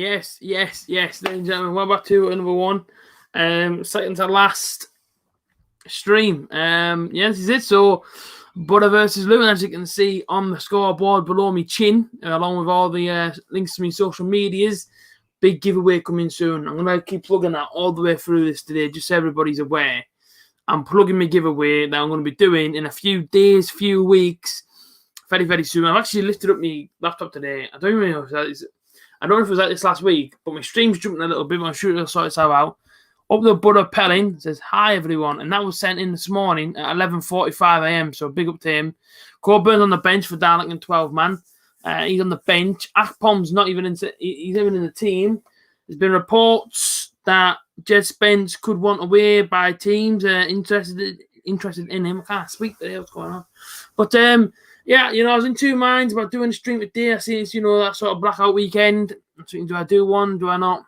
Yes. Ladies and gentlemen, we're back to another one. Second to last stream. Yes, this is it. So, Boro versus Luton, as you can see on the scoreboard below me chin, along with all the links to my social medias. Big giveaway coming soon. I'm going to keep plugging that all the way through this today, just so everybody's aware. I'm plugging my giveaway that I'm going to be doing in a few days, few weeks, very, very soon. I've actually lifted up my laptop today. I don't even know if that is... I don't know if it was like this last week, but my stream's jumping a little bit, but I'm sure it'll sort itself out. Up the Boro Pelling says, hi everyone. And that was sent in this morning at 11:45 a.m. So big up to him. Coburn's on the bench for Darlington 12 man. He's on the bench. Akpom's not even he's even in the team. There's been reports that Jed Spence could want away by teams interested in him. I can't speak today, what's going on. But yeah, I was in two minds about doing a stream today. I see it's, that sort of blackout weekend. I'm thinking, do I do one? Do I not?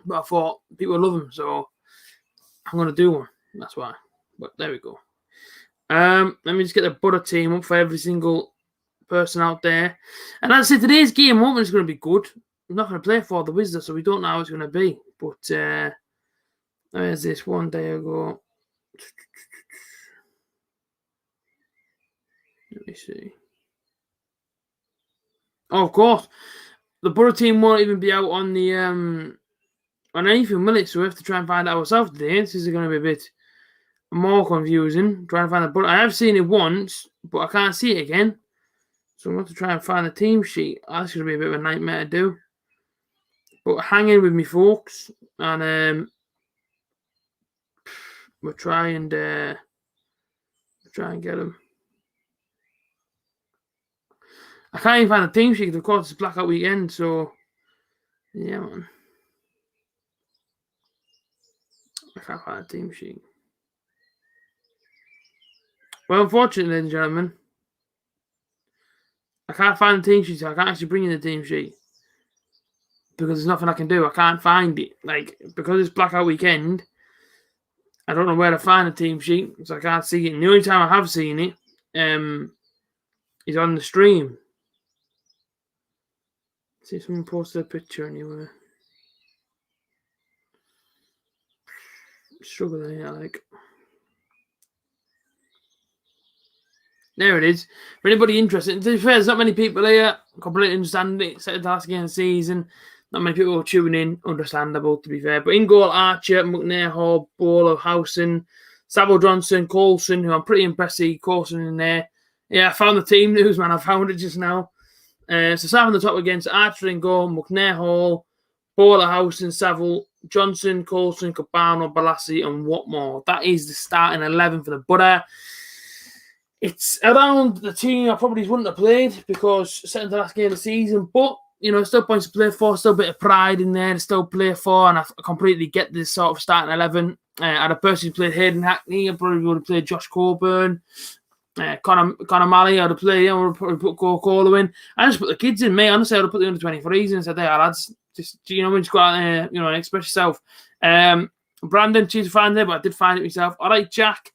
But I thought people love them, so I'm going to do one. That's why. But there we go. Let me just get the Boro team up for every single person out there. And as I said, today's game, hopefully it's going to be good. I'm not going to play for the Wizards, so we don't know how it's going to be. But there's this one day ago. Let me see. Oh, of course. The Boro team won't even be out on the on anything, will it? So we have to try and find out ourselves today. This is going to be a bit more confusing. Trying to find the Boro. I have seen it once, but I can't see it again. So I'm going to try and find the team sheet. That's going to be a bit of a nightmare to do. But hang in with me, folks. And we'll try and get them. I can't even find the team sheet because, of course, it's blackout weekend. So, yeah, man. I can't find the team sheet. Well, unfortunately, ladies and gentlemen, I can't find the team sheet, so I can't actually bring in the team sheet. Because there's nothing I can do. I can't find it. Because it's blackout weekend, I don't know where to find the team sheet, so I can't see it. And the only time I have seen it is on the stream. See if someone posted a picture anywhere. Struggling here, There it is. For anybody interested, to be fair, there's not many people here. Completely understand it. Set the last game of the season. Not many people tuning in. Understandable, to be fair. But in goal, Archer, McNair, Hall, Bolo, Howson, Sabo Johnson, Coulson, who I'm pretty impressed to see Coulson in there. Yeah, I found the team news, man. I found it just now. So starting on the top against Archer in goal, McNair, Hall, Bolo, Howson, Saville, Johnson, Coulson, Cabano, Balassi, and Watmore. That is the starting 11 for the Boro. It's around the team I probably wouldn't have played because second to last game of the season, but still points to play for, still a bit of pride in there to still play for, and I completely get this sort of starting 11. I'd have personally played Hayden Hackney, I probably would have played Josh Coburn, Connor Malley, I'd have played, I would have probably put Colo in. I just put the kids in, mate. Honestly, I would have put the under 23s in and said, there, lads, just, when you go out there, and express yourself. Brandon, cheers for finding it, but I did find it myself. All right, Jack,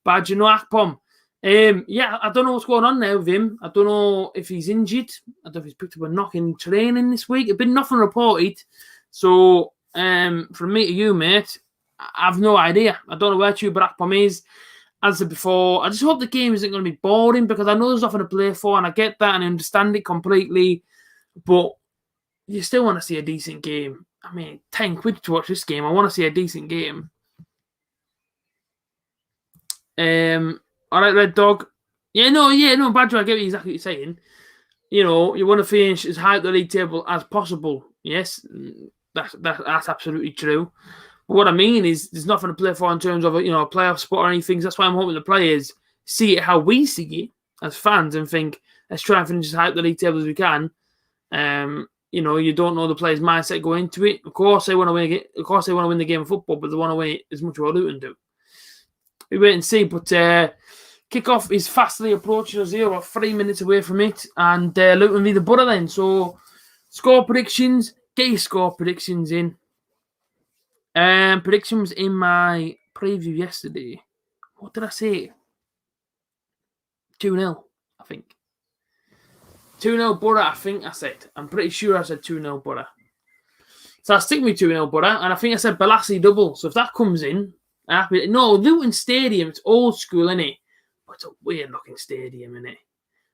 Badger, no Akpom. Yeah, I don't know what's going on there with him. I don't know if he's injured. I don't know if he's picked up a knock in training this week. There's been nothing reported. So, from me to you, mate, I have no idea. I don't know where Tuber Akpom is. As I said before, I just hope the game isn't going to be boring because I know there's nothing to play for and I get that and I understand it completely. But you still want to see a decent game. I mean, 10 quid to watch this game. I want to see a decent game. All right, Red Dog. No, Badger, I get exactly what you're saying. You want to finish as high up the league table as possible. Yes, that's absolutely true. But what I mean is there's nothing to play for in terms of a playoff spot or anything. That's why I'm hoping the players see it how we see it as fans and think, let's try and finish as high up the league table as we can. You don't know the players' mindset going into it. Of course, they want to win. Of course, they want to win the game of football, but they want to win it as much as Luton do. We wait and see, but kickoff is fastly approaching us here, about 3 minutes away from it, and Luton v the Boro then. So, score predictions. Get your score predictions in. Predictions in my preview yesterday. What did I say? 2-0, I think. 2-0 Boro, I think I said. I'm pretty sure I said 2-0 Boro. So I stick me 2-0 Boro, and I think I said Balassi double. So if that comes in, I'm happy. No, Luton Stadium, it's old school, innit? But it's a weird looking stadium, innit?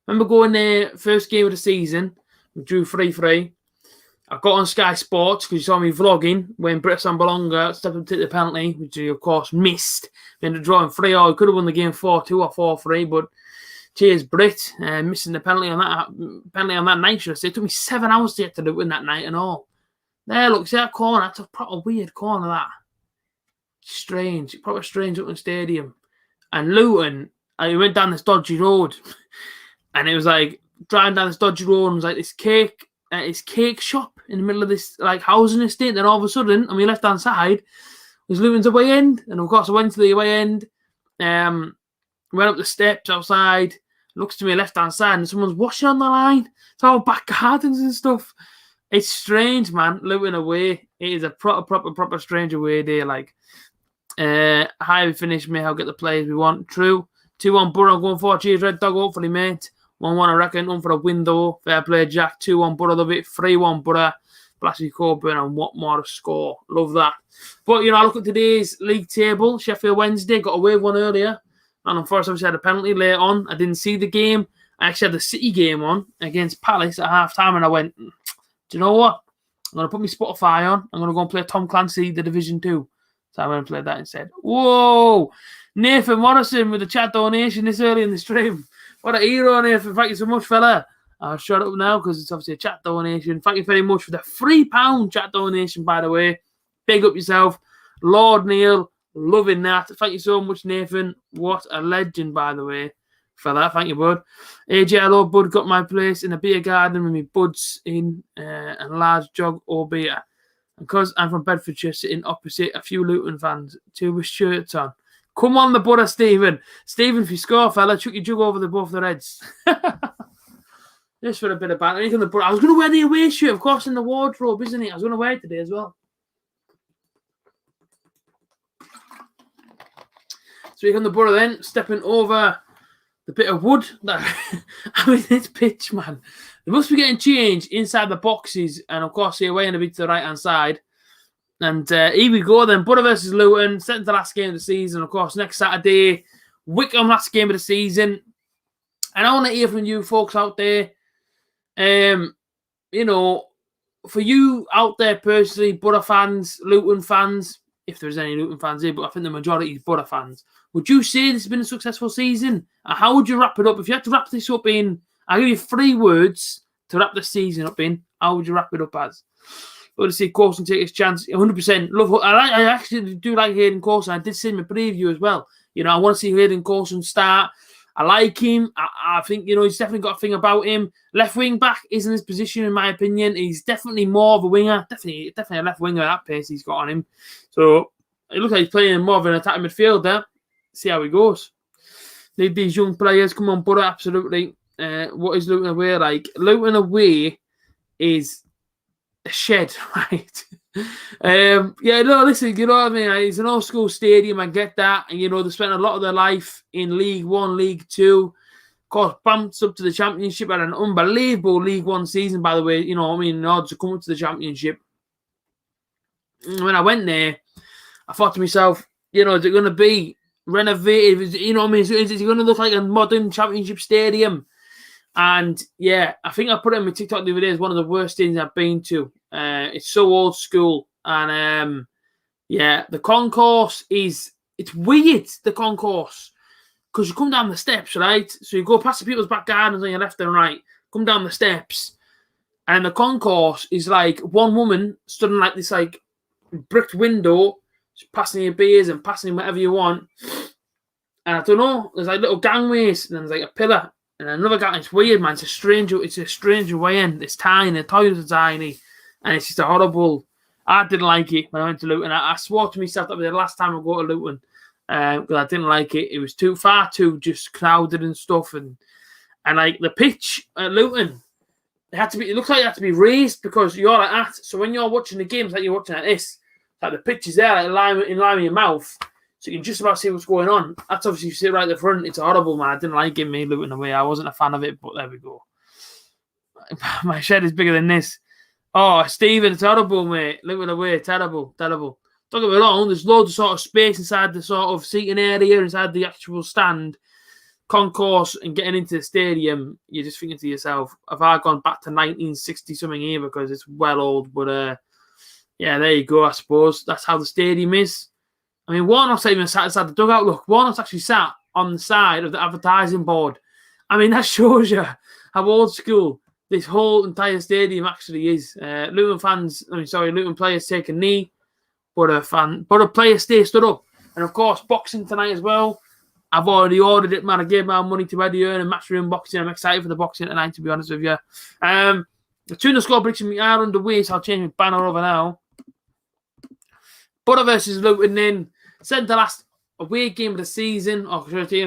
Remember going there, first game of the season, we drew 3-3. I got on Sky Sports because you saw me vlogging when Britt Sambalonga stepped up to the penalty, which he, of course, missed. We ended up drawing 3-0. He could have won the game 4-2 or 4-3, but cheers, Britt, missing the penalty on that night, should I say. It took me 7 hours to get to Luton that night and all. There, look, see that corner? That's a proper weird corner, that. Strange. Proper strange Luton Stadium. And Luton, I went down this dodgy road. And it was like, driving down this dodgy road, and it was like this cake shop in the middle of this like housing estate. Then all of a sudden, on my left-hand side, was Luton's away end. And of course, I went to the away end. Went up the steps outside, looks to my left-hand side, and someone's washing on the line. It's all back gardens and stuff. It's strange, man. Luton away. It is a proper strange away day. Like, high we finish, may I'll get the players we want. True. 2-1 Boro going for. Cheers, Red Dog, hopefully, mate. 1-1, I reckon. 1 for a window. Fair play, Jack. 2-1 Boro, love it. 3-1 Boro. Blassie Coburn, and what more to score. Love that. But, you know, I look at today's league table. Sheffield Wednesday got away one earlier. And unfortunately, obviously, had a penalty later on. I didn't see the game. I actually had the City game on against Palace at half-time, and I went, do you know what? I'm going to put my Spotify on. I'm going to go and play Tom Clancy, The Division 2. So I went and played that instead. Whoa! Nathan Morrison with the chat donation this early in the stream. What a hero, Nathan. Thank you so much, fella. I'll shut up now because it's obviously a chat donation. Thank you very much for the £3 chat donation, by the way. Big up yourself. Lord Neil, loving that. Thank you so much, Nathan. What a legend, by the way, for that. Thank you, bud. AJ, hello, bud. Got my place in a beer garden with me buds in and a large jug or beer. And because I'm from Bedfordshire, sitting opposite a few Luton fans, 2 with shirts on. Come on, the Boro, Stephen. Stephen, if you score, fella, chuck your jug over both the Reds. Just for a bit of banter. I was going to wear the away shirt, of course, in the wardrobe, isn't it? I was going to wear it today as well. So you're on the Boro then, stepping over the bit of wood. I mean, it's pitch, man. They must be getting changed inside the boxes, and of course, the away end a bit to the right-hand side. And here we go then. Boro versus Luton, second to last game of the season. Of course, next Saturday, Wickham, last game of the season. And I want to hear from you folks out there. You know, for you out there personally, Boro fans, Luton fans, if there's any Luton fans here, but I think the majority is Boro fans. Would you say this has been a successful season? How would you wrap it up? If you had to wrap this up in, I'll give you 3 words to wrap the season up in. How would you wrap it up as? Love to see Coulson take his chance. 100%. I actually do like Hayden Coulson. I did see him in preview as well. You know, I want to see Hayden Coulson start. I like him. I think, you know, he's definitely got a thing about him. Left wing back isn't his position, in my opinion. He's definitely more of a winger. Definitely a left winger at that pace he's got on him. So it looks like he's playing more of an attacking midfielder. See how he goes. Need these young players. Come on, Boro, absolutely. What is Luton away like? Luton away is a shed, right? Yeah, no, listen, you know what I mean? It's an old school stadium, I get that. And, you know, they spent a lot of their life in League One, League Two. Of course, bounced up to the Championship. Had an unbelievable League One season, by the way. You know, I mean, in order to come up to the Championship. When I went there, I thought to myself, you know, is it going to be renovated? You know what I mean? Is it going to look like a modern Championship stadium? And yeah, I think I put it on my TikTok the other day as one of the worst things I've been to. It's so old school. And yeah, the concourse it's weird, the concourse. Because you come down the steps, right? So you go past the people's back gardens on your left and right, come down the steps. And the concourse is like one woman stood in like this like bricked window, passing your beers and passing whatever you want. And I don't know, there's like little gangways and then there's like a pillar. And another guy, it's weird, man. It's a strange way in. It's tiny, the toilets are tiny, and it's just a horrible. I didn't like it when I went to Luton. I swore to myself that was the last time I go to Luton because I didn't like it. It was too just crowded and stuff, and like the pitch at Luton, it looks like it had to be raised because you're like that. So when you're watching the games, like you're watching like this, like the pitch is there, like in line with your mouth. So you can just about see what's going on. That's obviously you sit right at the front. It's horrible, man. I didn't like it, me Luton away. I wasn't a fan of it, but there we go. My shed is bigger than this. Oh, Stephen, terrible, mate. Looking away, terrible, terrible. Don't get me wrong, there's loads of sort of space inside the sort of seating area, inside the actual stand, concourse, and getting into the stadium. You're just thinking to yourself, have I gone back to 1960 something here because it's well old? But yeah, there you go, I suppose. That's how the stadium is. I mean, Warnock's even sat inside the dugout. Look, Warnock's actually sat on the side of the advertising board. I mean, that shows you how old school this whole entire stadium actually is. Luton players take a knee, but a player stood up. And of course, boxing tonight as well. I've already ordered it, man. I gave my money to Eddie Earn and Matchroom Boxing. I'm excited for the boxing tonight, to be honest with you. The tuna score prediction we are underway, so I'll change my banner over now. Boro versus Luton then. Sent the last away game of the season, or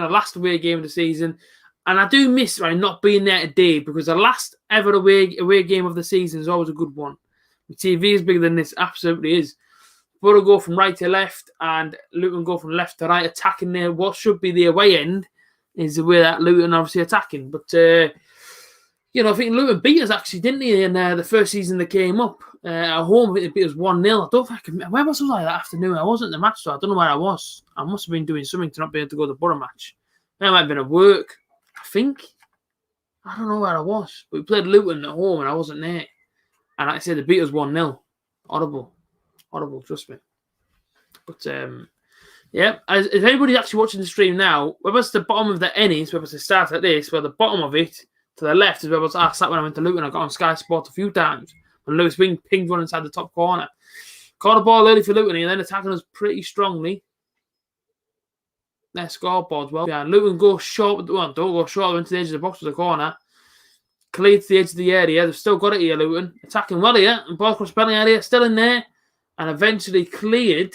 last away game of the season. And I do miss not being there today because the last ever away game of the season is always a good one. The TV is bigger than this, absolutely is. Boro go from right to left and Luton go from left to right, attacking there. What should be the away end is the way that Luton obviously attacking. But, I think Luton beat us actually, didn't they, in the first season they came up. At home, they beat us 1-0. I don't think where was I that afternoon? I wasn't at the match, so I don't know where I was. I must have been doing something to not be able to go to the Boro match. I might have been at work, I think. I don't know where I was. But we played Luton at home and I wasn't there. And like I said, they beat us 1-0. Horrible. Horrible, trust me. But, yeah, if anybody's actually watching the stream now, whether it's the bottom of the Ennis, whether it's the start at this, where the bottom of it to the left is where I sat when I went to Luton. I got on Sky Sports a few times. And Lewis Wing pinged one inside the top corner. Caught a ball early for Luton and then attacking us pretty strongly. Their scoreboard's well. Yeah, Luton go short. Well, don't go short. Went to the edge of the box with the corner. Cleared to the edge of the area. They've still got it here, Luton. Attacking well here. And ball across the penalty area. Still in there. And eventually cleared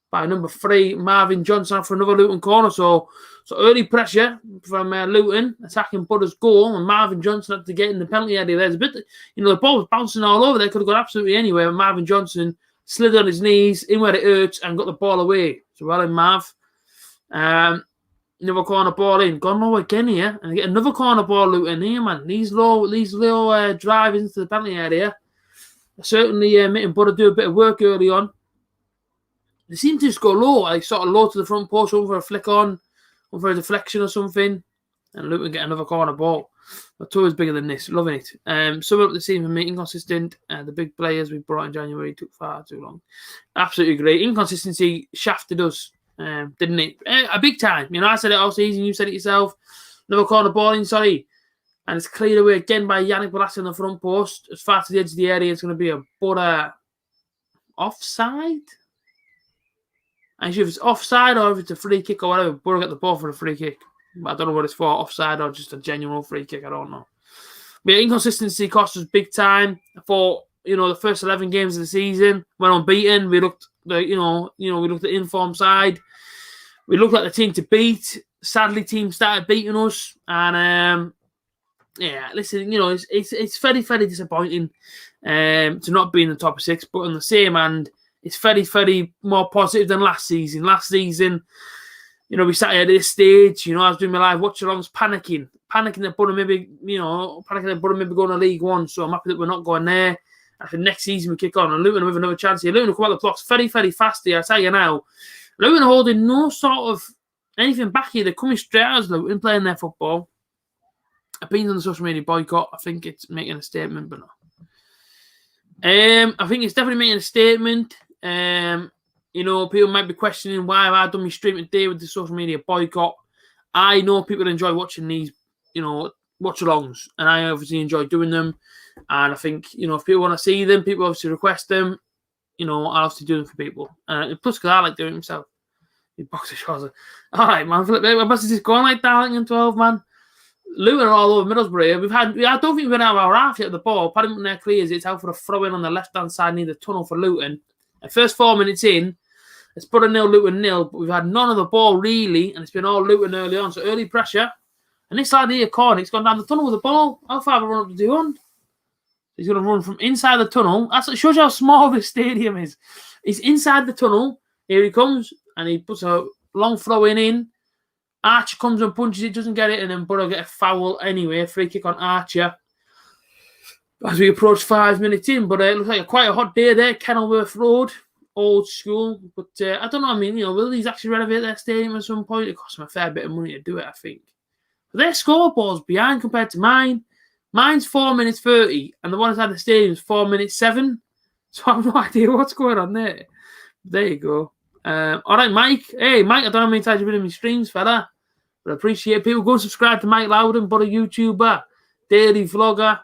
by number 3, Marvin Johnson, for another Luton corner. So early pressure from Luton, attacking Boro's goal, and Marvin Johnson had to get in the penalty area. There's a bit, the ball was bouncing all over. They could have gone absolutely anywhere. But Marvin Johnson slid on his knees, in where it hurts, and got the ball away. So well in, Marv. Another corner ball in. Gone low again here. And get another corner ball, Luton here, man. These low drives into the penalty area. Certainly making Boro do a bit of work early on. They seem to just go low, like sort of low to the front post, over a flick on, over a deflection or something, and Luton get another corner ball. But two is bigger than this, loving it. Some of the team for me, inconsistent. The big players we brought in January took far too long. Absolutely great. Inconsistency shafted us, didn't it? A big time. I said it all season, you said it yourself. Another corner ball in, sorry. And it's cleared away again by Yannick Balassi on the front post. As far to the edge of the area, it's going to be a Boro offside. And if it's offside or if it's a free kick or whatever, Boro get the ball for a free kick. But I don't know what it's for, offside or just a genuine free kick. I don't know. But yeah, inconsistency cost us big time. For the first 11 games of the season, went unbeaten. We looked, we looked at the informed side. We looked like the team to beat. Sadly, teams started beating us, and yeah, listen, it's very, very disappointing to not be in the top 6. But on the same hand, it's very, very more positive than last season. Last season, we sat here at this stage. I was doing my live watch-alongs, panicking that Boro maybe going to League One. So I'm happy that we're not going there. After next season, we kick on, and Luton with another chance here. Luton will come out the blocks very, very fast here. I tell you now, Luton are holding no sort of anything back here. They're coming straight at us, Luton, playing their football. Opinions on the social media boycott. I think it's making a statement, but no. I think it's definitely making a statement. People might be questioning why have I done my stream today with the social media boycott. I know people enjoy watching these, watch-alongs, and I obviously enjoy doing them. And I think, if people want to see them, people obviously request them. I'll obviously do them for people. Plus, because I like doing it myself. You boxer shots. All right, man. I must have just gone like Darlington 12, man. Luton are all over Middlesbrough. I don't think we've been out of our half yet of the ball. Paddington there clears. It's out for a throw in on the left-hand side near the tunnel for Luton. And first 4 minutes in, it's Boro 0, Luton 0. But we've had none of the ball really, and it's been all Luton early on. So early pressure. And this side here, corner, he's gone down the tunnel with the ball. How far have we run up to 200? He's going to run from inside the tunnel. It shows you how small this stadium is. He's inside the tunnel. Here he comes, and he puts a long throw in. Archer comes and punches it, doesn't get it, and then Boro get a foul anyway. Free kick on Archer. as we approach 5 minutes in. But it looks like quite a hot day there, Kenilworth Road, old school. But I don't know. I mean, will these actually renovate their stadium at some point? It costs them a fair bit of money to do it, I think. But their scoreboard's behind compared to mine. Mine's 4 minutes 30, and the one inside the stadium is 4 minutes 7. So I have no idea what's going on there. There you go. All right, Mike. Hey, Mike, I don't know how many times you've been in my streams, fella. But I appreciate people. Go and subscribe to Mike Loudon, but a YouTuber, daily vlogger.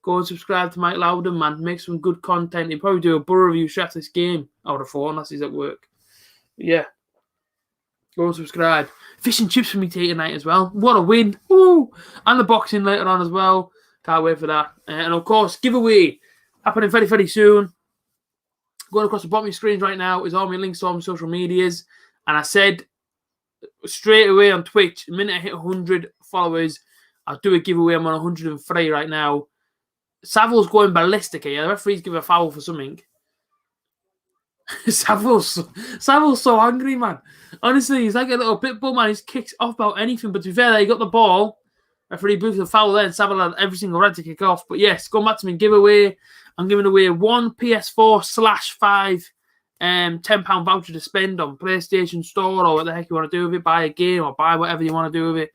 Go and subscribe to Mike Loudon, man. Make some good content. He'll probably do a Boro review straight after this game. I would have thought, unless he's at work. But yeah. Go and subscribe. Fish and chips for me tonight as well. What a win. Woo! And the boxing later on as well. Can't wait for that. And of course, giveaway happening very, very soon. Going across the bottom of your screens right now is all my links to all my social medias. And I said straight away on Twitch, the minute I hit 100 followers, I'll do a giveaway. I'm on 103 right now. Saville's going ballistic here. The referee's give a foul for something. Saville's so angry, man. Honestly, he's like a little pit bull, man. He kicks off about anything. But to be fair, he got the ball. Referee boots the foul there, and Saville had every single red to kick off. But yes, going back to me giveaway. I'm giving away one PS4/5 £10 voucher to spend on PlayStation Store or what the heck you want to do with it. Buy a game or buy whatever you want to do with it.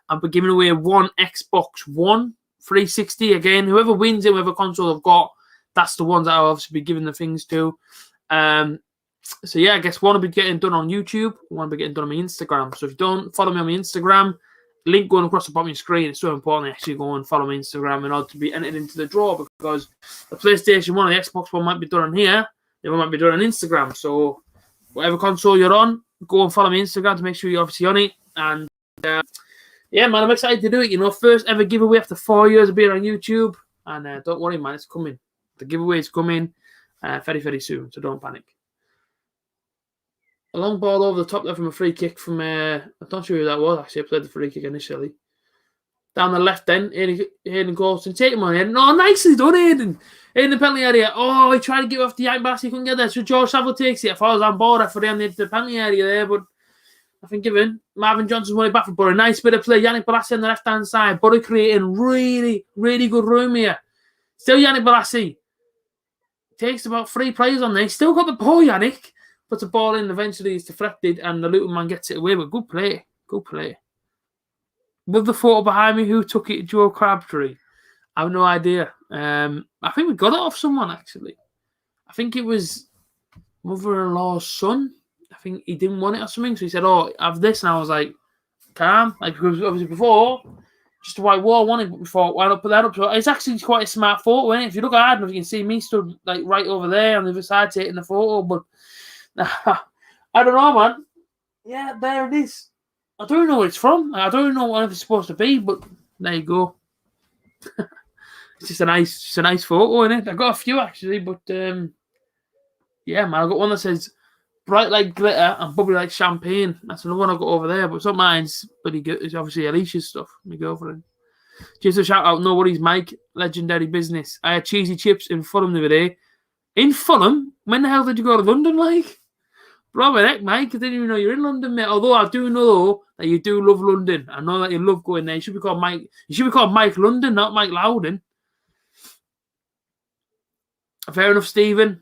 I'm giving away one Xbox One 360 again. Whoever wins it, whatever console I've got, that's the ones that I'll obviously be giving the things to. So yeah, I guess one will be getting done on YouTube, one will be getting done on my Instagram. So if you don't follow me on my Instagram, link going across the bottom of your screen. It's so important to actually go and follow my Instagram in order to be entered into the draw, because the PlayStation 1 and the Xbox One might be done on here, the other might be done on Instagram. So whatever console you're on, go and follow my Instagram to make sure you're obviously on it. And yeah, man, I'm excited to do it. First ever giveaway after 4 years of being on YouTube. And don't worry, man, it's coming. The giveaway is coming very, very soon, so don't panic. A long ball over the top there from a free kick from, I'm not sure who that was, actually. I played the free kick initially. Down the left end, Hayden Golston. Take him on Hayden. Oh, nicely done, Hayden. Hayden the penalty area. Oh, he tried to get off the yank pass. He couldn't get there. So George Saville takes it. I thought I was on board for the penalty area there, but nothing given. Marvin Johnson's won it back for Boro. Nice bit of play. Yannick Balassi on the left-hand side. Boro creating really, really good room here. Still Yannick Balassi. Takes about 3 players on there. He's still got the ball, Yannick. Puts the ball in, eventually it's deflected, and the Luton man gets it away. But good play. Good play. With the photo behind me, who took it? Joe Crabtree. I have no idea. I think we got it off someone, actually. I think it was mother-in-law's son. I think he didn't want it or something, so he said, oh, have this. And I was like, calm. Because obviously before, just a white wall wanted, but before, why not put that up? So it's actually quite a smart photo, isn't it? If you look hard enough, you can see me stood right over there on the other side taking the photo. But I don't know, man. Yeah, there it is. I don't know where it's from. I don't know what it's supposed to be, but there you go. It's just a nice photo, isn't it? I've got a few actually, but yeah, man, I've got one that says bright like glitter and bubbly like champagne. That's another one I've got over there, but it's not mine's, but it's obviously Alicia's stuff, my girlfriend. Just a shout out, no worries, Mike. Legendary business. I had cheesy chips in Fulham the other day. In Fulham? When the hell did you go to London, like? Robert, heck, Mike, I didn't even know you're in London, mate. Although I do know that you do love London. I know that you love going there. You should be called Mike. You should be called Mike London, not Mike Loudon. Fair enough, Stephen.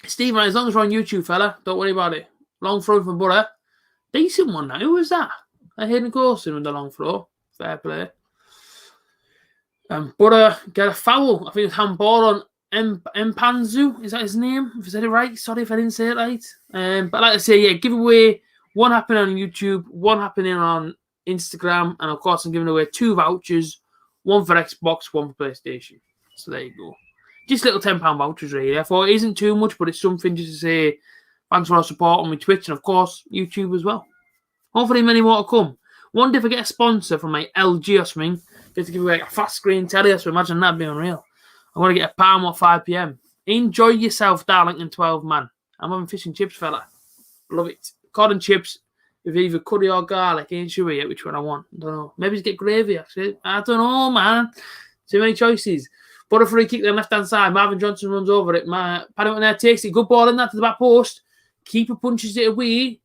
Stephen, as long as we're on YouTube, fella, don't worry about it. Long throw from Boro. Decent one now. Who was that? Hayden Golston with the long throw. Fair play. Boro get a foul. I think it's handball on Mpanzu, is that his name? If I said it right, sorry if I didn't say it right. But like I say, yeah, giveaway. One happening on YouTube, one happening on Instagram, and of course I'm giving away 2 vouchers, one for Xbox, one for PlayStation. So there you go. Just little £10 vouchers, really. I thought it isn't too much, but it's something just to say thanks for our support on my Twitch and of course YouTube as well. Hopefully many more to come. One day if I get a sponsor from my LG or something, get to give away a flat screen telly, so imagine that being unreal. I want to get a palm at 5 p.m. Enjoy yourself, Darlington 12, man. I'm having fish and chips, fella. Love it. Cod and chips with either curry or garlic. Ain't sure yet which one I want. I don't know. Maybe just get gravy, actually. I don't know, man. Too many choices. But a free kick on the left-hand side. Marvin Johnson runs over it. Paddington there takes it. Good ball in that to the back post. Keeper punches it away.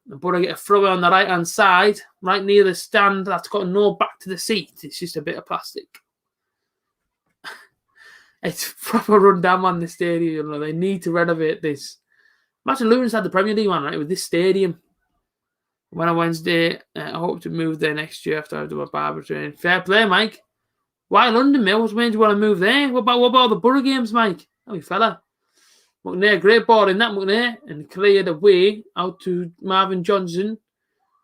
But I get a throw on the right-hand side, right near the stand. That's got no back to the seat. It's just a bit of plastic. It's proper run down on the stadium. You know, they need to renovate this. Imagine Luton's had the Premier League one, right, with this stadium. When on Wednesday, I hope to move there next year after I've done my barber training. Fair play, Mike. Why London, mate? What's made you want to move there? What about all the Boro games, Mike? Oh, you fella. McNair, great ball in that, McNair. And cleared away out to Marvin Johnson.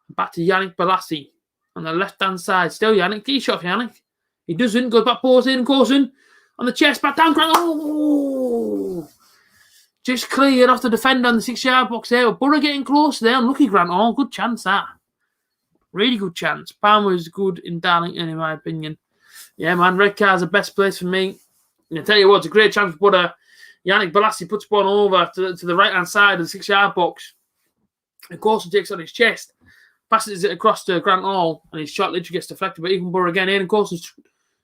Back to Yannick Balassi on the left-hand side. Still Yannick. Get your shot, Yannick. He doesn't. Goes back, pulls in, Coulson. On the chest, back down. Oh! Just cleared off the defender on the 6-yard box there. Boro getting close there. Unlucky, Grant. Oh, good chance, that. Really good chance. Palmer is good in Darlington, in my opinion. Yeah, man. Red card's the best place for me. And I tell you what, it's a great chance for Boro. Yannick Balassi puts one over to the right-hand side of the 6-yard box. And Coulson takes on his chest. Passes it across to Grant Hall, and his shot literally gets deflected. But even Boro again, Aidan Coulson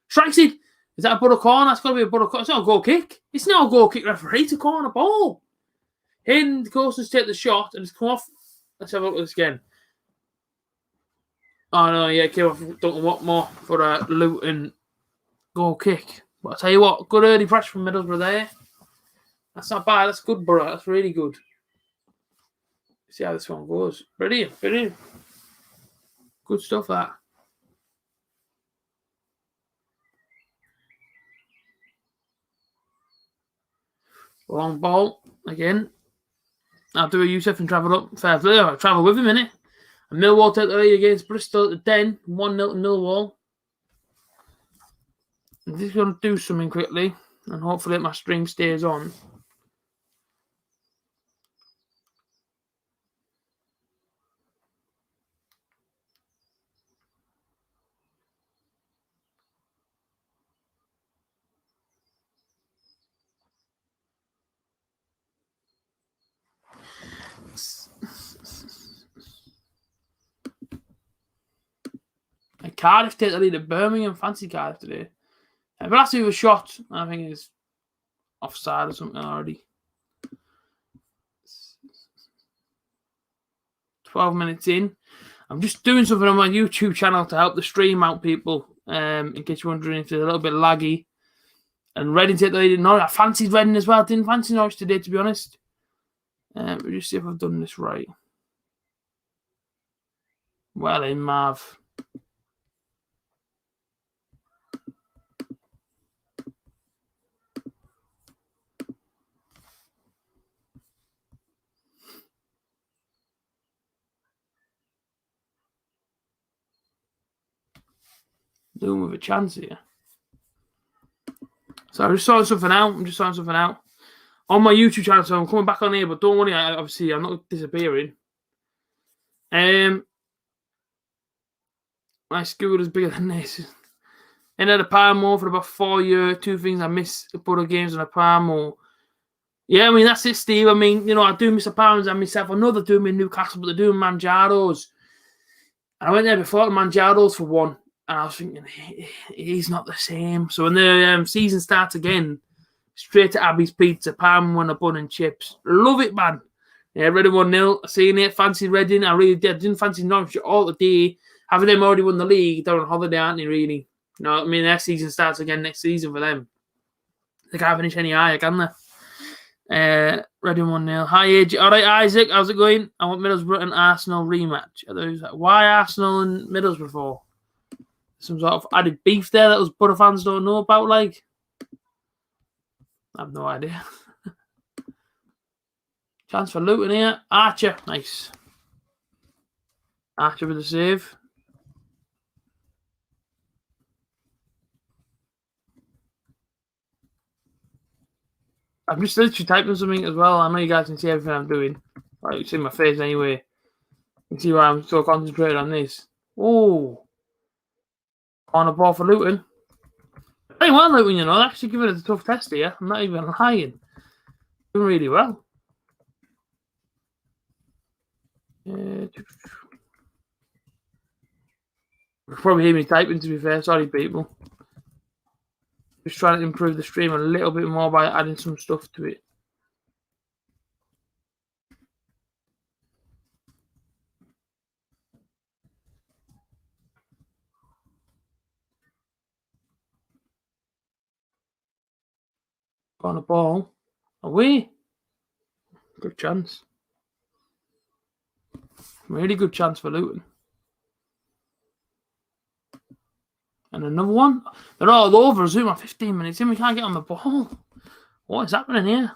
strikes it. Is that a Boro corner? That's got to be a Boro corner. It's not a goal kick. It's not a goal kick, referee. It's a corner ball. Aidan Coulson's take the shot, and it's come off. Let's have a look at this again. Oh, no, yeah, it came off. Don't know what more for a Luton goal kick. But I'll tell you what, good early pressure from Middlesbrough there. That's not bad. That's good, Boro. That's really good. See how this one goes. Brilliant, brilliant. Good stuff, that. Long ball again. I'll do a Youssef and travel up. Fair play. I'll travel with him, innit? And Millwall take the lead against Bristol at the Den. 1-0 to Millwall. I'm just going to do something quickly. And hopefully my string stays on. And Cardiff take the lead at Birmingham. Fancy Cardiff today. But that's who was shot. I think it's offside or something already. 12 minutes in. I'm just doing something on my YouTube channel to help the stream out, people. In case you're wondering if it's a little bit laggy. And Reading take the lead at Norwich. I fancied Reading as well. Didn't fancy Norwich today, to be honest. We'll just see if I've done this right. Well in, Marv. Doing with a chance here. So I'm just sorting something out. On my YouTube channel, so I'm coming back on here, but don't worry, obviously I'm not disappearing. My school is bigger than this. And at a Palmo for about 4 years, 2 things I miss a Boro games on a Palmo. Yeah, I mean, that's it, Steve. I mean, you know, I do miss a Palms. I myself. I know they're doing me in Newcastle, but they're doing Manjaro's. And I went there before to Manjaro's for one, and I was thinking, he's not the same. So when the season starts again, straight to Abby's Pizza, Palm on a bun and chips. Love it, man. Yeah, Reading 1-0. Seeing it, fancy Reading. I really did. Didn't fancy Norwich all the day. Having them already won the league, they're on holiday, aren't they, really? You know, I mean, their season starts again next season for them. They can't finish any higher, can they? Reading 1-0. Hi, AJ. All right, Isaac, how's it going? I want Middlesbrough and Arsenal rematch. Why Arsenal and Middlesbrough for? Some sort of added beef there that us Boro fans don't know about, like? I have no idea. Chance for Luton here. Archer. Nice. Archer with a save. I'm just literally typing something as well. I know you guys can see everything I'm doing. Right, you see my face anyway. You can see why I'm so concentrated on this. Oh. On a ball for Luton. Playing well, Luton, you know. They're actually giving it a tough test here. I'm not even lying. Doing really well. You can probably hear me typing, to be fair. Sorry, people. Just trying to improve the stream a little bit more by adding some stuff to it. Got on the ball. Away. Good chance. Really good chance for Luton. And another one. They're all over. Zoom at 15 minutes in. We can't get on the ball. What is happening here?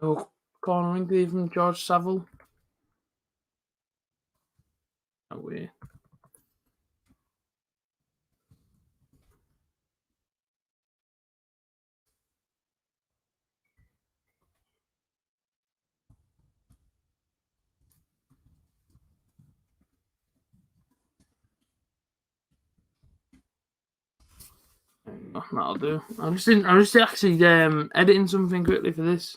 Oh, corner wrinkly from George Saville. Away. That'll do. I'm just actually editing something quickly for this.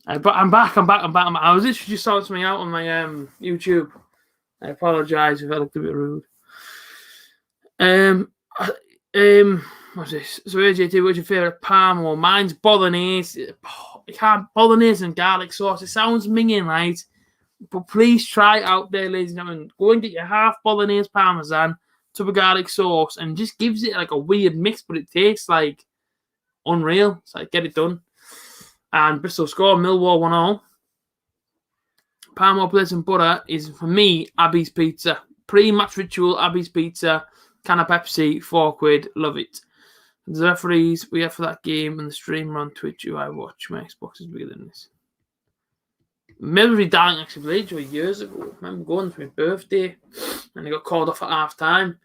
But I'm back. I was literally just sorting something out on my YouTube. I apologise if I looked a bit rude. What's this? So A.J.T, what's your favourite palm? Well, mine's bolognese. Bolognese and garlic sauce. It sounds minging, right? But please try it out there, ladies and gentlemen. Go and get your half bolognese parmesan, tub of garlic sauce, and just gives it like a weird mix, but it tastes like unreal. It's like, get it done. And Bristol score, Millwall 1-0. Parmo plates and butter is, for me, Abby's Pizza. Pre-match ritual, Abby's Pizza. Can of Pepsi, £4. Love it. The referees we have for that game and the streamer on Twitch who I watch. My Xbox is bigger than this. Milbury Darling actually played years ago. I remember going for my birthday and he got called off at half time.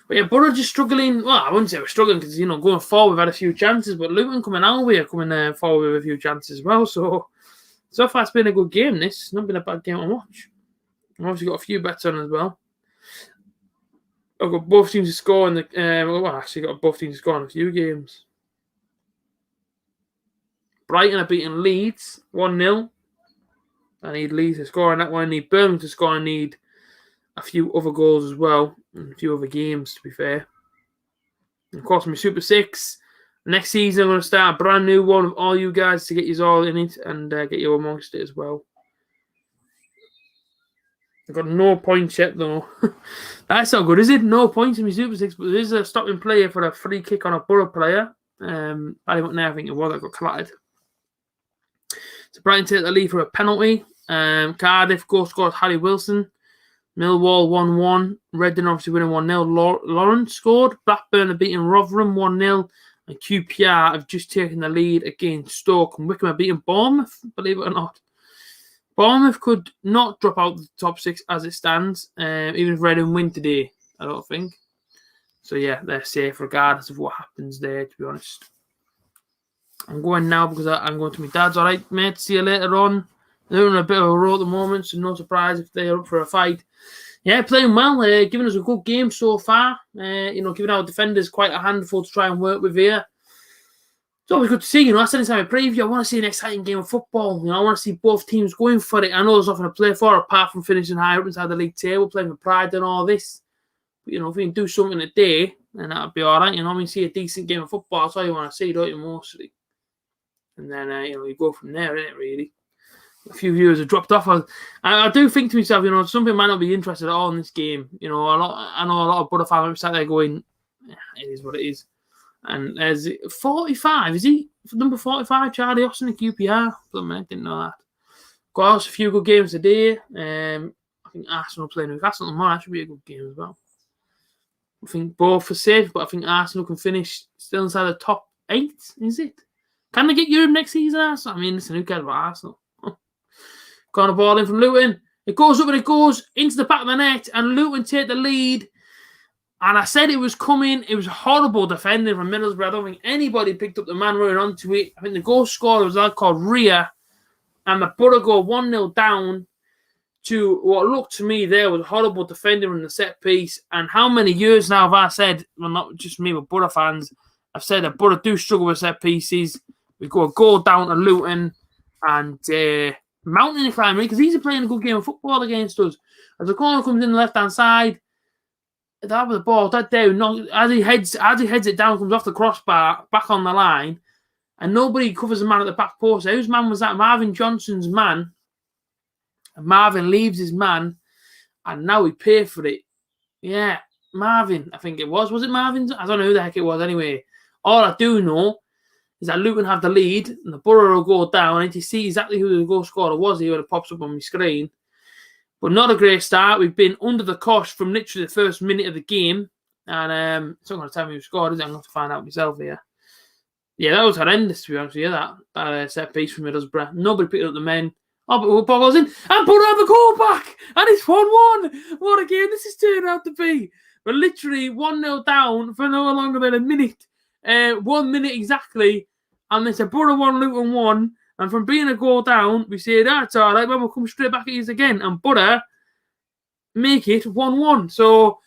But yeah, Boro just struggling. Well, I wouldn't say we're struggling because, going forward we've had a few chances, but Luton coming our way are coming forward with a few chances as well. So far it's been a good game, this. It's not been a bad game to watch. I've obviously got a few bets on as well. I've got both teams to score in the. Actually got both teams to score in a few games. Brighton are beating Leeds 1-0. I need Leeds to score on that one. I need Birmingham to score. I need a few other goals as well. And a few other games, to be fair. And of course, my Super 6. Next season, I'm going to start a brand new one with all you guys to get you all in it and get you amongst it as well. I've got no points yet, though. That's not good, is it? No points in my Super 6, but there is a stopping player for a free kick on a Boro player. I think it was. I got clattered. So Brighton take the lead for a penalty. Cardiff goal scored Harry Wilson. Millwall 1-1. Reading obviously winning 1-0. Lawrence scored. Blackburn are beating Rotherham 1-0. And QPR have just taken the lead against Stoke. And Wickham are beating Bournemouth, believe it or not. Bournemouth could not drop out the top 6 as it stands, even if Reading win today, I don't think. So yeah, they're safe regardless of what happens there, to be honest. I'm going now because I'm going to my dad's. All right, mate, see you later on. They're in a bit of a row at the moment, so no surprise if they're up for a fight. Yeah, playing well, giving us a good game so far. Giving our defenders quite a handful to try and work with here. It's always good to see, I said inside my preview, I want to see an exciting game of football. I want to see both teams going for it. I know there's nothing to play for apart from finishing higher up inside the league table, playing for pride and all this. But, if we can do something today, then that'll be all right. See a decent game of football. That's all you want to see, don't you, mostly? And then, you go from there, innit, really? A few viewers have dropped off. I do think to myself, something might not be interested at all in this game. I know a lot of Boro fans sat there going, yeah, it is what it is. And there's 45, is he? Number 45, Charlie Austin at QPR. I didn't know that. Got a few good games today. I think Arsenal playing Newcastle tomorrow. That should be a good game as well. I think both are safe, but I think Arsenal can finish still inside the top 8, is it? Can they get Europe next season, Arsenal? Listen, who cares about Arsenal? Corner ball in from Luton. It goes up and it goes into the back of the net, and Luton take the lead. And I said it was coming. It was horrible defending from Middlesbrough. I don't think anybody picked up the man running onto it. I think the goal scorer was a lad called Rhea. And the Boro go 1-0 down to what looked to me there was horrible defending from the set piece. And how many years now have I said, well, not just me, but Boro fans, I've said that Boro do struggle with set pieces. We go a goal down to Luton. And mountain climber, because he's playing a good game of football against us. As the corner comes in the left-hand side, that with the ball, that down, as he heads it down, comes off the crossbar, back on the line, and nobody covers the man at the back post. Whose man was that? Marvin Johnson's man. And Marvin leaves his man, and now he paid for it. Yeah, Marvin, I think it was. Was it Marvin? I don't know who the heck it was anyway. All I do know is that Luton have the lead, and the Boro will go down, and to see exactly who the goal scorer was here when it pops up on my screen. But not a great start. We've been under the cosh from literally the first minute of the game. And it's not going to tell me who scored, is it? I'm going to have to find out myself here. Yeah, that was horrendous, to be honest with you, that set piece from Middlesbrough. Nobody picked up the men. Oh, but ball goes in. And put on the goal back. And it's 1-1. What a game this is turning out to be. We're literally 1-0 down for no longer than a minute. 1 minute exactly. And it's a Boro 1, Luton 1. And from being a goal down, we say, that's all right, we'll come straight back at you again. And Boro make it 1-1. So,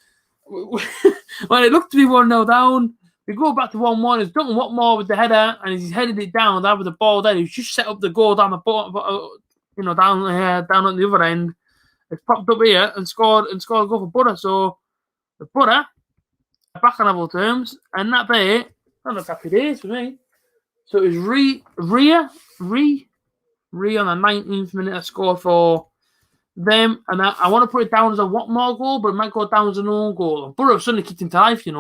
when it looked to be 1-0 down, we go back to 1-1. It's Duncan Watmore with the header, and he's headed it down. That was the ball there. He's just set up the goal down the bottom, down at the other end. It's popped up here and scored a goal for Boro. So, the Boro are back on level terms. And that there, that's happy days for me. So it was Rhea on the 19th minute I scored for them. And I want to put it down as a Watmore goal, but it might go down as an own goal. And Boro suddenly kicked into life, I'm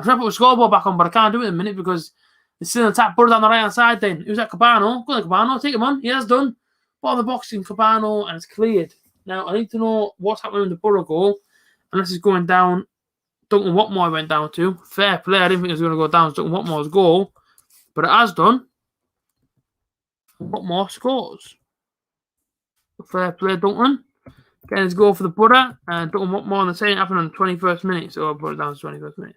trying to put the scoreboard back on, but I can't do it in a minute because it's still an attack. Boro down the right-hand side then. Who's that? Cabano? Go on, Cabano. Take him on. He has done. Ball the box in Cabano, and it's cleared. Now, I need to know what's happening with the Boro goal. Unless it's going down. Duncan Watmore went down to. Fair play. I didn't think it was going to go down as Duncan Watmore's goal. But it has done. Watmore scores. Fair play, Duncan. Getting his goal for the Boro. And Duncan Watmore on the same happened on the 21st minute. So I'll put it down to the 21st minute.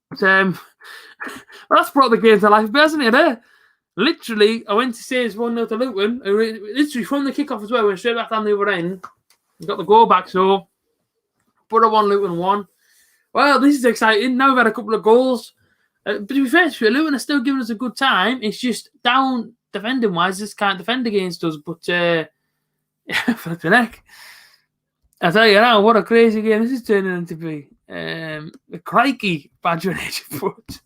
But, that's brought the game to life, hasn't it? Eh? Literally, I went to say it's 1-0 to Luton. Literally, from the kickoff as well, went straight back down the other end. Got the goal back, so Boro 1, Luton 1. Well, this is exciting. Now we've had a couple of goals. But to be fair, Luton are still giving us a good time. It's just down defending-wise, just can't defend against us. But, for the neck. I tell you now, what a crazy game this is turning into be. Crikey, Badger Age, but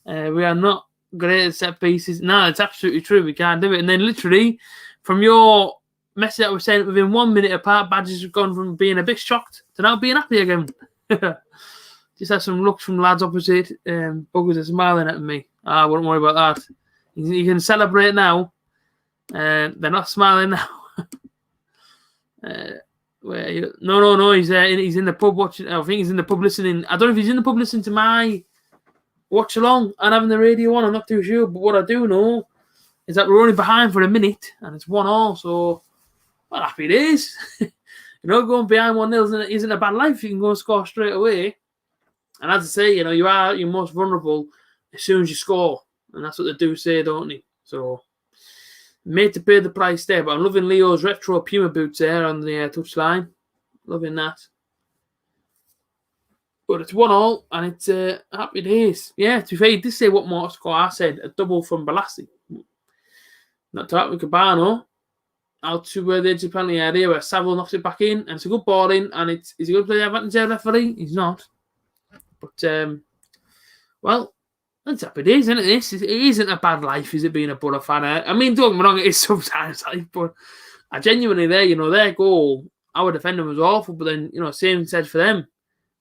we are not great at set pieces. No, it's absolutely true. We can't do it. And then literally, from your message that was sent within 1 minute apart, Badgers have gone from being a bit shocked to now being happy again. Just had some looks from lads opposite. Buggers are smiling at me. I wouldn't worry about that. You can celebrate now. They're not smiling now. No. He's in the pub watching. I think he's in the pub listening. I don't know if he's in the pub listening to my watch along and having the radio on. I'm not too sure. But what I do know is that we're only behind for a minute and it's 1-1. So, well, happy days. Going behind 1-0 isn't a bad life. You can go and score straight away. And as I say, you are your most vulnerable as soon as you score. And that's what they do say, don't they? So, made to pay the price there. But I'm loving Leo's retro Puma boots there on the touchline. Loving that. But it's 1-1 and it's happy days. Yeah, to be fair, he did say what more score I said. A double from Balassi. Not to happen with Cabano. Out to the edge of the penalty area where Saville knocks it back in. And it's a good ball in. And is he going to play the advantage there, referee? He's not. But, well, that's happy days, isn't it? It isn't a bad life, is it, being a Boro fan? I mean, don't get me wrong, it is sometimes life, but I genuinely their goal, our defender was awful, but then, same said for them.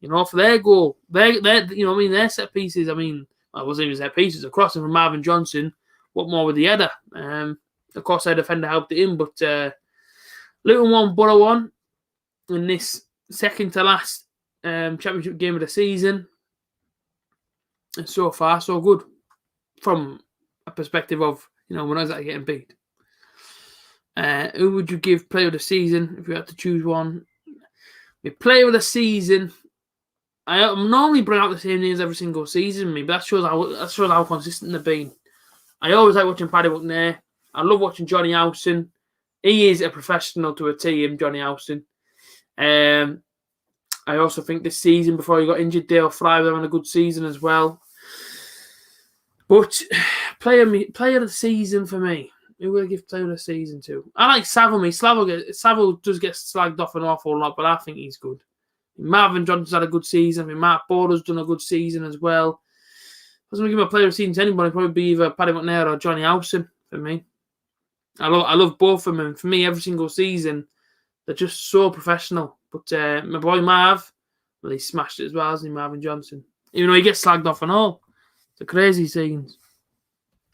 For their goal, their set pieces, I wasn't even set pieces, a crossing from Marvin Johnson, what more with the header? Of course, their defender helped it in, but Luton 1, Boro 1 in this second to last championship game of the season. And so far, so good from a perspective of, we're not exactly getting beat. Who would you give player of the season if you had to choose one? The player of the season, I normally bring out the same names every single season, but that shows how consistent they've been. I always like watching Paddy McNair. I love watching Johnny Howson. He is a professional to a T, Johnny Howson. I also think this season, before he got injured, Dale Fry was having a good season as well. But player of the season for me, Who will I give player of the season to? I like Saville. Saville does get slagged off an awful lot, but I think he's good. Marvin Johnson's had a good season. I mean, Mark Boro's done a good season as well. If I was going to give a player of the season to anybody, it'd probably be either Paddy McNair or Johnny Howson for me. I love both of them, and for me, every single season, they're just so professional. But my boy Marv, well, he smashed it as well, hasn't he, Marvin Johnson? Even though he gets slagged off and all. It's a crazy scenes.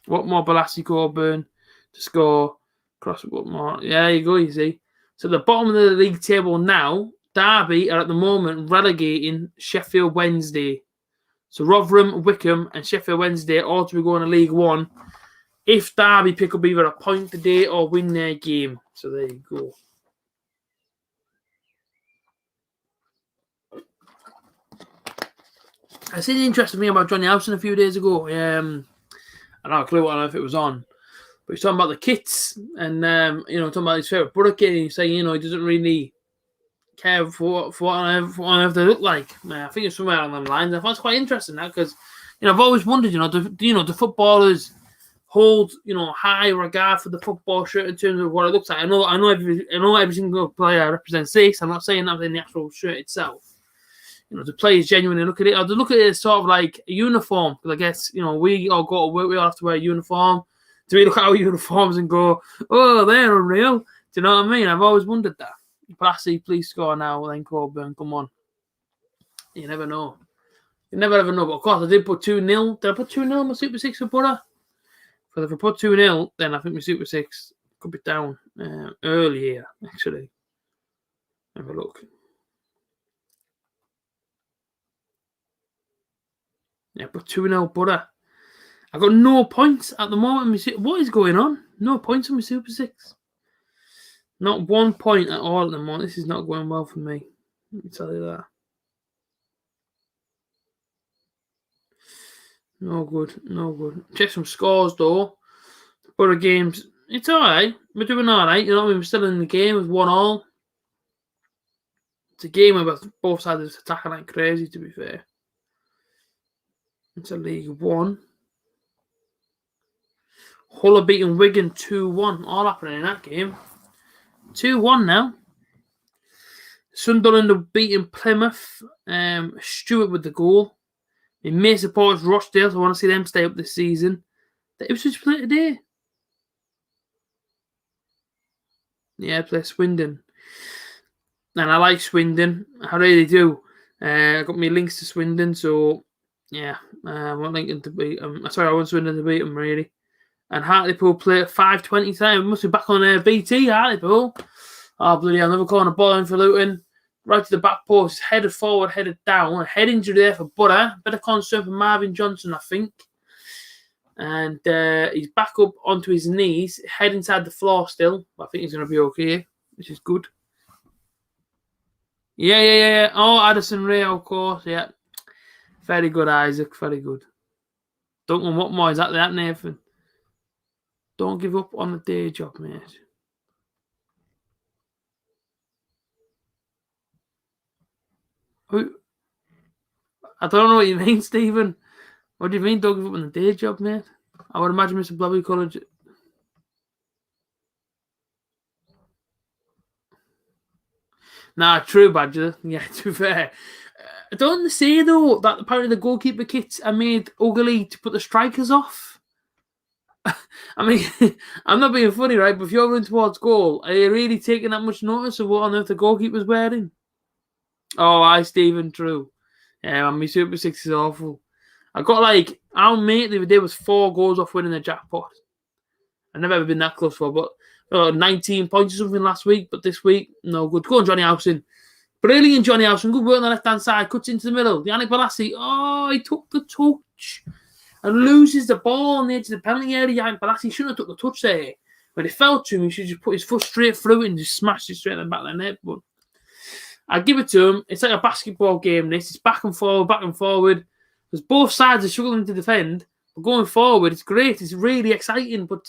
What more Balassi Coburn to score? Cross what more? Yeah, there you go, you see. So at the bottom of the league table now, Derby are at the moment relegating Sheffield Wednesday. So Rotherham, Wickham and Sheffield Wednesday all to be going to League One if Derby pick up either a point today or win their game. So there you go. I seen the interesting thing about Johnny Howson a few days ago. I don't have a clue. I don't know if it was on. But he's talking about the kits and, talking about his favourite brother kit. And he's saying, he doesn't really care for what on earth they look like. I think it's somewhere along them lines. I thought it's quite interesting that because, I've always wondered, do footballers hold, high regard for the football shirt in terms of what it looks like? I know every single player represents this. I'm not saying that in the actual shirt itself. The players genuinely look at it, or they look at it as sort of like a uniform. Because I guess, we all go to work, we all have to wear a uniform. Do we look at our uniforms and go, oh, they're unreal? Do you know what I mean? I've always wondered that. Balassi, please score now, then Coburn, come on. You never know. You never ever know. But of course, I did put 2-0. Did I put 2-0 on my Super 6 for Boro? Because if I put 2-0, then I think my Super 6 could be down early here, actually. Have a look. Yeah, but 2-0 Boro. I've got no points at the moment. What is going on? No points on my Super 6. Not 1 point at all at the moment. This is not going well for me. Let me tell you that. No good. No good. Check some scores, though. Boro games. It's all right. We're doing all right. We're still in the game with 1-1. It's a game where both sides are attacking like crazy, to be fair. It's a League One. Hull are beating Wigan 2-1. All happening in that game. 2-1 now. Sunderland are beating Plymouth. Stewart with the goal. My main supporters Rochdale, so I want to see them stay up this season. The Ipswich play today. Yeah, play Swindon. And I like Swindon. I really do. I got my links to Swindon, so yeah. I want Lincoln to beat them. Sorry, I want Swindon to beat them, really. And Hartlepool play at 5:20 time. We must be back on BT, Hartlepool. Oh, bloody hell. Another corner ball in for Luton. Right to the back post. Headed forward, headed down. A head injury there for Boro. Bit of concern for Marvin Johnson, I think. And he's back up onto his knees. Head inside the floor still. But I think he's going to be okay, which is good. Yeah. Oh, Addison Ray, of course. Yeah. Very good, Isaac. Very good. Don't know what more is that, Nathan. Don't give up on the day job, mate. I don't know what you mean, Stephen. What do you mean, don't give up on the day job, mate? I would imagine Mr. Blobby College. Nah, true, Badger. Yeah, to be fair. Don't they say, though, that apparently the goalkeeper kits are made ugly to put the strikers off? I mean, I'm not being funny, right? But if you're running towards goal, are you really taking that much notice of what on earth the goalkeeper's wearing? Oh, aye, Stephen, true. Yeah, my Super 6 is awful. I got our mate the other day was 4 goals off winning the jackpot. I've never ever been that close for, but 19 points or something last week, but this week, no good. Go on, Johnny Howson. Brilliant, Johnny Howson. Good work on the left-hand side. Cuts into the middle. Yannick Balassi. Oh, he took the touch and loses the ball on the edge of the penalty area. Yannick Balassi shouldn't have took the touch there. When it fell to him, he should just put his foot straight through it and just smashed it straight in the back of the net. But I give it to him. It's like a basketball game, this. It's back and forward. Because both sides are struggling to defend. But going forward, it's great. It's really exciting. But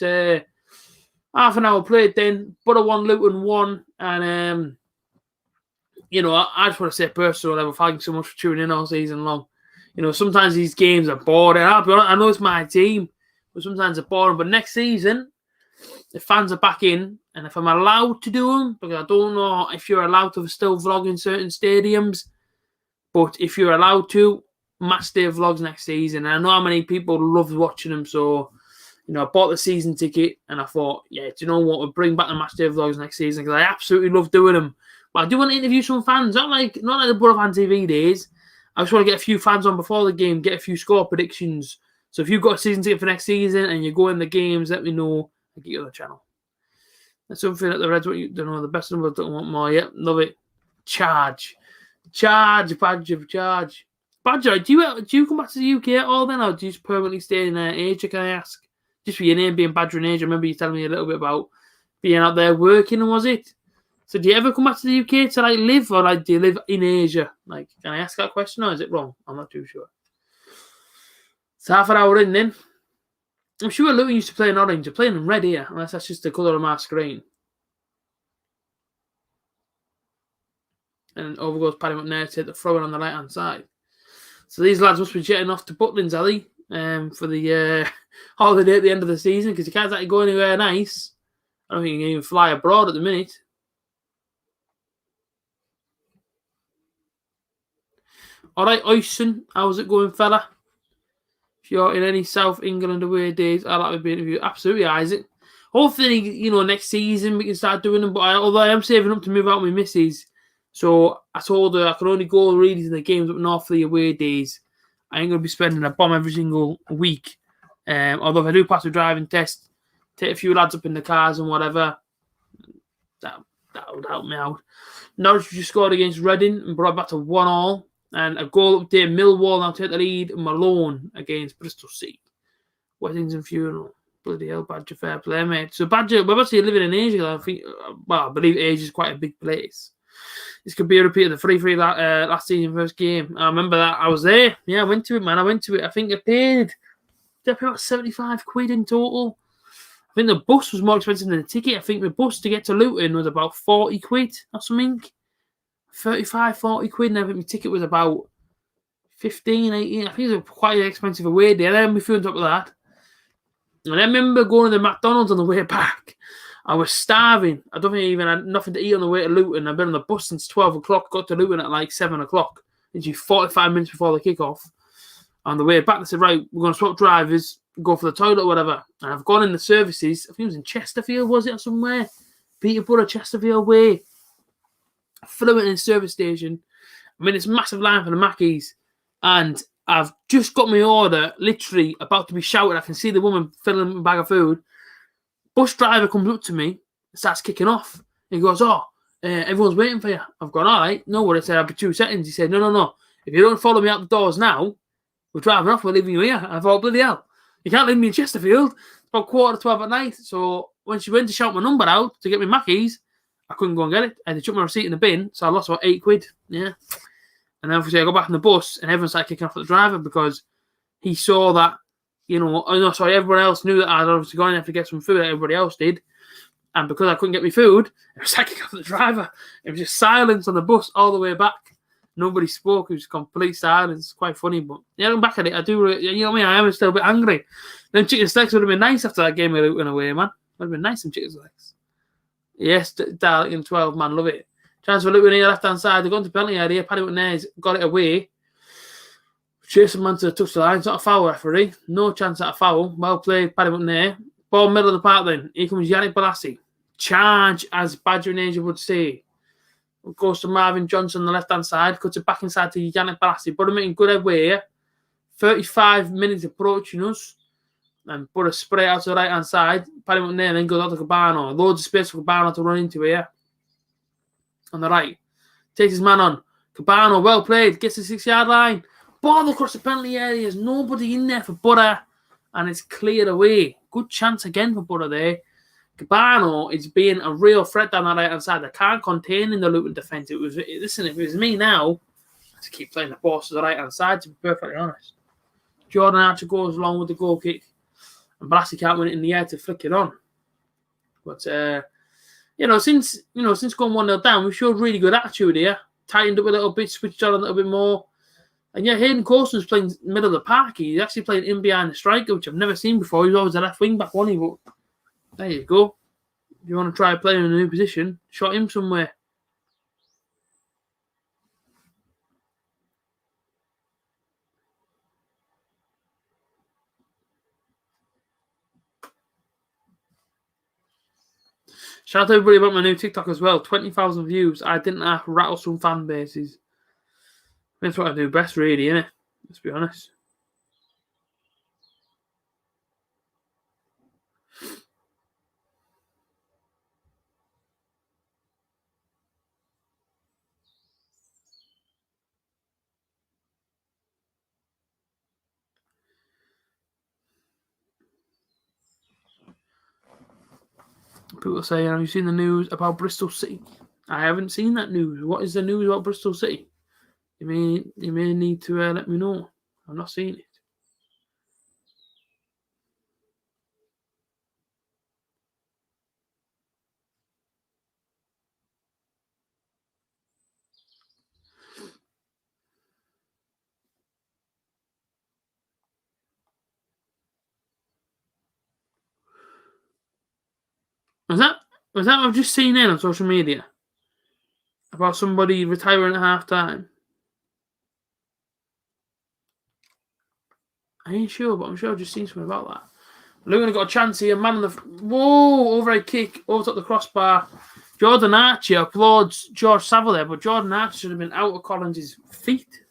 half an hour played then. Boro 1, Luton 1. And, I just want to say personal level, thank you so much for tuning in all season long. Sometimes these games are boring. I know it's my team, but sometimes they're boring. But next season, the fans are back in, and if I'm allowed to do them, because I don't know if you're allowed to still vlog in certain stadiums, but if you're allowed to, match day vlogs next season. And I know how many people love watching them, so I bought the season ticket, and I thought, yeah, do you know what? We'll bring back the match day vlogs next season because I absolutely love doing them. But I do want to interview some fans, not like the Boro Fan TV days. I just want to get a few fans on before the game, get a few score predictions. So if you've got a season ticket for next season and you go in the games, let me know. I'll get you on the channel. That's something that the Reds want you to know. The best number don't want more. Yep, love it. Charge, Badger, charge. Badger, do you come back to the UK at all then, or do you just permanently stay in Asia, can I ask? Just for your name being Badger in Asia. I remember you telling me a little bit about being out there working, was it? So do you ever come back to the UK to live, or do you live in Asia? Can I ask that question, or is it wrong? I'm not too sure. It's half an hour in then. I'm sure Luton used to play in orange. They're playing in red here, unless that's just the colour of my screen. And over goes Paddy McNair to take the throw-in on the right-hand side. So these lads must be jetting off to Butlins, are they? For the holiday at the end of the season, because you can't actually go anywhere nice. I don't think you can even fly abroad at the minute. All right, Oyson, how's it going, fella? If you're in any South England away days, I'd like to be interviewed. Absolutely, Isaac. Hopefully, next season we can start doing them. But although I am saving up to move out with my missus, so I told her I could only go really to the games up north for the away days. I ain't going to be spending a bomb every single week. Although if I do pass a driving test, take a few lads up in the cars and whatever, that would help me out. Norwich just scored against Reading and brought back to 1-1. And a goal up there, Millwall now take the lead. Malone against Bristol City. Weddings and funeral. Bloody hell, Badger, fair play, mate. So Badger, we're obviously living in Asia. I think, I believe Asia is quite a big place. This could be a repeat of the 3-3 last season first game. I remember that. I was there. Yeah, I went to it, man. I think I paid about 75 quid in total. I think the bus was more expensive than the ticket. I think the bus to get to Luton was about 40 quid or something. 35, 40 quid, and I think my ticket was about 15, 18. I think it was quite an expensive away day. And then we flew on top of that. And I remember going to the McDonald's on the way back. I was starving. I don't think I even had nothing to eat on the way to Luton. I've been on the bus since 12 o'clock. Got to Luton at 7 o'clock. Literally 45 minutes before the kickoff. On the way back, they said, right, we're going to swap drivers, go for the toilet or whatever. And I've gone in the services. I think it was in Chesterfield, was it, or somewhere? Peterborough, Chesterfield way. Flew in the service station. I'm in this massive line for the Mackies. And I've just got my order, literally about to be shouted. I can see the woman filling a bag of food. Bus driver comes up to me, starts kicking off. He goes, everyone's waiting for you. I've gone, all right, no worries. I said, I'll be 2 seconds. He said, no. If you don't follow me out the doors now, we're driving off, we're leaving you here. And I thought, bloody hell, you can't leave me in Chesterfield. It's about 11:45 at night. So when she went to shout my number out to get me Mackies, I couldn't go and get it. I had to chuck my receipt in the bin, so I lost about 8 quid. Yeah. And then obviously I got back on the bus and everyone started kicking off at the driver because he saw that, everyone else knew that I'd obviously gone in there to get some food, like everybody else did. And because I couldn't get my food, I was kicking off at the driver. It was just silence on the bus all the way back. Nobody spoke. It was complete silence. Quite funny, but yeah, looking back at it, I do, you know what I mean? I am still a bit angry. Them chicken steaks would have been nice after that game of Luton away, man. Would have been nice, some chicken steaks. Yes, Darlington 12, man, love it. Chance for Luton here, left-hand side. They're going to penalty area. Paddy McNair's got it away. Chasing man to touch the line. It's not a foul, referee. No chance at a foul. Well played, Paddy McNair. Ball middle of the park then. Here comes Yannick Bolasie. Charge, as Badger in Asia would say. Goes to Marvin Johnson on the left-hand side. Cuts it back inside to Yannick Bolasie. But making good headway here. 35 minutes approaching us. And put a spray out to the right-hand side. Paddy McNair then goes out to Cabano. Loads of space for Cabano to run into here. On the right. Takes his man on. Cabano, well played. Gets the 6-yard line. Ball across the penalty area. There's nobody in there for Boro. And it's cleared away. Good chance again for Boro there. Cabano is being a real threat down that right-hand side. They can't contain in the Luton defence. Listen, if it was me now, I'd just keep playing the ball to the right-hand side, to be perfectly honest. Jordan Archer goes along with the goal kick. And Bolasie can't win it in the air to flick it on. But, since going 1-0 down, we showed really good attitude here. Tightened up a little bit, switched on a little bit more. And yeah, Hayden Coulson's playing middle of the park. He's actually playing in behind the striker, which I've never seen before. He was always a left wing back, wasn't he? But there you go. If you want to try playing in a new position, shot him somewhere. Shout out to everybody about my new TikTok as well. 20,000 views. I didn't have to rattle some fan bases. That's what I do best, really, innit? Let's be honest. People say, have you seen the news about Bristol City? I haven't seen that news. What is the news about Bristol City? You may need to let me know. I've not seen it. Was that what I've just seen in on social media? About somebody retiring at half time? I ain't sure, but I'm sure I've just seen something about that. Luton got a chance here. Man on the overhead kick, overtook the crossbar. Jordan Archer applauds George Saville there, but Jordan Archer should have been out of Collins' feet.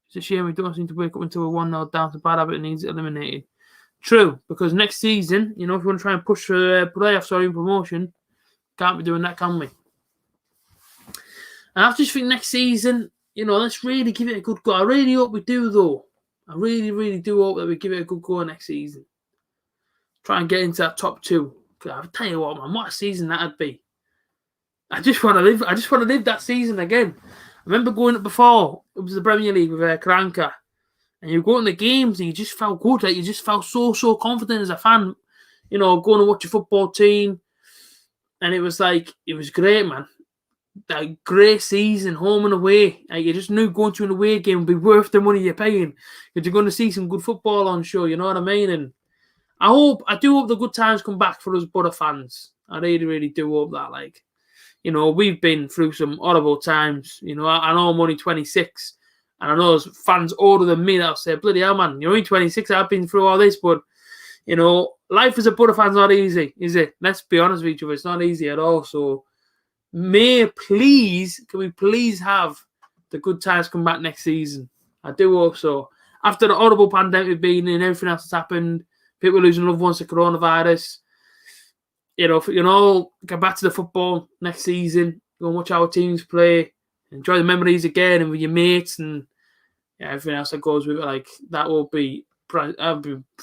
It's a shame we don't seem to wake up until we're 1-0 down to bad habit and needs it eliminated. True, because next season, if you want to try and push for playoffs or even promotion, can't be doing that, can we? And I just think next season, let's really give it a good go. I really hope we do, though. I really, really do hope that we give it a good go next season. Try and get into that top 2. I'll tell you what, man, what a season that'd be. I just want to live that season again. I remember going up before. It was the Premier League with Karanka. And you go in the games and you just felt good. Like you just felt so confident as a fan. Going to watch your football team. And it was great, man. That great season, home and away. Like you just knew going to an away game would be worth the money you're paying. Because you're going to see some good football on show, you know what I mean? And I do hope the good times come back for us Boro fans. I really, really do hope that. We've been through some horrible times. I know I'm only 26. And I know there's fans older than me that'll say, bloody hell, man, you're only 26. I've been through all this. But, life as a Boro fan's not easy, is it? Let's be honest with each other. It's not easy at all. So, can we please have the good times come back next season? I do hope so. After the horrible pandemic we've been in, everything else that's happened, people losing loved ones to coronavirus, get back to the football next season, go and watch our teams play, enjoy the memories again and with your mates and everything else that goes with it. That will be, for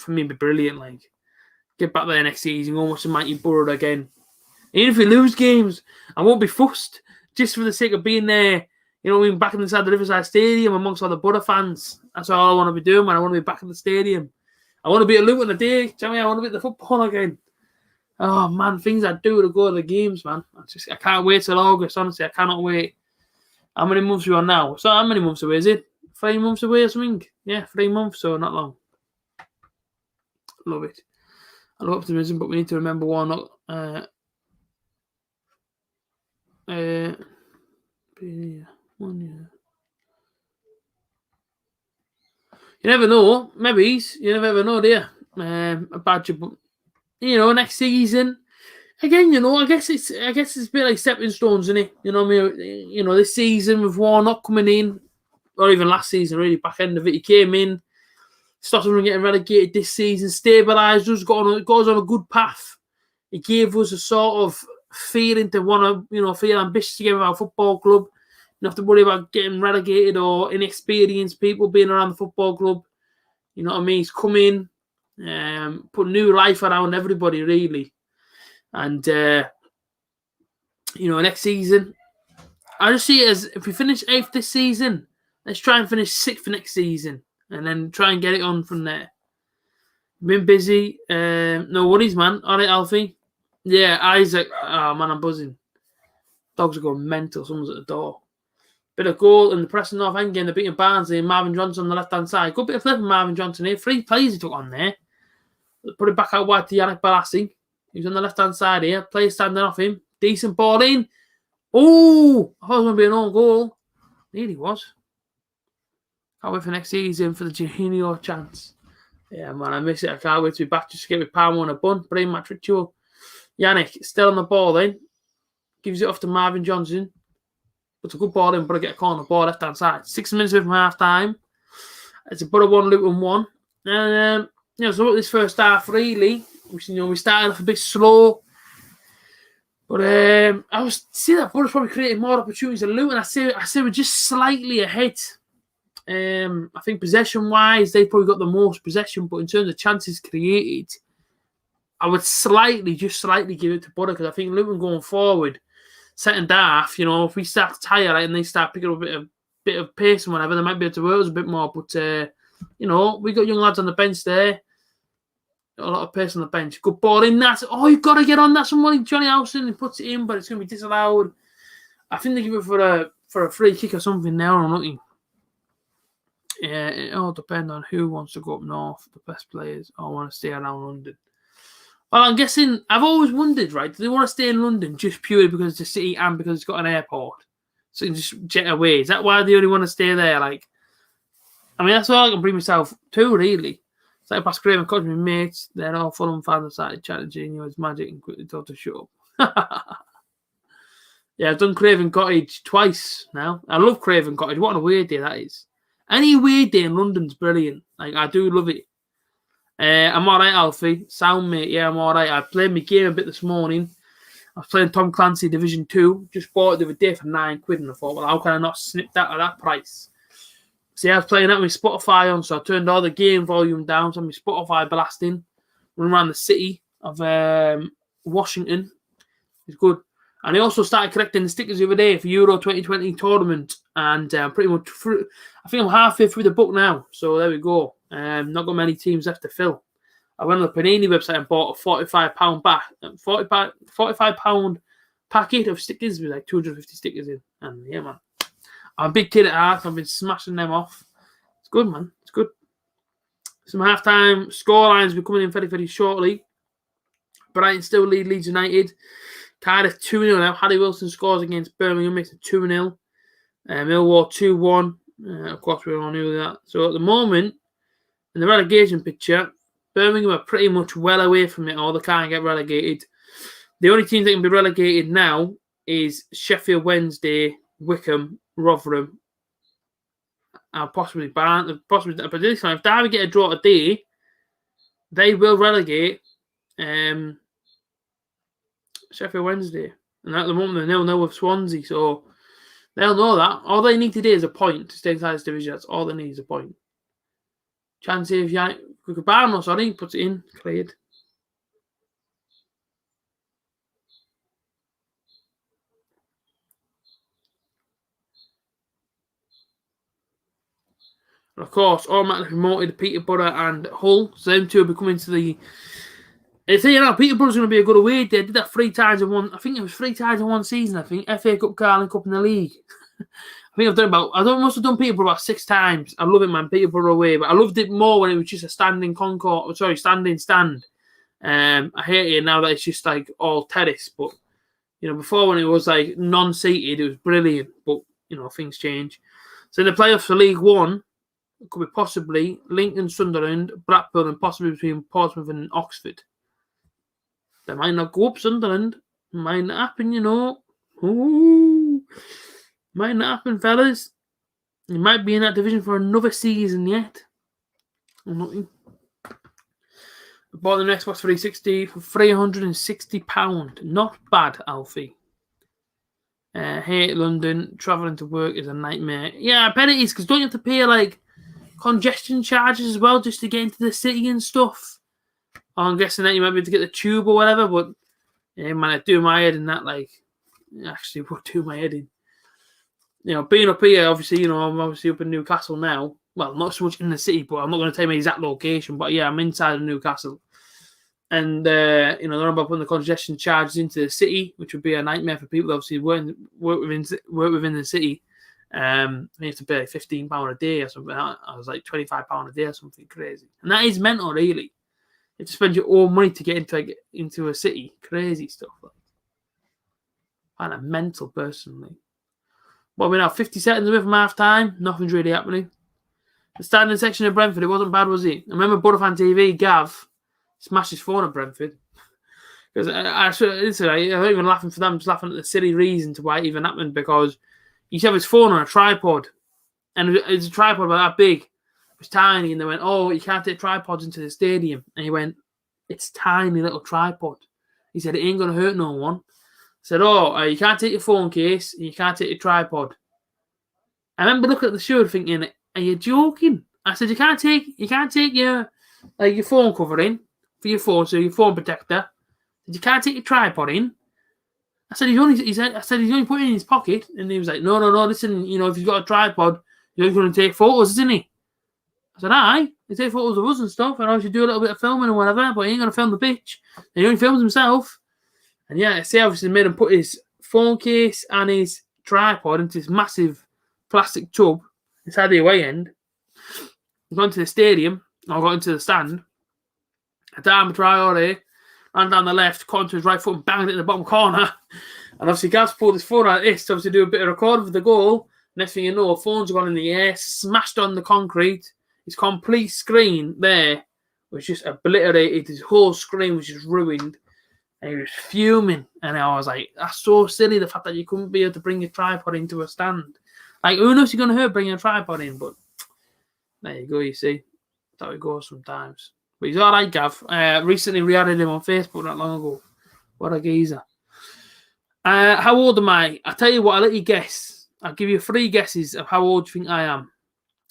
me, be brilliant. Get back there next season, go and watch the mighty Boro again. Even if we lose games, I won't be fussed just for the sake of being there. Back inside the Riverside Stadium amongst all the Boro fans. That's all I want to be doing, man. I want to be back in the stadium. I want to be at Luton today. Tell me, I want to be at the football again. Oh, man, things I do to go to the games, man. I can't wait till August, honestly. I cannot wait. How many months are we on now? So how many months away is it? 3 months away or something? Yeah, 3 months, so not long. Love it. I love optimism, but we need to remember one You never know. Maybe you never ever know, do you? A badger, but next season again. I guess it's a bit like stepping stones, isn't it? This season with Warnock coming in, or even last season, really back end of it, he came in, stopped us from getting relegated this season, stabilised us, goes on a good path. He gave us a sort of feeling to want to, feel ambitious again with our football club. You don't have to worry about getting relegated or inexperienced people being around the football club. You know what I mean? He's come in, put new life around everybody, really. And, next season, I just see it as if we finish 8th this season, let's try and finish 6th next season and then try and get it on from there. Been busy. No worries, man. All right, Alfie. Yeah, Isaac. Oh, man, I'm buzzing. Dogs are going mental. Someone's at the door. Bit of goal in the Preston North End game. They're beating Barnsley and Marvin Johnson on the left-hand side. Good bit of flip from Marvin Johnson here. 3 plays he took on there. Put it back out wide to Yannick Balassi, He's on the left-hand side here. Player standing off him. Decent ball in. Oh, I thought it was going to be an own goal. Nearly was. Can't wait for next season for the Jorginho chance. Yeah, man, I miss it. I can't wait to be back just to get with Palmer on a bun. Brain match ritual. Yannick, still on the ball then. Gives it off to Marvin Johnson. It's a good ball in, but I get a corner ball left-hand side. 6 minutes away from half-time. It's a Boro 1, Luton 1. And, so this first half, really, we started off a bit slow. But I was see that Boro's probably creating more opportunities than Luton. I say we're just slightly ahead. I think possession-wise, they probably got the most possession, but in terms of chances created, I would just slightly give it to Boro because I think Luton going forward, second half, if we start to tire and they start picking up a bit of pace and whatever, they might be able to work us a bit more. But we got young lads on the bench there. A lot of pace on the bench. Good ball in that. Oh, you've got to get on that. Somebody, Johnny Howson, he puts it in, but it's going to be disallowed. I think they give it for a free kick or something now or nothing. Yeah, it all depends on who wants to go up north, the best players, or want to stay around London. Well, I'm guessing, I've always wondered, right, do they want to stay in London just purely because it's a city and because it's got an airport? So you can just jet away. Is that why they only want to stay there? That's all I can bring myself to, really. It's like past Craven Cottage with mates. They're all Fulham fans. I started chatting to his magic and quickly told to shut up. Yeah, I've done Craven Cottage twice now. I love Craven Cottage. What a weird day that is. Any weird day in London's brilliant. I do love it. I'm all right, Alfie. Sound, mate. Yeah, I'm all right. I played my game a bit this morning. I was playing Tom Clancy Division 2. Just bought it the other day for £9 and I thought, well, how can I not snip that at that price? See, I was playing that with Spotify on, so I turned all the game volume down, so my Spotify blasting. Run around the city of Washington. It's good. And I also started collecting the stickers the other day for Euro 2020 tournament. And pretty much through, I think I'm halfway through the book now. So there we go. Not got many teams left to fill. I went on the Panini website and bought a £45 £45 packet of stickers with like 250 stickers in. And yeah, man. I'm a big kid at heart. I've been smashing them off. It's good, man. It's good. Some halftime scorelines will be coming in very, very shortly. Brighton still lead Leeds United. Cardiff 2-0 now. Harry Wilson scores against Birmingham, makes it 2-0. Millwall 2-1. Of course, we all knew that. So at the moment, in the relegation picture, Birmingham are pretty much well away from it, or they can't get relegated. The only team that can be relegated now is Sheffield Wednesday, Wickham, Rotherham, and possibly Barnet. But this time, if Derby get a draw today, they will relegate Sheffield Wednesday. And at the moment, they're 0-0 with Swansea, so they'll know that. All they need today is a point to stay inside this division. That's all they need is a point. Chance if Yannick Cucabano, sorry, puts it in, cleared. And of course, automatically promoted Peterborough and Hull. So them two will be coming to the. They say Peterborough's going to be a good away. They did that 3 times in one. I think it was 3 times in one season. I think FA Cup, Carling Cup, and the league. I think must have done Peterborough about 6 times. I love it, man. Peterborough away, but I loved it more when it was just a standing stand. I hate it now that it's just like all terrace. But before when it was like non-seated, it was brilliant. But things change. So in the playoffs for League One, it could be possibly Lincoln, Sunderland, Blackburn, and possibly between Portsmouth and Oxford. They might not go up, Sunderland. Might not happen, Ooh. Might not happen, fellas. You might be in that division for another season yet. Or nothing. I bought the Xbox 360 for £360. Not bad, Alfie. Hate London. Travelling to work is a nightmare. Yeah, I bet it is, because don't you have to pay, like, congestion charges as well just to get into the city and stuff? I'm guessing that you might be able to get the tube or whatever, but yeah, man, it do my head in that, like, actually would do my head in. Being up here, obviously, I'm obviously up in Newcastle now. Well, not so much in the city, but I'm not going to tell you my exact location. But yeah, I'm inside of Newcastle. And, they're about putting the congestion charges into the city, which would be a nightmare for people, obviously, work within the city. You have to pay like £15 a day or something. I was like £25 a day or something crazy. And that is mental, really. You have to spend your own money to get into a city. Crazy stuff. I'm a mental personally. What are we now? 50 seconds away from half time. Nothing's really happening. The standing section of Brentford, it wasn't bad, was it? I remember Boro fan TV, Gav, smashed his phone at Brentford. Because I don't even laughing for them, just laughing at the silly reason to why it even happened. Because he used to have his phone on a tripod. And it's a tripod about that big. It was tiny. And they went, oh, you can't take tripods into the stadium. And he went, it's tiny little tripod. He said, it ain't going to hurt no one. I said, oh, you can't take your phone case. And you can't take your tripod. I remember looking at the show thinking, are you joking? I said, you can't take your phone cover in for your phone, so your phone protector. You can't take your tripod in. I said he's only put it in his pocket, and he was like, no. Listen, if you've got a tripod, you're going to take photos, isn't he? I said, aye, he take photos of us and stuff, and obviously do a little bit of filming and whatever, but he ain't going to film the pitch. And he only films himself. And yeah, I see, obviously made him put his phone case and his tripod into this massive plastic tub inside the away end. He's gone to the stadium, or got into the stand. Adama Traore ran down the left, caught onto his right foot and banged it in the bottom corner. And obviously Gav's pulled his phone out of this to obviously do a bit of recording for the goal. Next thing you know, phone's gone in the air, smashed on the concrete. His complete screen there was just obliterated. His whole screen was just ruined. And he was fuming. And I was like, that's so silly, the fact that you couldn't be able to bring your tripod into a stand. Like, who knows you're going to hurt bringing a tripod in, but there you go, you see. That's how it goes sometimes. But he's all right, Gav. Recently re-added him on Facebook not long ago. What a geezer. How old am I? I'll tell you what, I'll let you guess. I'll give you 3 guesses of how old you think I am.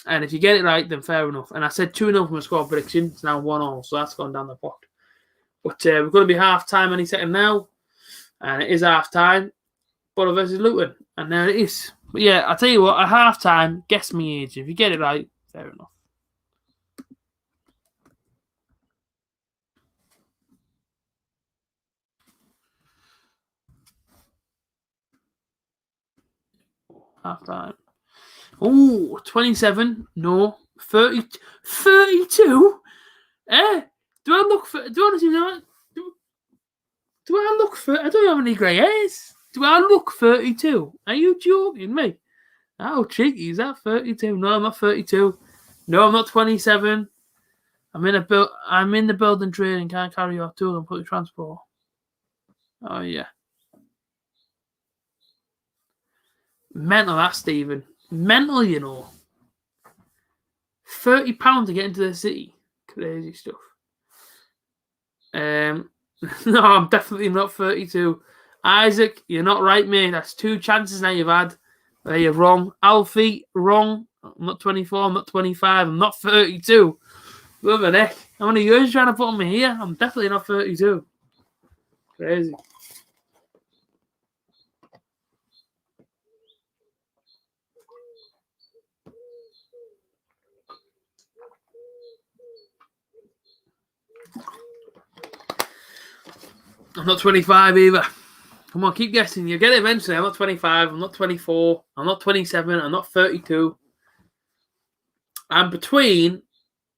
And if you get it right, then fair enough. And I said 2-0 from a score prediction. It's now 1-0, so that's gone down the pot. But we're going to be half-time any second now. And it is half-time. Boro versus Luton. And there it is. But yeah, I'll tell you what, at half-time, guess my age. If you get it right, fair enough. Half-time. Oh, 27. No. 30. 32? Eh? Do I look for... Do I look for... I don't have any grey hairs. Do I look 32? Are you joking me? How cheeky is that? 32? No, I'm not 32. No, I'm not 27. I'm in the building trade and can't carry your tools on public transport. Oh, yeah. Mental, that, Stephen. Mental, you know. £30 to get into the city. Crazy stuff. No, I'm definitely not 32. Isaac, you're not right, mate. That's 2 chances now you've had. You're wrong. Alfie, wrong. I'm not 24. I'm not 25. I'm not 32. What the heck? How many years are you trying to put on me here? I'm definitely not 32. Crazy. I'm not 25 either. Come on, keep guessing. You'll get it eventually. I'm not 25. I'm not 24. I'm not 27. I'm not 32. I'm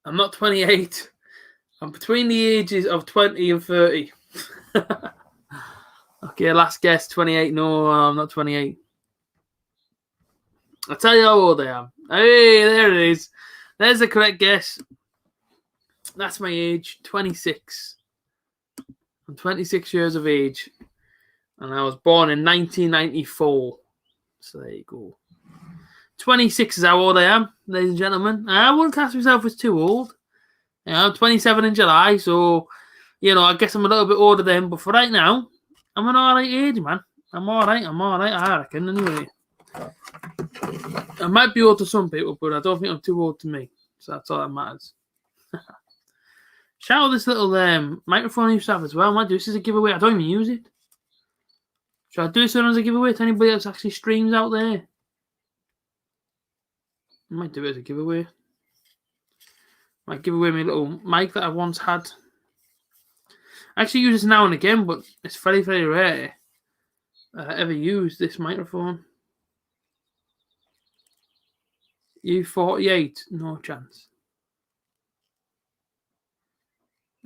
not 28. I'm between the ages of 20 and 30. Okay, last guess, 28. No, I'm not 28. I'll tell you how old I am. Hey, there it is. There's the correct guess. That's my age, 26. I'm 26 years of age. And I was born in 1994. So there you go. 26 is how old I am, ladies and gentlemen. I wouldn't class myself as too old. I'm 27 in July, so, I guess I'm a little bit older than, but for right now, I'm an alright age, man. I'm alright, I reckon, anyway. I might be old to some people, but I don't think I'm too old to me. So that's all that matters. Shout out this little microphone I used to have as well. I might do this as a giveaway. I don't even use it. Should I do this as a giveaway to anybody else actually streams out there? I might do it as a giveaway. Might give away my little mic that I once had. I actually use this now and again, but it's very, very rare that I ever use this microphone. U48, no chance.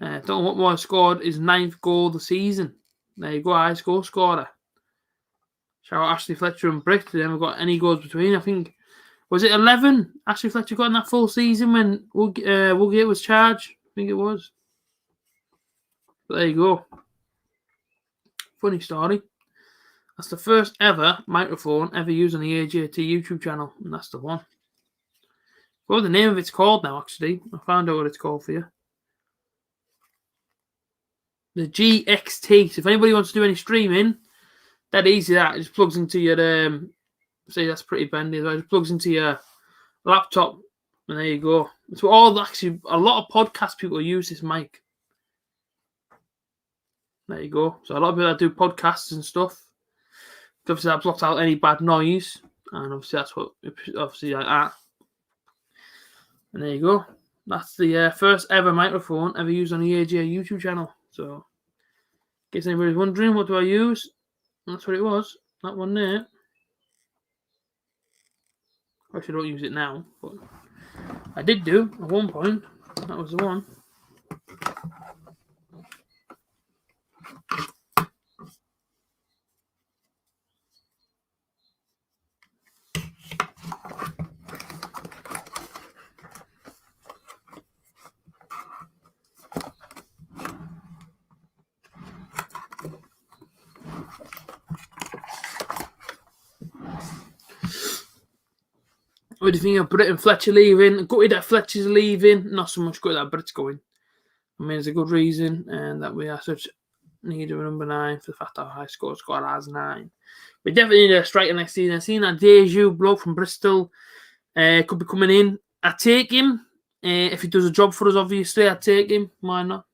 Don't know what more scored his 9th goal of the season. There you go, highest goal scorer. Shout out Ashley Fletcher and Brick. They never got any goals between. I think, was it 11 Ashley Fletcher got in that full season when Woodgate was charged? I think it was. But there you go. Funny story. That's the first ever microphone ever used on the A.J.T YouTube channel, and that's the one. Well, the name of it's called now, actually. I found out what it's called for you. The GXT. So if anybody wants to do any streaming, that easy. That it just plugs into your see, that's pretty bendy. It just plugs into your laptop, and there you go. It's what all actually a lot of podcast people use this mic. There you go. So a lot of people that do podcasts and stuff, obviously that blocks out any bad noise, and obviously that's what obviously like that. And there you go. That's the first ever microphone ever used on the AJ YouTube channel. So, in case anybody's wondering, what do I use? That's what it was. That one there. Actually, I don't use it now, but I did do at one point. That was the one. What do you think of Britt and Fletcher leaving? Gutted that Fletcher's leaving. Not so much gutted that Britt's going. I mean, there's a good reason, and that we are such need of a number 9 for the fact that our high score squad has 9. We definitely need a striker next season. I've seen that Deju bloke from Bristol could be coming in. I'd take him. If he does a job for us, obviously, I'd take him. Why not?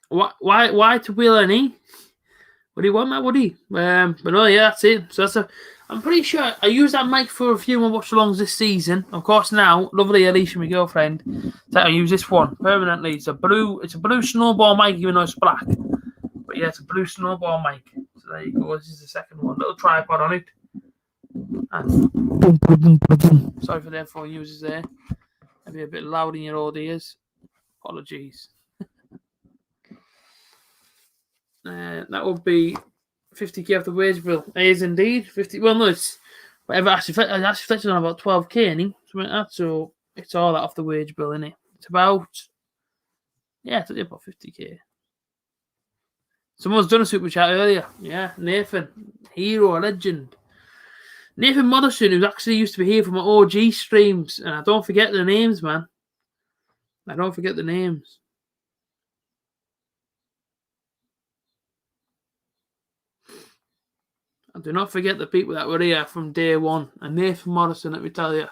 Why to Will any? Would he want that, would he? But no, yeah, that's it. So I'm pretty sure I used that mic for a few more watch-alongs this season. Of course, now, lovely Alicia, my girlfriend, I use this one permanently. It's a blue snowball mic, even though it's black. But yeah, it's a blue snowball mic. So there you go. This is the second one. Little tripod on it. And boom, boom, boom, boom, boom. Sorry for the headphone users there. Maybe a bit loud in your old ears. Apologies. That would be 50k off the wage bill. It is indeed 50. Well, no, it's whatever. Actually Fletcher's on about 12k, isn't he? Something like that. So it's all that off the wage bill, isn't it? It's about it's about 50k. Someone's done a super chat earlier. Yeah, Nathan, hero, legend. Nathan Modderson, who actually used to be here for my OG streams, and I don't forget the names, man. I don't forget the names. I do not forget the people that were here from day one. And Nathan Morrison, let me tell you,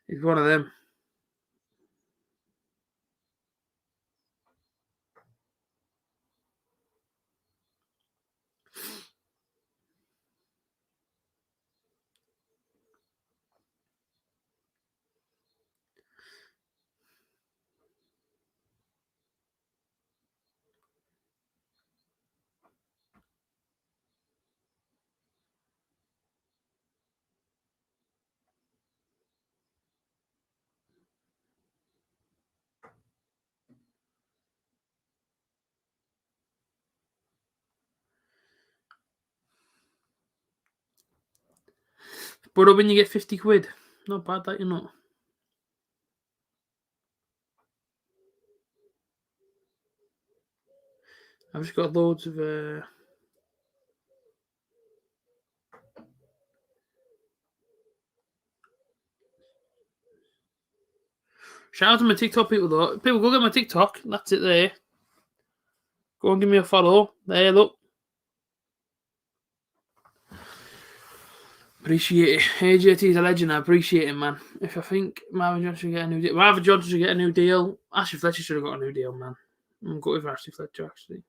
he's one of them. But when you get 50 quid, not bad that, you know. I've just got loads of shout out to my TikTok people though. People, go get my TikTok. That's it there. Go and give me a follow. There, look. Appreciate it. A.J.T is a legend. I appreciate him, man. If I think Marvin Johnson should get a new deal, Marvin Johnson should get a new deal. Ashley Fletcher should have got a new deal, man. I'm good with Ashley Fletcher, actually.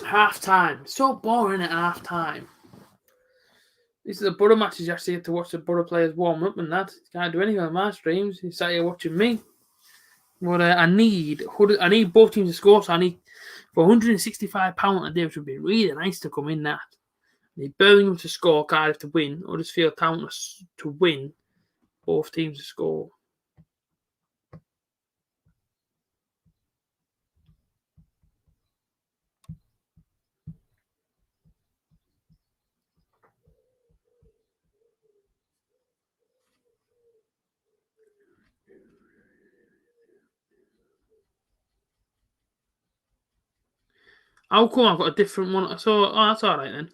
Half time. So boring at half time. These are the Boro matches. You actually get to watch the Boro players warm up and that. You can't do anything on my streams. You sat here watching me. But I need both teams to score. So I need for £165 a day, which would be really nice to come in that. I need Birmingham to score, Cardiff to win, or Huddersfield Town to win. Both teams to score. How come I've got a different one? So, that's all right then.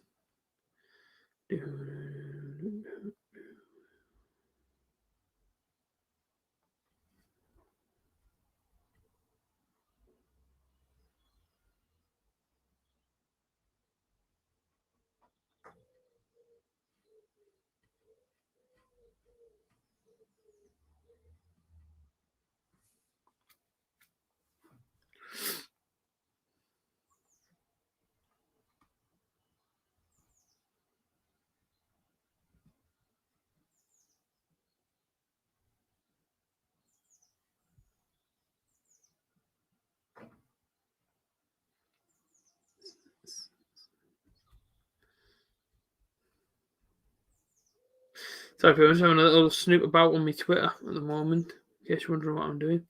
Sorry, I'm just having a little snoop about on my Twitter at the moment, in case you're wondering what I'm doing.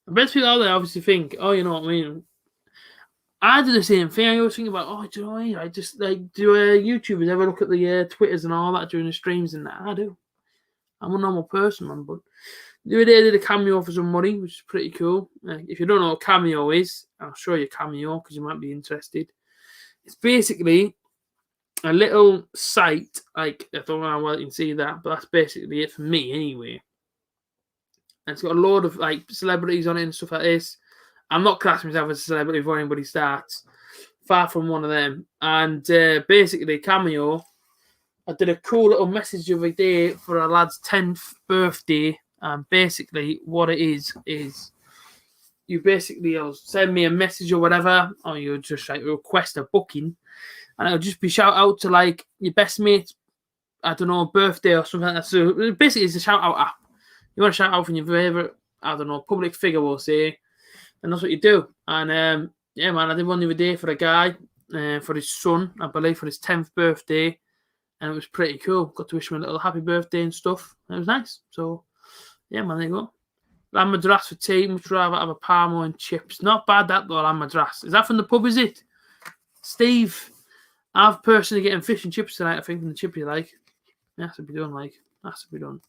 I bet people out there obviously think, oh, you know what I mean? I do the same thing. I always think about, oh, do you know what I mean? I just like, do YouTubers ever look at the Twitters and all that during the streams and that? I do. I'm a normal person, man, but the other day I did a cameo for somebody, which is pretty cool. If you don't know what cameo is, I'll show you cameo because you might be interested. It's basically a little site, like, I don't know how well you can see that, but that's basically it for me anyway. And it's got a load of like celebrities on it and stuff like this. I'm not classing myself as a celebrity before anybody starts. Far from one of them. And basically, cameo, I did a cool little message the other day for a lad's 10th birthday. And basically, what it is you basically send me a message or whatever, or you just like request a booking, and it'll just be shout out to like your best mate's, I don't know, birthday or something like that. So basically, it's a shout out app. You want to shout out from your favorite, I don't know, public figure, we'll say, and that's what you do. And yeah, man, I did one the other day for a guy, for his son, I believe, for his 10th birthday, and it was pretty cool. Got to wish him a little happy birthday and stuff. And it was nice. So yeah, man, there you go. Lamb Madras for tea. Much rather have a parmo and chips. Not bad that though, Lamb Madras. Is that from the pub, is it? Steve, I'm personally getting fish and chips tonight, I think, from the chip you like. That has to be done, like. Has to be done.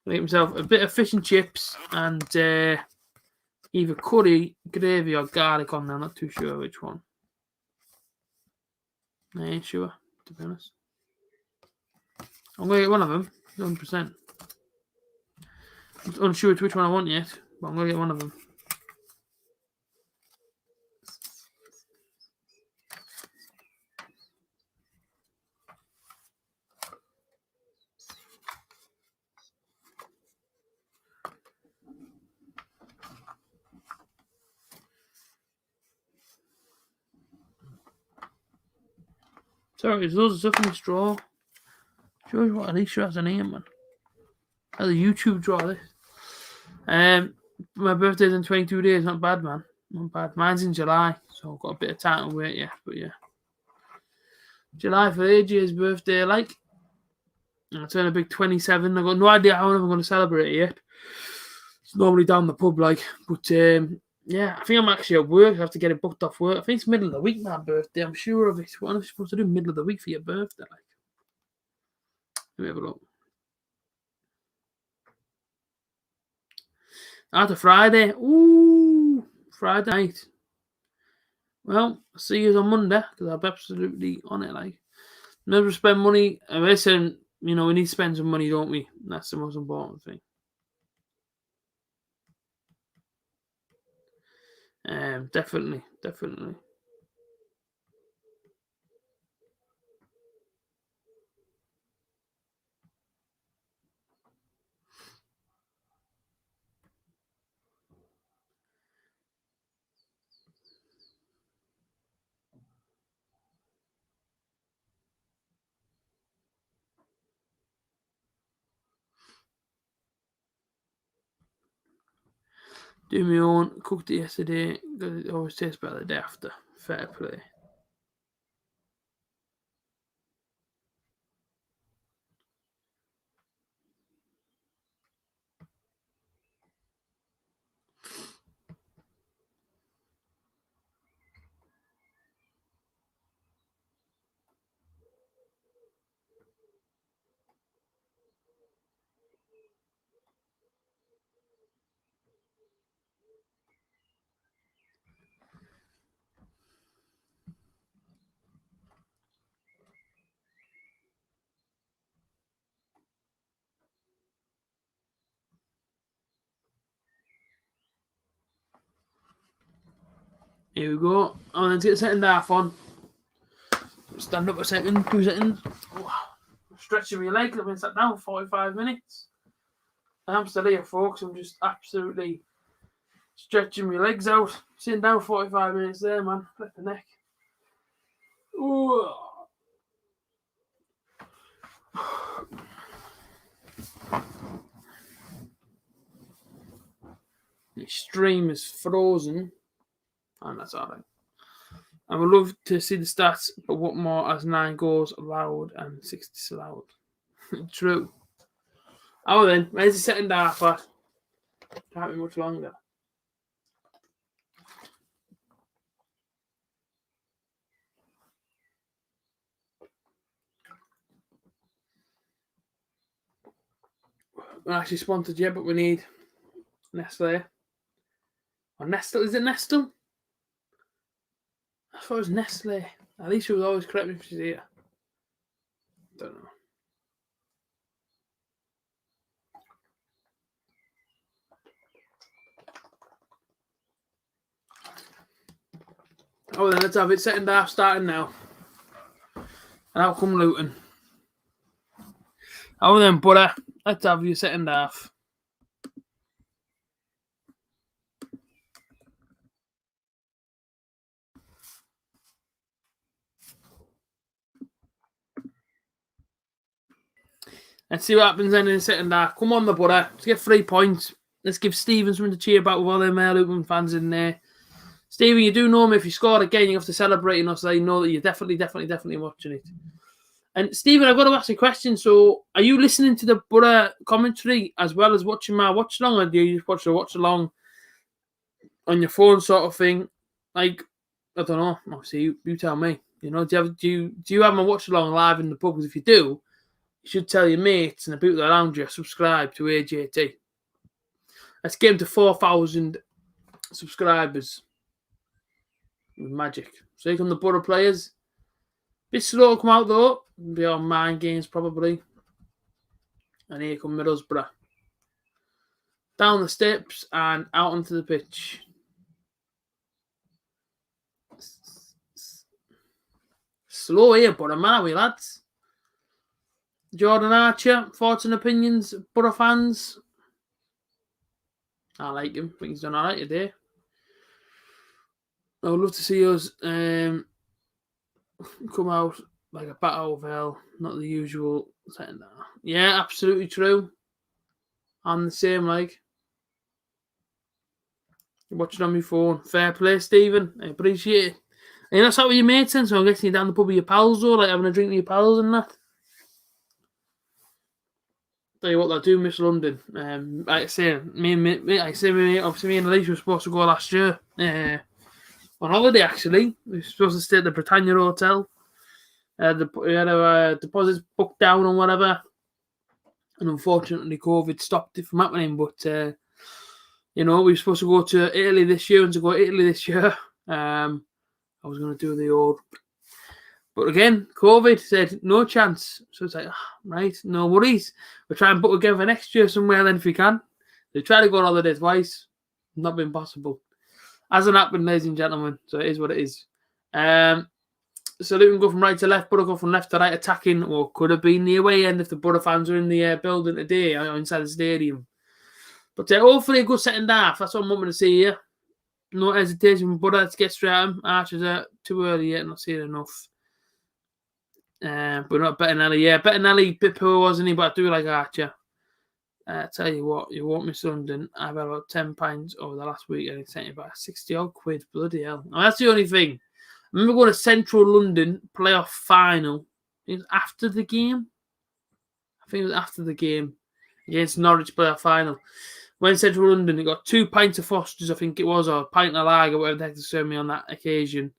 Make himself a bit of fish and chips and either curry, gravy, or garlic on there. I'm not too sure which one. I ain't sure, to be honest. I'm going to get one of them, 100%. I'm unsure which one I want yet, but I'm going to get one of them. Sorry, there's loads of stuff in the straw. Shows what at least sure has a name, man. How the YouTube draw this. My birthday's in 22 days. Not bad, man. Not bad. Mine's in July, so I've got a bit of time to wait, yeah. But yeah, July for AJ's birthday, like. I turn a big 27. I've got no idea how I'm going to celebrate it yet. It's normally down the pub, like. But yeah, I think I'm actually at work. I have to get it booked off work. I think it's middle of the week, my birthday. I'm sure of it. What am I supposed to do middle of the week for your birthday? Like, let me have a look. After Friday. Ooh, Friday night. Well, I'll see you on Monday because I'm absolutely on it. Like, never spend money. Listen, you know, we need to spend some money, don't we? That's the most important thing. Definitely. Do my own. Cooked it yesterday because it always tastes better the day after. Fair play. Here we go. Oh, let's get second half on. Stand up a second, 2 seconds. Oh, stretching my legs. I've been sat down for 45 minutes. I'm still here, folks. I'm just absolutely stretching my legs out. Sitting down 45 minutes there, man. Flip the neck. Ooh. The stream is frozen. And that's alright. I would love to see the stats, but what more as 9 goals allowed and 6 disallowed? True. Oh then, where's the second half at? Can't be much longer. We're actually sponsored yet, but we need Nestle. Or Nestle? Is it Nestle? I thought it was Nestle. Alicia will always correct me if she's here. Don't know. Oh, then let's have it. Second half starting now. And out come Luton. Oh, then, Butter. Let's have your second half. Let's see what happens then in the second half. Come on, the Butter. Let's get 3 points. Let's give Stephen something to cheer about with all them Luton fans in there. Stephen, you do know me. If you scored again, you have to celebrate and so you know that you're definitely watching it. And Stephen, I've got to ask you a question. So, are you listening to the Butter commentary as well as watching my watch along, or do you just watch the watch along on your phone, sort of thing? Like, I don't know. Obviously, you tell me. You know, do you have my watch along live in the pub? Because if you do, you should tell your mates and the people around you subscribe to A.J.T. Let's get him to 4,000 subscribers with magic. So here come the Boro players. Bit slow to come out though. Be on mind games probably. And here come Middlesbrough. Down the steps and out onto the pitch. Slow here, Boro, man, are we, lads? Jordan Archer, thoughts and opinions, Boro fans? I like him. I think he's done alright today. I would love to see us come out like a bat out of hell, not the usual setting there. Yeah, absolutely true. I'm the same, like. You're watching on my phone. Fair play, Stephen. I appreciate it. And that's how with your mates then, so I'm guessing you're down the pub with your pals though, like having a drink with your pals and that. Tell you what, I do miss London. Like I say, me and Alicia were supposed to go last year. On holiday, actually. We were supposed to stay at the Britannia Hotel. We had our deposits booked down and whatever. And unfortunately, COVID stopped it from happening. But, you know, we were supposed to go to Italy this year. And to go to Italy this year, I was going to do the old... But again, COVID said, no chance. So it's like, right, no worries. We'll try and book again for next year somewhere then if we can. They tried to go on holiday twice. Not been possible. Hasn't happened, ladies and gentlemen. So it is what it is. So Luton go from right to left, Boro go from left to right, attacking. Well, could have been the away end if the Boro fans were in the building today, inside the stadium. But hopefully a good second half. That's what I'm wanting to see here. No hesitation from Boro. Let's get straight at him. Archer's too early yet, not seeing enough. But not Bettinelli. Yeah, Bettinelli, bit poor, wasn't he? But I do like Archer. Tell you what, you won't miss London. I've had about 10 pints over the last week and it's sent you about 60 odd quid. Bloody hell. I mean, that's the only thing. I remember going to Central London playoff final. It was after the game. I think it was after the game against Norwich playoff final. Went to Central London, it got 2 pints of Foster's, I think it was, or a pint of lager, whatever the heck they served me on that occasion.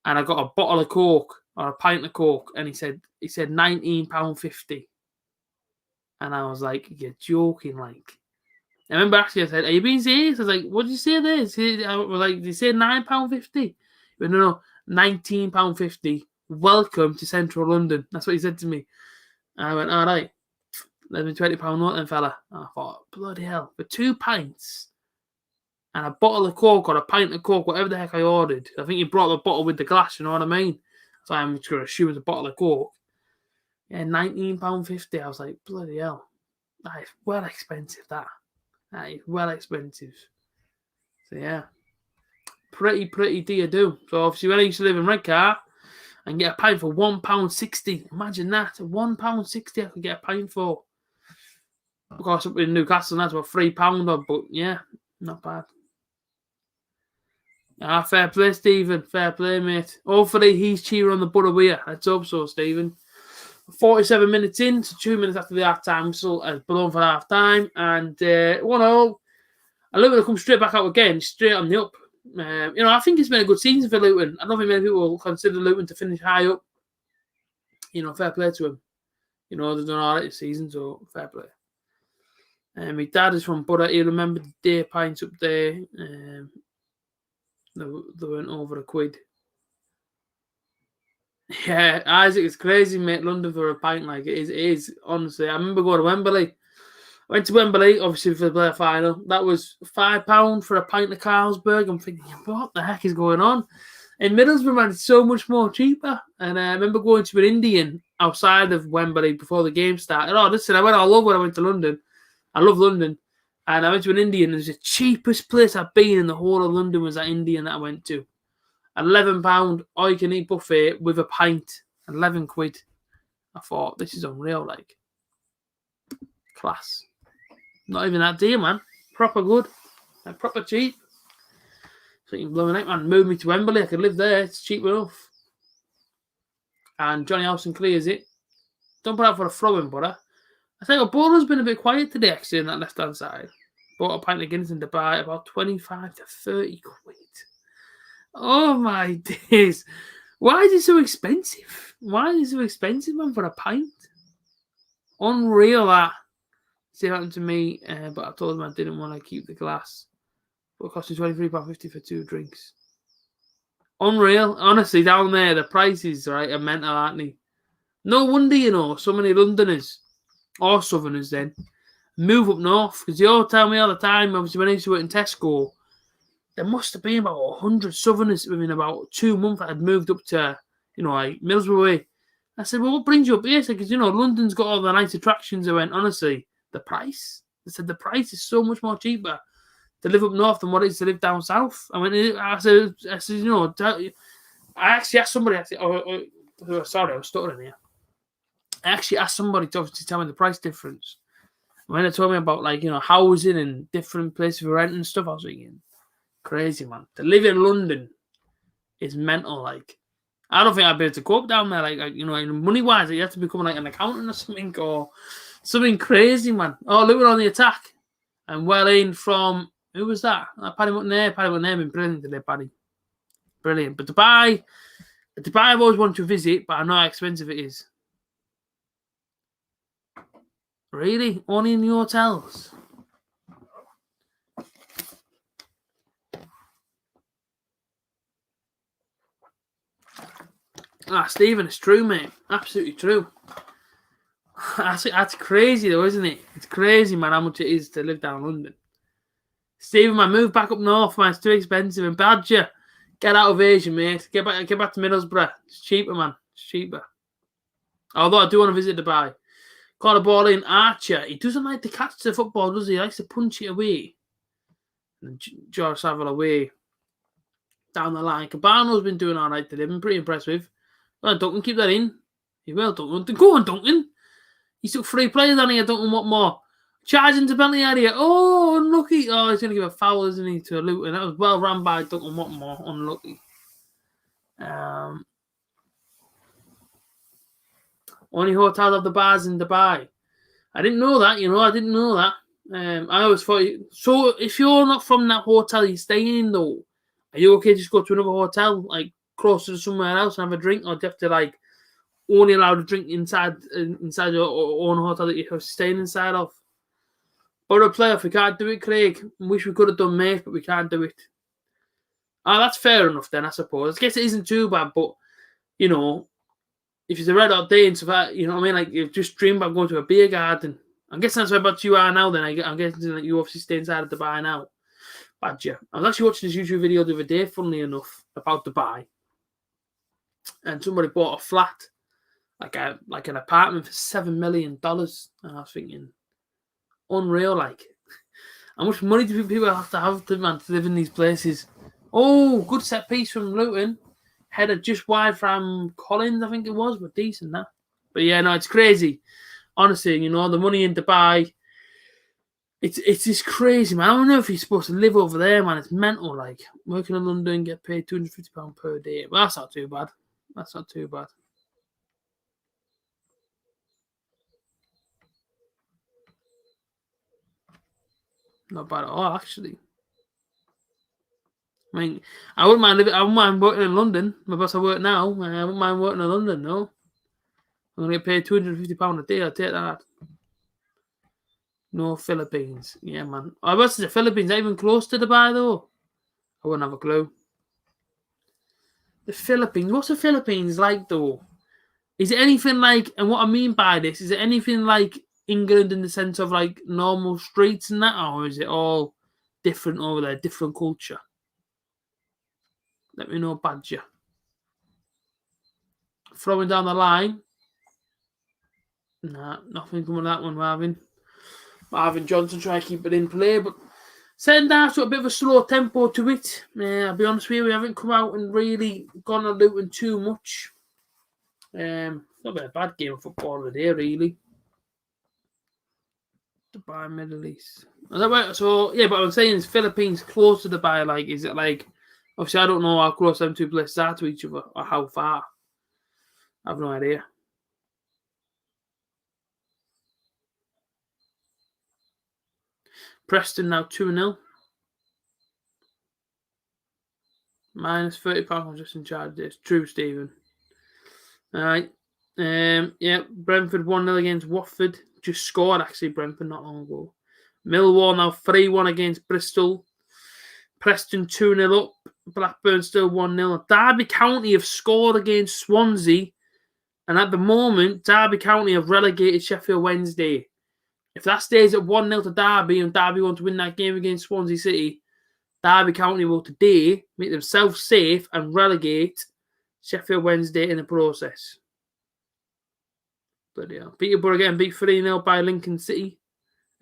And I got a bottle of Coke, or a pint of Coke, and he said £19.50. And I was like, you're joking, like. I remember actually I said, are you being serious? I was like, what did you say there? I was like, did you say £9.50? But no, £19.50. Welcome to Central London. That's what he said to me. And I went, all right. Let me £20 note then, fella. And I thought, bloody hell. For 2 pints and a bottle of Coke or a pint of Coke, whatever the heck I ordered. I think he brought the bottle with the glass, you know what I mean? So I'm just going to assume it's a bottle of Coke. Yeah, £19.50. I was like, bloody hell. That is well expensive, that. That is well expensive. So, yeah. Pretty dear do. So, obviously, when I used to live in Redcar and get a pint for £1.60. Imagine that. £1.60 I could get a pint for. Of course, up in Newcastle, that's about £3 but yeah, not bad. Fair play, Stephen. Fair play, mate. Hopefully, he's cheering on the Boro here. Let's hope so, Stephen. 47 minutes in, so 2 minutes after the half-time whistle, as blown for half-time, and 1-0. And Luton will come straight back out again, straight on the up. I think it's been a good season for Luton. I don't think many people will consider Luton to finish high up. Fair play to him. They've done all right this season, so fair play. My dad is from Boro. He remembered the day pints up there. They weren't over £1. Yeah, Isaac, it's crazy, mate. London for a pint, like it is. Honestly, I remember going to Wembley. I went to Wembley, obviously for the playoff final. That was £5 for a pint of Carlsberg. I'm thinking, what the heck is going on? In Middlesbrough, man, it's so much more cheaper. And I remember going to an Indian outside of Wembley before the game started. Oh, listen, I went all over when I went to London. I love London. And I went to an Indian, and it was the cheapest place I've been in the whole of London was that Indian that I went to. £11 all-you-can-eat buffet with a pint. 11 quid. I thought, this is unreal, like. Class. Not even that dear, man. Proper good. And proper cheap. So you can blow my neck, man. Move me to Wembley. I could live there. It's cheap enough. And Johnny Howson clears it. Don't put out for a throw-in, Boro. I think Boro's been a bit quiet today, actually, on that left-hand side. Bought a pint of Guinness in Dubai, about 25 to 30 quid. Oh, my days. Why is it so expensive? Why is it so expensive, man, for a pint? Unreal, that. See, it happened to me, but I told them I didn't want to keep the glass. But it cost me £23.50 for 2 drinks. Unreal. Honestly, down there, the prices, right, are mental, aren't they? No wonder, so many Londoners, or Southerners then, move up north. Because they all tell me all the time, obviously, when I used to work in Tesco, there must have been about 100 Southerners within about 2 months that had moved up to, like Middlesbrough way. I said, well, what brings you up here? Because, London's got all the nice attractions. I went, honestly, the price. They said the price is so much more cheaper to live up north than what it is to live down south. I said, I actually asked somebody, sorry, I was stuttering here. I actually asked somebody to obviously tell me the price difference. When they told me about, housing and different places for rent and stuff, I was thinking, crazy, man. To live in London is mental, like. I don't think I'd be able to go up down there, money-wise. You have to become, an accountant or something, or something crazy, man. Oh, Luton on the attack. And well in from, who was that? Paddy McNair. Paddy McNair been brilliant today, Paddy. Brilliant. But Dubai I've always wanted to visit, but I know how expensive it is. Really? Only in the hotels? Stephen, it's true, mate. Absolutely true. That's crazy, though, isn't it? It's crazy, man, how much it is to live down in London. Stephen, man, move back up north, man. It's too expensive. And Badger, get out of Asia, mate. Get back to Middlesbrough. It's cheaper, man. It's cheaper. Although I do want to visit Dubai. Caught a ball in. Archer. He doesn't like to catch the football, does he? He likes to punch it away. And George Savile away. Down the line. Cabano's been doing all right today. Been pretty impressed with. Well, Duncan, keep that in. He will, Duncan. Go on, Duncan. He took 3 players on here, Duncan. What more? Charging to penalty area. Oh, unlucky. Oh, he's going to give a foul, isn't he, to Luton. That was well ran by Duncan Watmore. Unlucky. Only hotels have the bars in Dubai. I didn't know that, I didn't know that. I always thought, so if you're not from that hotel you're staying in, though, are you okay to just go to another hotel, like, closer to somewhere else and have a drink? Or do you have to, like, only allowed to drink inside your own hotel that you're staying inside of? Boro playoff, we can't do it, Craig. Wish we could have done, mate, but we can't do it. Ah, that's fair enough then, I suppose. I guess it isn't too bad, but, if it's a red hot day and stuff, you know what I mean? Like, you just dream about going to a beer garden. I'm guessing that's whereabouts you are now then. I'm guessing that you obviously stay inside of Dubai now. Badger. I was actually watching this YouTube video the other day, funnily enough, about Dubai. And somebody bought a flat, like an apartment for $7 million. And I was thinking, unreal, like. How much money do people have to live in these places? Oh, good set piece from Luton. Header just wide from Collins, I think it was, but decent that. But yeah, no, it's crazy. Honestly, the money in Dubai, it's just crazy, man. I don't know if you're supposed to live over there, man. It's mental, like. Working in London, get paid £250 per day. Well, that's not too bad. That's not too bad. Not bad at all, actually. I mean, I wouldn't mind working in London. My boss I work now. I wouldn't mind working in London, no. I'm gonna get paid £250 a day. I'll take that. No Philippines. Yeah, man. I was the Philippines. Not even close to Dubai, though. I wouldn't have a clue. The Philippines. What's the Philippines like, though? Is it anything like? And what I mean by this is it anything like England in the sense of like normal streets and that, or is it all different over there? Different culture. Let me know, Badger. Throwing down the line. Nah, nothing coming of that one, Marvin. Marvin Johnson trying to keep it in play, but setting down to a bit of a slow tempo to it. I'll be honest with you, we haven't come out and really gone on Luton too much. Not been a bad game of football today, really. Dubai, Middle East. So, yeah, but I'm saying is Philippines close to Dubai, like, is it like, obviously I don't know how close them two places are to each other, or how far. I have no idea. Preston now 2-0. Minus £30, I'm just in charge of this. True, Stephen. All right. Brentford 1-0 against Watford. Just scored, actually, Brentford not long ago. Millwall now 3-1 against Bristol. Preston 2-0 up. Blackburn still 1-0. Derby County have scored against Swansea. And at the moment, Derby County have relegated Sheffield Wednesday. If that stays at 1-0 to Derby and Derby want to win that game against Swansea City, Derby County will today make themselves safe and relegate Sheffield Wednesday in the process. But yeah, Peterborough getting beat 3-0 by Lincoln City.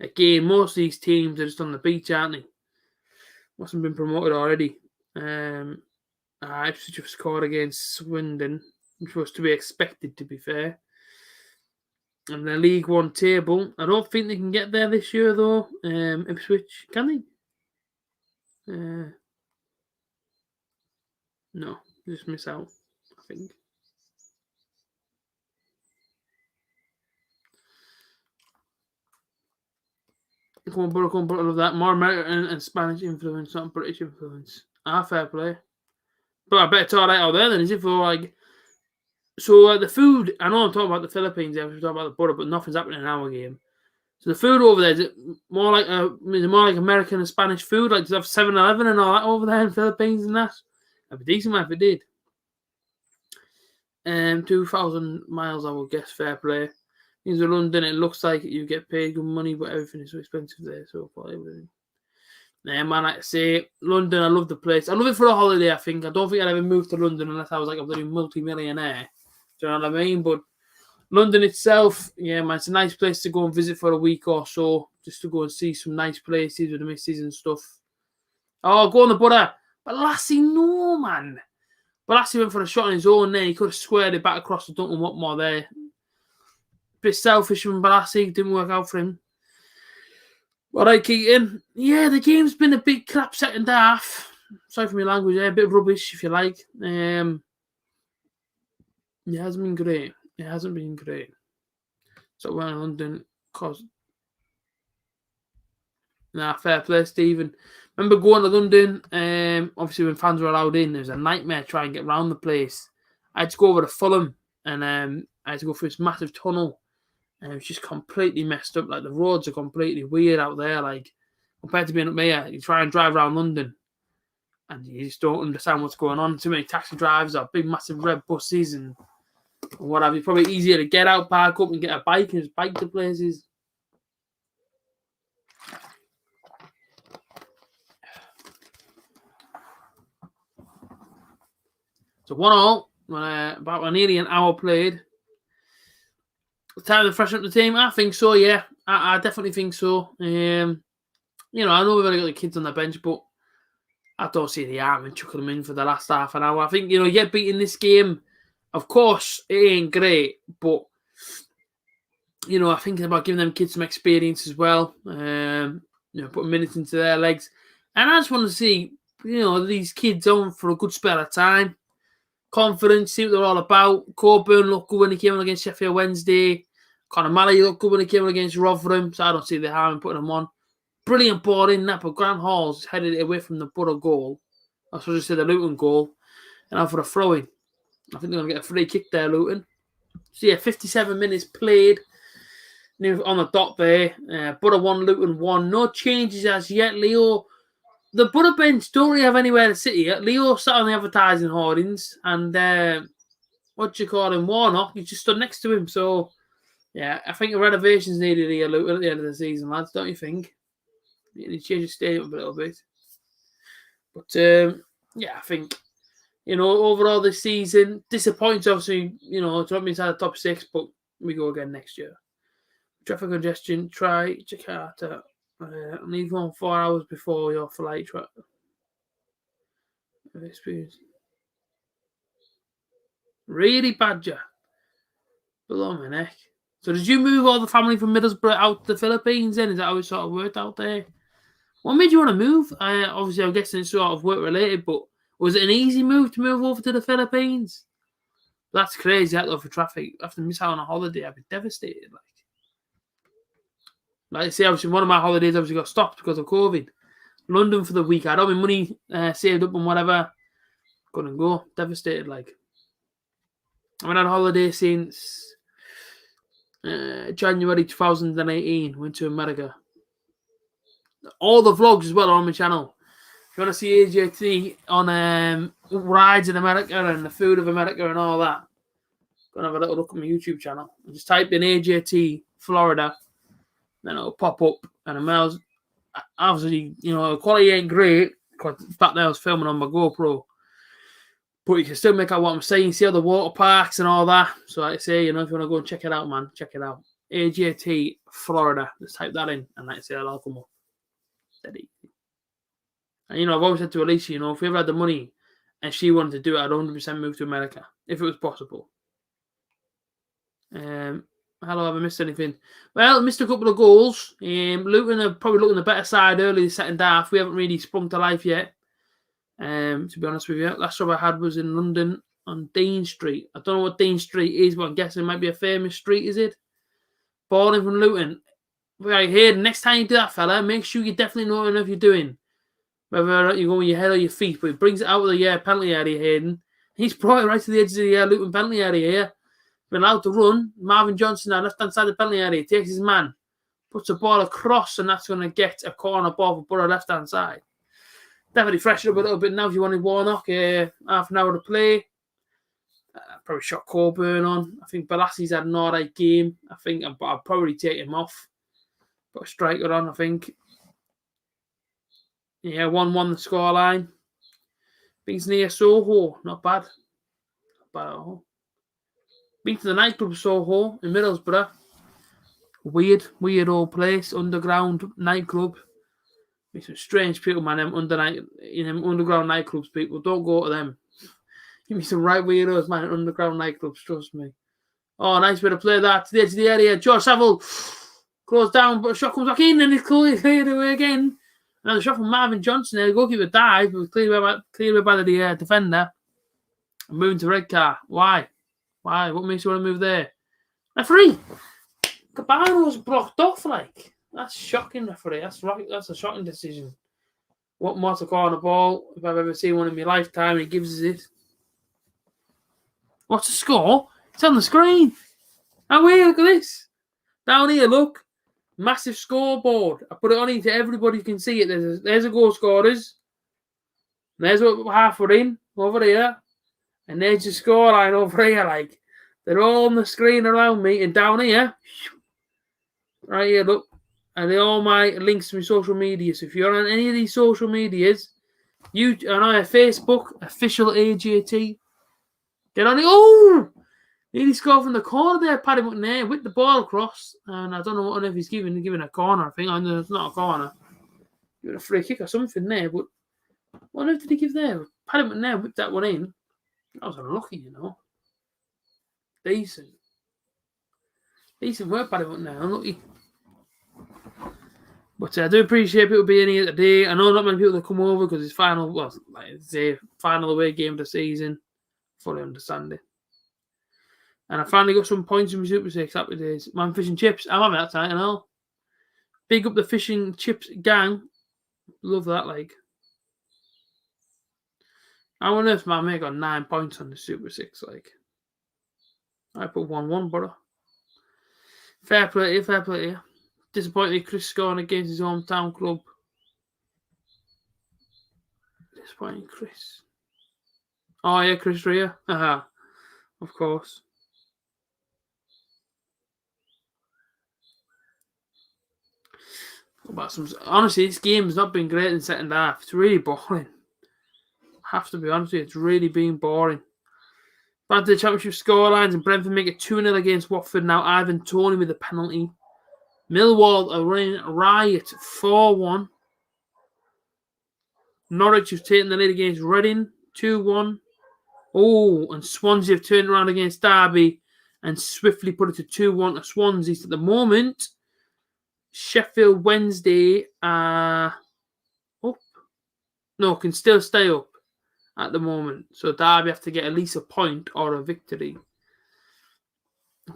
Again, most of these teams are just on the beach, aren't they? Mustn't been promoted already. Ipswich have scored against Swindon, which was to be expected, to be fair. And the League One table, I don't think they can get there this year, though. Ipswich, can they? No, just miss out, I think. Come on, Boro, of that. More American and Spanish influence, not British influence. Fair play. But I bet it's all right out there then, is it? For like, so the food. I know I'm talking about the Philippines. We're talking about the Boro, but nothing's happening in our game. So the food over there is it more like American and Spanish food? Like, does it have 7-Eleven and all that over there in the Philippines and that? That'd be decent if it did. 2,000 miles, I would guess. Fair play. In London, it looks like you get paid good money, but everything is so expensive there. So probably, man, like I say, London, I love the place. I love it for a holiday. I think I don't think I'd ever move to London unless I was like a bloody multi-millionaire. Do you know what I mean? But London itself, yeah, man, it's a nice place to go and visit for a week or so, just to go and see some nice places with the missus and stuff. Oh, go on the Boro. But Lassie, no, man. But Lassie went for a shot on his own there. He could have squared it back across the Duncan Watmore there. Bit selfish from Balassi, didn't work out for him. All right, Keaton. Yeah, the game's been a bit crap second half. Sorry for my language, a bit rubbish if you like. It hasn't been great. It hasn't been great. So we're in London, cause fair play, Stephen. Remember going to London? Obviously when fans were allowed in, it was a nightmare trying to get around the place. I had to go over to Fulham, and I had to go through this massive tunnel, and it was just completely messed up. Like the roads are completely weird out there. Like compared to being up here, you try and drive around London, and you just don't understand what's going on. Too many taxi drivers or big massive red buses and what have you. Probably easier to get out, park up, and get a bike and just bike to places. So 1-1, about nearly an hour played. Time to freshen up the team? I think so, yeah. I definitely think so. I know we've only got the kids on the bench, but I don't see the harm in chucking them in for the last half an hour. I think, yet beating this game, of course, it ain't great, but, I think about giving them kids some experience as well, putting minutes into their legs. And I just want to see, these kids on for a good spell of time. Confidence, see what they're all about. Coburn looked good when he came on against Sheffield Wednesday. Conor Malley looked good when he came on against Rotherham, so I don't see the harm in putting him on. Brilliant ball in that, but Grant Hall's headed it away from the Boro goal. I was supposed to say the Luton goal. And now for a throw-in. I think they're going to get a free kick there, Luton. So yeah, 57 minutes played. On the dot there. Boro 1, Luton 1. No changes as yet, Leo. The Boro bench don't really have anywhere to sit here. Leo sat on the advertising hoardings, and Warnock, he just stood next to him. So, yeah, I think a renovation's needed here, Luton, at the end of the season, lads, don't you think? You need to change the stadium a little bit. But, I think, overall this season, disappoints, obviously, to not be inside the top 6, but we go again next year. Traffic congestion, try Jakarta. Leave home 4 hours before your flight. Experience. Really bad, Jack. Below my neck. So did you move all the family from Middlesbrough out to the Philippines then? Is that how it sort of worked out there? What made you want to move? Obviously, I'm guessing it's sort of work-related, but was it an easy move to move over to the Philippines? That's crazy, that though, for traffic. After miss out on a holiday, I'd be devastated. Like I say, obviously, one of my holidays obviously got stopped because of COVID. London for the week. I had all my money saved up and whatever. Couldn't go. Devastated, like. I went on holiday since January 2018. Went to America. All the vlogs as well are on my channel. If you want to see A.J.T. on rides in America and the food of America and all that, go and have a little look at my YouTube channel. Just type in A.J.T. Florida. Then it'll pop up. And obviously, the quality ain't great. Because back then I was filming on my GoPro. But you can still make out what I'm saying. See all the water parks and all that. So like I say, if you want to go and check it out, man, check it out. A.J.T. Florida. Just type that in. And like I say, it'll come up. Steady. And, I've always said to Alicia, if we ever had the money and she wanted to do it, I'd 100% move to America. If it was possible. Hello, have I missed anything? Well, missed a couple of goals. Luton are probably looking the better side early the second half. We haven't really sprung to life yet. To be honest with you, last job I had was in London on Dean Street. I don't know what Dean Street is, but I'm guessing it might be a famous street, is it? Balling from Luton. Right here, next time you do that, fella, make sure you definitely know what on earth you're doing. Whether you go with your head or your feet, but he brings it out of the penalty area, Hayden. He's brought it right to the edge of the Luton penalty area here. Been allowed to run. Marvin Johnson now left-hand side of the penalty area. Takes his man. Puts the ball across, and that's going to get a corner ball for Boro left-hand side. Definitely freshen up a little bit now if you wanted Warnock. Half an hour to play. Probably shot Coburn on. I think Balassi's had an alright game. I think I'll probably take him off. Put a striker on, I think. Yeah, 1-1 the scoreline. Beats near Soho. Not bad. Not bad at all. Been to the nightclub Soho in Middlesbrough. Weird old place. Underground nightclub. Meet some strange people, man. Them underground nightclubs, people. Don't go to them. Give me some right weirdos, man. Underground nightclubs, trust me. Oh, nice way to play that. To the edge of the area. George Saville. Closed down, but a shot comes back in and it's cleared away again. Another shot from Marvin Johnson there. The goalkeeper died, but was cleared away by the defender. And moving to red card. Why? What makes you want to move there? Referee! Cabano's blocked off, like. That's shocking, referee. That's a shocking decision. What more to call on a ball if I've ever seen one in my lifetime, and he gives us it. What's the score? It's on the screen. Oh, wait, look at this. Down here, look. Massive scoreboard. I put it on here so everybody can see it. There's a goal scorers. There's what half we're in over here. And there's the scoreline over here. Like, they're all on the screen around me. And down here, right here, look. And they're all my links to my social media. So if you're on any of these social medias, Facebook, official A.J.T. Get on it. Oh! Nearly scored from the corner there, Paddy McNair, with the ball across. And I don't know what on earth he's giving a corner, I think. I know it's not a corner. Giving a free kick or something there, but what on earth did he give there? Paddy McNair whipped that one in. That was unlucky, you know. Decent work, Paddy McNair. Unlucky. But I do appreciate people being here today. I know not many people that come over because it's final away game of the season. Fully understand it. And I finally got some points in my Super 6. Happy days. Man, fish and chips. I'm having that tonight, I know. Big up the fish and chips gang. Love that, like. I wonder if my mate got 9 points on the Super 6, like. I put 1-1, Boro. Fair play here. Disappointed Chris scoring against his hometown club. Disappointing Chris. Oh, yeah, Chris Rea. Of course. Honestly, this game has not been great in the second half. It's really boring. I have to be honest with you, it's really been boring. Back to the championship scorelines, and Brentford make it 2-0 against Watford. Now Ivan Toney with a penalty. Millwall are running riot 4-1. Norwich have taken the lead against Reading 2-1. Oh, and Swansea have turned around against Derby and swiftly put it to 2-1 to Swansea. So at the moment, Sheffield Wednesday are up. No, can still stay up at the moment. So Derby have to get at least a point or a victory.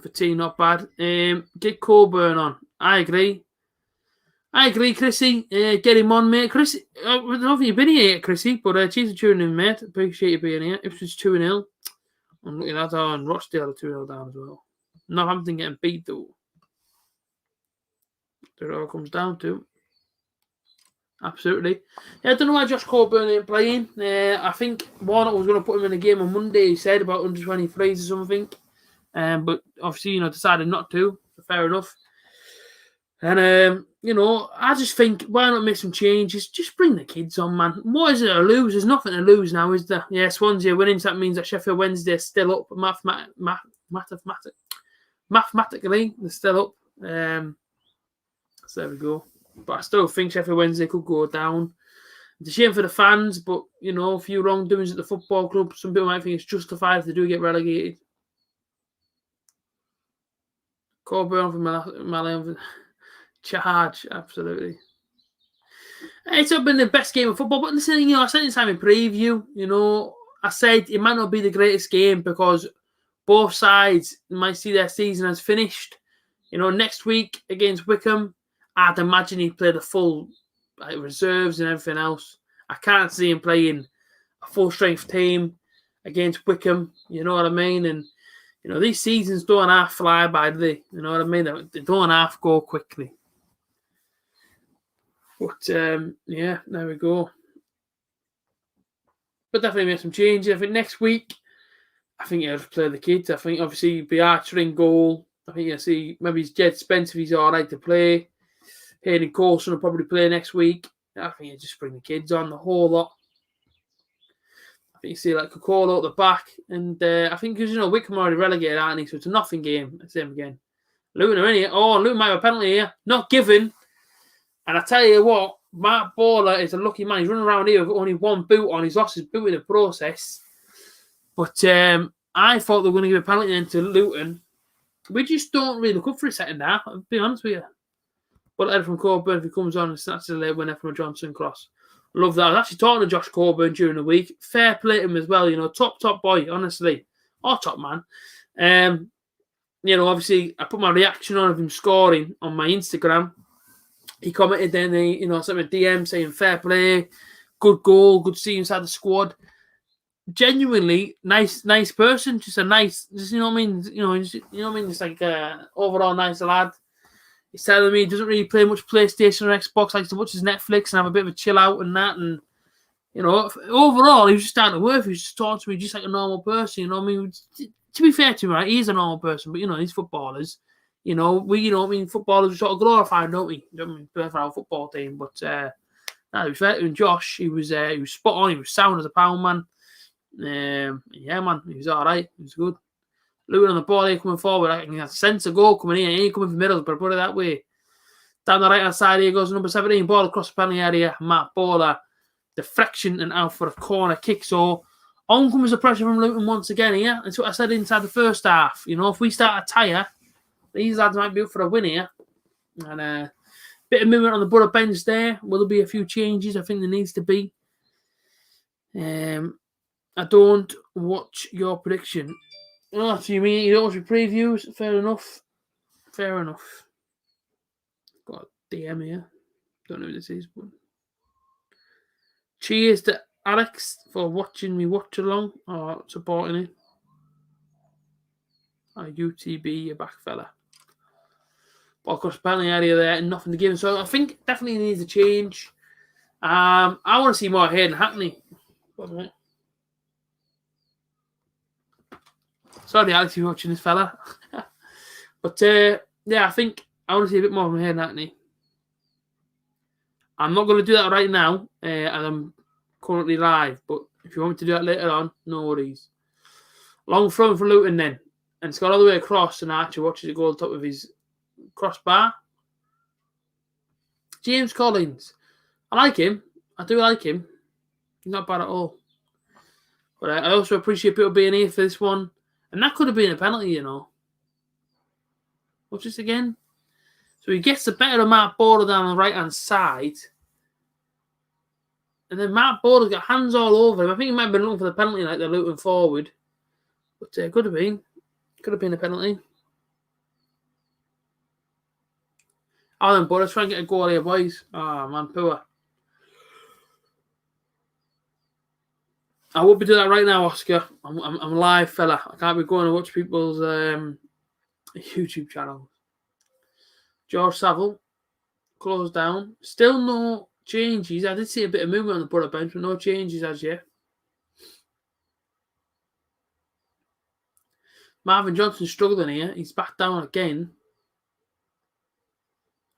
For T, not bad. Get Coburn on. I agree, Chrissy. Get him on, mate. Chrissy, I don't know if you've been here yet, Chrissy, but cheers for tuning in, mate. Appreciate you being here. Ipswich 2-0. I'm looking at that, and Rochdale are 2-0 down as well. Northampton getting beat, though. That it all comes down to. Absolutely. Yeah, I don't know why Josh Coburn ain't playing. I think Warnock was going to put him in a game on Monday, he said, about under 23s or something. But obviously, decided not to. So fair enough. And, I just think, why not make some changes? Just bring the kids on, man. What is it to lose? There's nothing to lose now, is there? Yeah, Swansea winning, so that means that Sheffield Wednesday is still up. Mathematically, they're still up. So there we go. But I still think Sheffield Wednesday could go down. It's a shame for the fans, but, a few wrongdoings at the football club. Some people might think it's justified if they do get relegated. Coburn from Malay. Charge, absolutely. It's not been the best game of football, but listen, I said this time in preview, I said it might not be the greatest game because both sides might see their season as finished. Next week against Wickham, I'd imagine he'd play the full reserves and everything else. I can't see him playing a full-strength team against Wickham, you know what I mean? And, these seasons don't half fly by, do they? You know what I mean? They don't half go quickly. But, there we go. But definitely make some changes. I think next week, I think he'll play the kids. I think, obviously, be Archer in goal. I think you'll see maybe it's Jed Spence if he's all right to play. Hayden Coulson will probably play next week. I think you just bring the kids on, the whole lot. I think you see like Kokolo at the back. And I think because, Wickham already relegated, aren't he? So it's a nothing game. Same again. Luton are in here. Oh, Luton might have a penalty here. Not given. And I tell you what, Mark Bowler is a lucky man. He's running around here with only one boot on. He's lost his boot in the process. But I thought they were going to give a penalty then to Luton. We just don't really look up for a second half, I'll be honest with you. But header from Coburn, if he comes on and snatches a late winner from a Johnson cross. Love that. I was actually talking to Josh Coburn during the week. Fair play to him as well, top boy, honestly. Or top man. Obviously, I put my reaction on of him scoring on my Instagram. He commented then, sent me a DM saying fair play, good goal, good to see inside the squad. Genuinely nice person, just a nice, you know what I mean? Just like overall nice lad. He's telling me he doesn't really play much PlayStation or Xbox, likes to watch his Netflix and have a bit of a chill out and that. And overall, he was just down to earth. He was just talking to me just like a normal person. You know what I mean? To be fair to him, right, he's a normal person, but he's footballers. Footballers are sort of glorified, don't we? For our football team, but to be fair to him, Josh, he was spot on. He was sound as a pound, man. Yeah, man, he was all right. He was good. Luton on the ball, here coming forward. I can sense a goal coming in. He ain't coming from Middlesbrough, but put it that way. Down the right hand side, here goes number 17. Ball across the penalty area. Matt Bowler, deflection and out for a corner kick. So on comes the pressure from Luton once again here. That's what I said inside the first half. If we start a tire, these lads might be up for a win here. And a bit of movement on the Boro bench there. Will there be a few changes? I think there needs to be. I don't watch your prediction. Oh, so you mean you don't watch your previews? Fair enough. Got a DM here. Don't know who this is, but cheers to Alex for watching me watch along or supporting it. UTB, you back fella. But of course, penalty area there and nothing to give. So I think definitely needs a change. I want to see more Hayden happening. Sorry, Alex, if you're watching this fella. But I think I want to see a bit more from Hayden Hackney. I'm not going to do that right now, as I'm currently live. But if you want me to do that later on, no worries. Long throw for Luton then. And it's got all the way across, and Archer watches it go on top of his crossbar. James Collins. I like him. I do like him. He's not bad at all. But I also appreciate people being here for this one. And that could have been a penalty, Watch this again. So he gets the better of Matt Boro down on the right-hand side. And then Matt Boro's got hands all over him. I think he might have been looking for the penalty like they're looking forward. But it could have been. Could have been a penalty. Oh, then Boro, try and get a goal here, boys. Oh, man, poor. I won't be doing that right now, Oscar. I'm a live fella. I can't be going to watch people's YouTube channels. George Saville, closed down. Still no changes. I did see a bit of movement on the Boro bench, but no changes as yet. Marvin Johnson struggling here. He's back down again.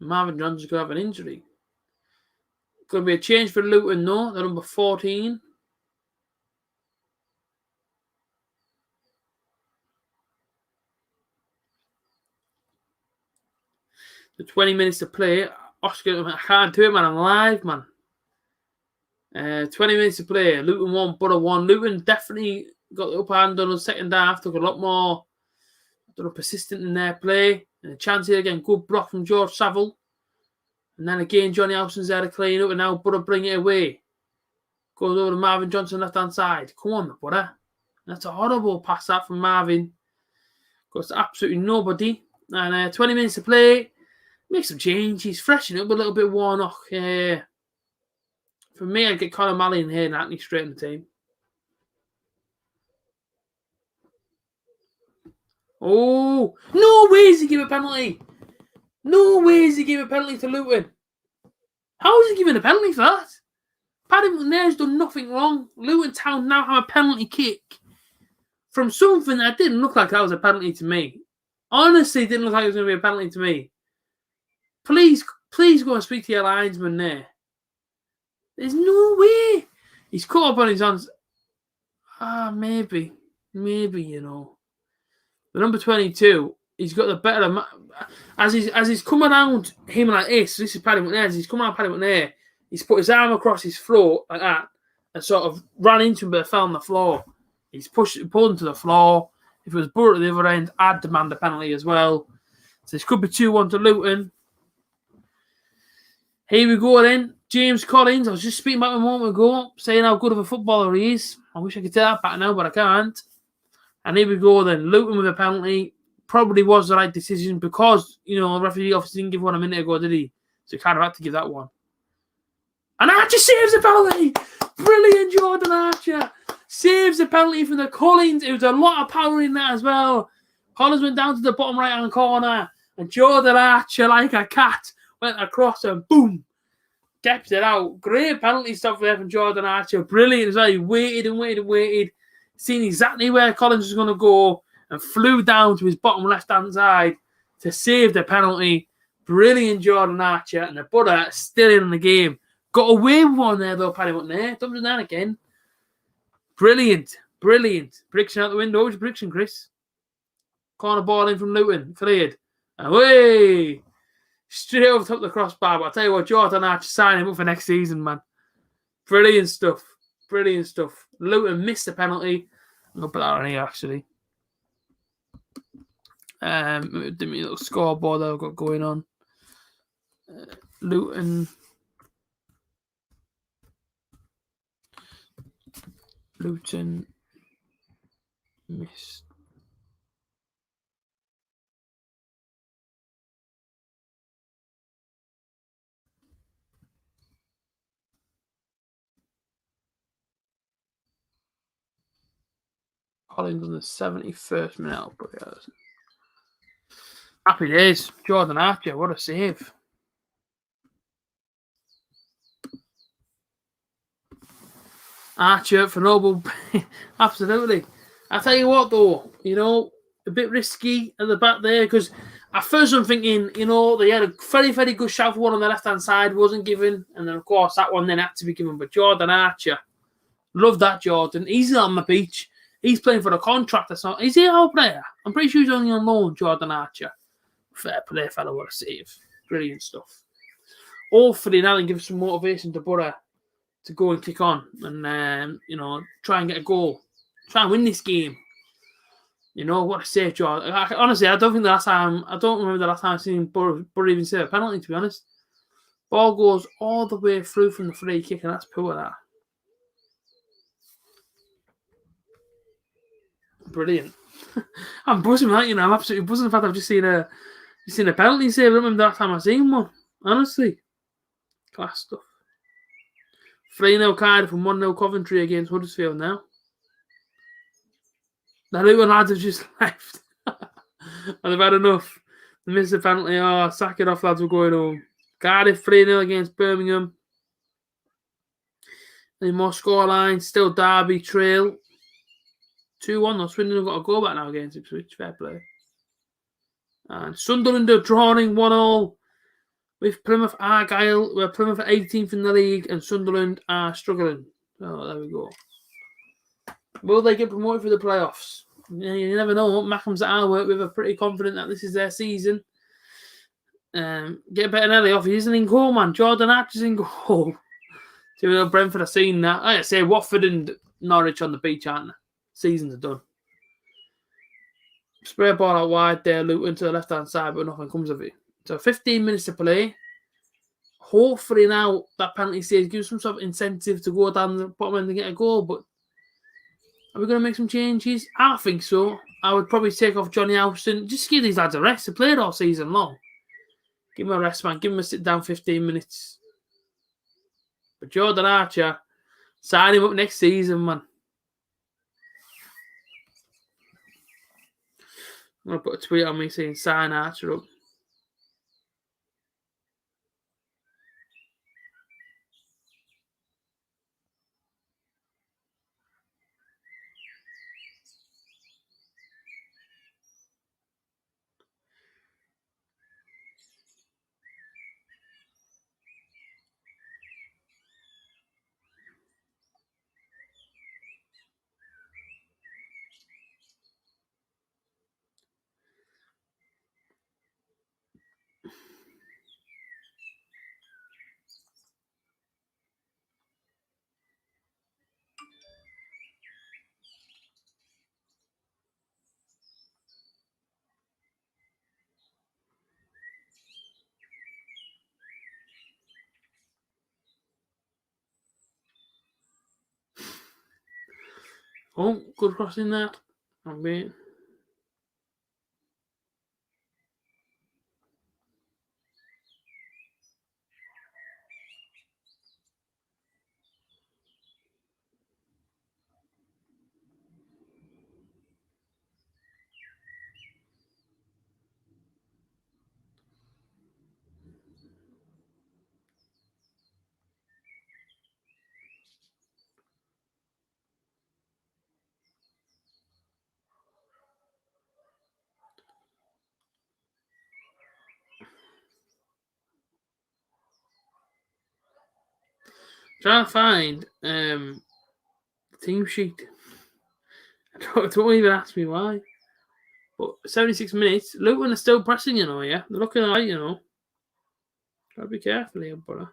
Marvin Johnson's going to have an injury. Going to be a change for Luton, no. They're number 14. The 20 minutes to play. Oscar, I can't do it, man. I'm live, man. 20 minutes to play. Luton 1, Boro 1. Luton definitely got the upper hand on the second half. Took a lot more persistent in their play. And a chance here again. Good block from George Saville. And then again, Johnny Howson's there to clean up. And now Boro bring it away. Goes over to Marvin Johnson left-hand side. Come on, Boro. That's a horrible pass that from Marvin. Goes to absolutely nobody. And 20 minutes to play. Make some change. He's freshening up a little bit. Warnock. For me, I'd get Conor Malley in here and Hackney straight in the team. Oh, no way is he give a penalty. No way is he give a penalty to Luton. How is he giving a penalty for that? Paddy McNair's done nothing wrong. Luton Town now have a penalty kick from something that didn't look like that was a penalty to me. Honestly, it didn't look like it was going to be a penalty to me. Please go and speak to your linesman there. There's no way. He's caught up on his hands. Maybe, The number 22, he's got the better of... As he's coming around him like this is Paddy McNair, as he's coming around Paddy McNair, he's put his arm across his throat like that and sort of ran into him but fell on the floor. He's pulled him to the floor. If it was Boro at the other end, I'd demand a penalty as well. So this could be 2-1 to Luton. Here we go then. James Collins. I was just speaking about him a moment ago, saying how good of a footballer he is. I wish I could tell that back now, but I can't. And here we go then. Luton with a penalty. Probably was the right decision because, the referee obviously didn't give one a minute ago, did he? So he kind of had to give that one. And Archer saves the penalty. Brilliant, Jordan Archer. Saves the penalty from the Collins. It was a lot of power in that as well. Collins went down to the bottom right-hand corner. And Jordan Archer, like a cat, went across and boom. Kept it out. Great penalty stuff there from Jordan Archer. Brilliant as well. He waited and waited and waited. Seen exactly where Collins was going to go and flew down to his bottom left-hand side to save the penalty. Brilliant, Jordan Archer. And the Butter still in the game. Got away with one there, though, Paddy wasn't there. Thumbs down again. Brilliant. Brilliant. Prediction out the window. What's your prediction, Chris? Corner ball in from Luton. Cleared. Away. Straight over top of the crossbar. But I'll tell you what, Jordan Archer signing him up for next season, man. Brilliant stuff. Brilliant stuff. Luton missed the penalty. I'm going to put that on here, actually. The little scoreboard that I've got going on. Luton missed. Collins on the 71st minute. Happy days. Jordan Archer, what a save. Archer for noble. Absolutely. I tell you what, though, a bit risky at the back there because at first I'm thinking, they had a very, very good shot for one on the left-hand side, wasn't given. And then, of course, that one then had to be given. But Jordan Archer, love that, Jordan. He's on the beach. He's playing for a contract or something. Is he our player? I'm pretty sure he's only on loan, Jordan Archer. Fair play, fella. What a save. Brilliant stuff. Hopefully now and give some motivation to Boro to go and kick on and, try and get a goal. Try and win this game. What a save, Jordan. Honestly, I don't remember the last time I've seen Boro even save a penalty, to be honest. Ball goes all the way through from the free kick, and that's poor, that. Brilliant. I'm buzzing with that, I'm absolutely buzzing the fact I've just seen a penalty save. I don't remember the last time I've seen one. Honestly. Class stuff. 3-0 Cardiff and 1-0 Coventry against Huddersfield now. The Luton lads have just left. And they've had enough. They missed the penalty. Oh, sack it off, lads, we're going home. Cardiff 3-0 against Birmingham. Any more scoreline? Still Derby trail. 2-1 though. Swindon have got a goal back now against Ipswich. Fair play. And Sunderland are drawing 1-1 with Plymouth Argyle. Where Plymouth are 18th in the league and Sunderland are struggling. Oh, there we go. Will they get promoted for the playoffs? You never know. Mackems that I work with are pretty confident that this is their season. Get better Ellie off. He isn't in goal, man. Jordan Archer's in goal. So Brentford have seen that. I say Watford and Norwich on the beach, aren't they? Seasons are done. Spray ball out wide there, Luton to the left-hand side, but nothing comes of it. So 15 minutes to play. Hopefully now that penalty save gives some sort of incentive to go down the bottom end and get a goal, but are we going to make some changes? I think so. I would probably take off Johnny Houston. Just give these lads a rest. They played all season long. Give him a rest, man. Give him a sit down 15 minutes. But Jordan Archer, sign him up next season, man. I'm going to put a tweet on me saying sign Archer up. Oh, good crossing there. I'm being. Trying to find the team sheet. Don't even ask me why. But 76 minutes, Luton are still pressing, yeah. They're looking alright, Gotta be careful here, Boro.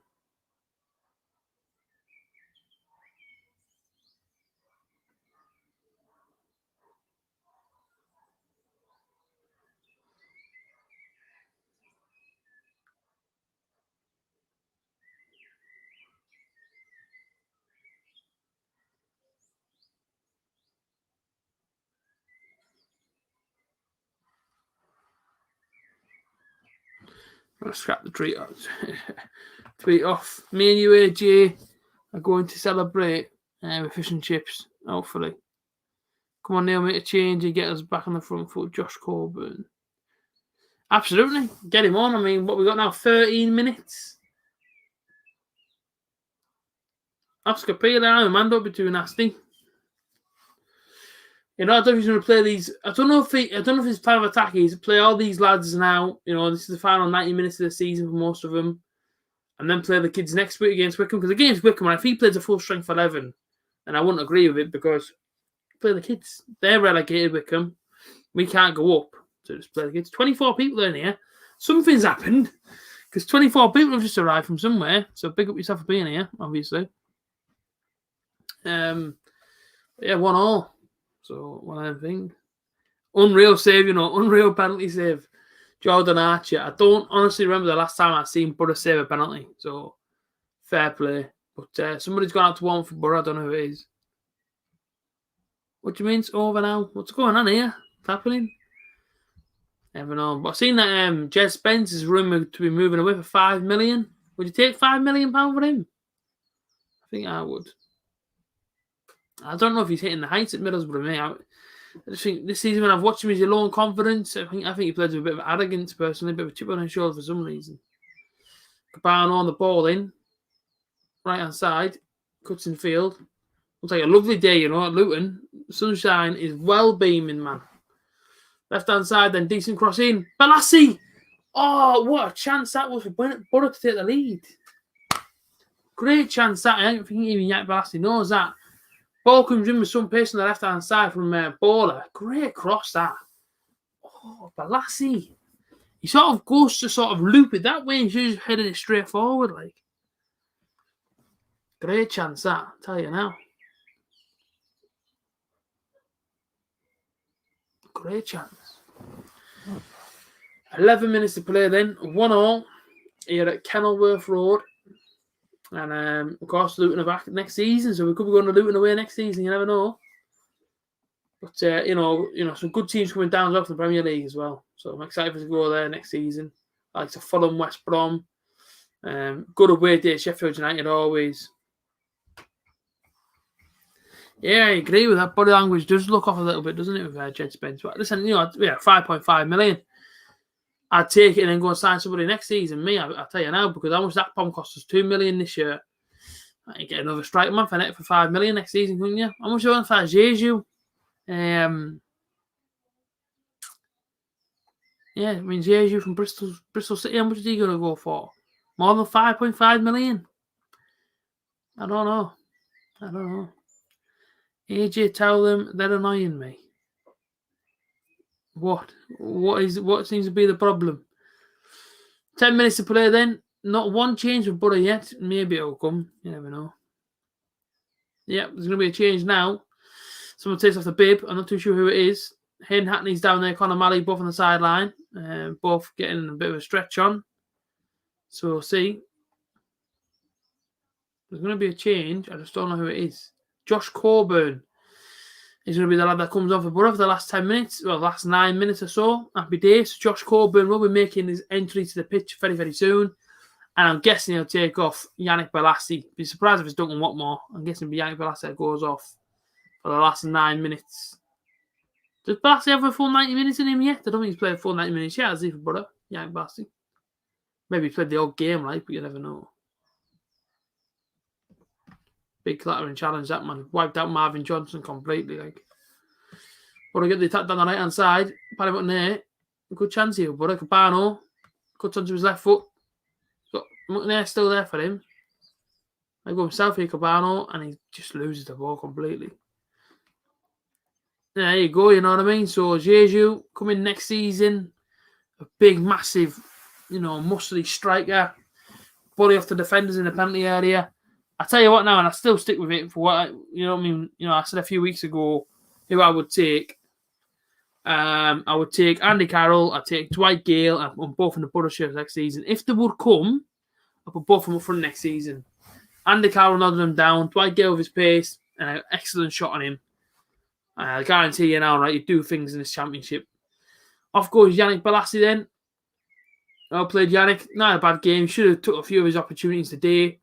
I'll scrap the tweet off. Tweet off. Me and you, A.J., are going to celebrate with fish and chips, hopefully. Come on, Neil, make a change and get us back on the front foot. Josh Coburn. Absolutely. Get him on. I mean, what we got now? 13 minutes. Oscar Peeler, man, don't be too nasty. I don't know if he's going to play these. I don't know if his plan of attack is to play all these lads now. This is the final 90 minutes of the season for most of them, and then play the kids next week against Wickham. Because against Wickham, if he plays a full strength 11, then I wouldn't agree with it because play the kids. They're relegated, Wickham. We can't go up, so just play the kids. 24 people in here. Something's happened because 24 people have just arrived from somewhere. So big up yourself for being here, obviously. Yeah, 1-1. So one of them things. Unreal save, unreal penalty save. Jordan Archer. I don't honestly remember the last time I've seen Boro save a penalty. So fair play. But somebody's gone out to one for Boro. I don't know who it is. What do you mean it's over now? What's going on here? What's happening? Never know. But I've seen that Jed Spence is rumoured to be moving away for $5 million. Would you take £5 million for him? I think I would. I don't know if he's hitting the heights at Middlesbrough, mate. I just think this season when I've watched him, he's low on confidence. I think he plays with a bit of arrogance, personally, a bit of a chip on his shoulder for some reason. Cabano on the ball in. Right hand side. Cuts in field. Looks like a lovely day, at Luton. Sunshine is well beaming, man. Left hand side, then decent cross in. Balassi! Oh, what a chance that was for Boro to take the lead. Great chance that. I don't think even Yak Balassi knows that. Ball comes in with some pace on the left-hand side from Bowler. Great cross, that. Oh, Balassi. He sort of goes to sort of loop it that way and just headed it straight forward. Great chance, that. I'll tell you now. Great chance. 11 minutes to play then. 1-1 here at Kenilworth Road. And, of course, Luton are back next season, so we could be going to Luton away next season. You never know. But, some good teams coming down from the Premier League as well. So I'm excited to go there next season. Like to Fulham, West Brom. Good away day, Sheffield United always. Yeah, I agree with that. Body language does look off a little bit, doesn't it, with Jed Spence? But listen, 5.5 million. I'd take it and then go and sign somebody next season. I'll tell you now, because how much that pom cost us? 2 million this year. I can get another striker man for 5 million next season, couldn't you? How much do you want for Jeju? Yeah, I mean Jeju from Bristol City. How much is he going to go for? More than 5.5 million? I don't know. A.J.T, tell them they're annoying me. What seems to be the problem? 10 minutes to play then. Not one change with Boro yet. Maybe it'll come. You never know. Yeah, there's going to be a change now. Someone takes off the bib. I'm not too sure who it is. Hayden Hackney's down there. Conor Malley both on the sideline. Both getting a bit of a stretch on. So we'll see. There's going to be a change. I just don't know who it is. Josh Coburn. He's going to be the lad that comes on for Boro for the last 10 minutes, well, last 9 minutes or so. Happy days. Josh Coburn will be making his entry to the pitch very, very soon. And I'm guessing he'll take off Yannick Bolasie. Be surprised if it's Duncan Watmore. I'm guessing it'll be Yannick Bolasie that goes off for the last 9 minutes. Does Bolasie have a full 90 minutes in him yet? I don't think he's played a full 90 minutes yet, has he, for Boro? Yannick Bolasie. Maybe he's played the odd game, like, but you never know. Big clattering challenge, that man. Wiped out Marvin Johnson completely, like. Boro get the attack down the right-hand side. Paddy button there. Good chance here, Boro. Cabano cuts onto his left foot. Got McNair still there for him. I go himself here, Cabano, and he just loses the ball completely. There you go, you know what I mean? So, Jeju coming next season. A big, massive, muscly striker. Body off the defenders in the penalty area. I tell you what now, and I still stick with it for what, I said a few weeks ago who I would take. I would take Andy Carroll, I'd take Dwight Gale, and I'm both in the Boro shirts next season. If they would come, I'll put both of them up front next season. Andy Carroll nodded them down, Dwight Gale with his pace, and an excellent shot on him. I guarantee you now, right, you do things in this championship. Off goes Yannick Bolasie then. Well played, Yannick. Not a bad game. Should have took a few of his opportunities today.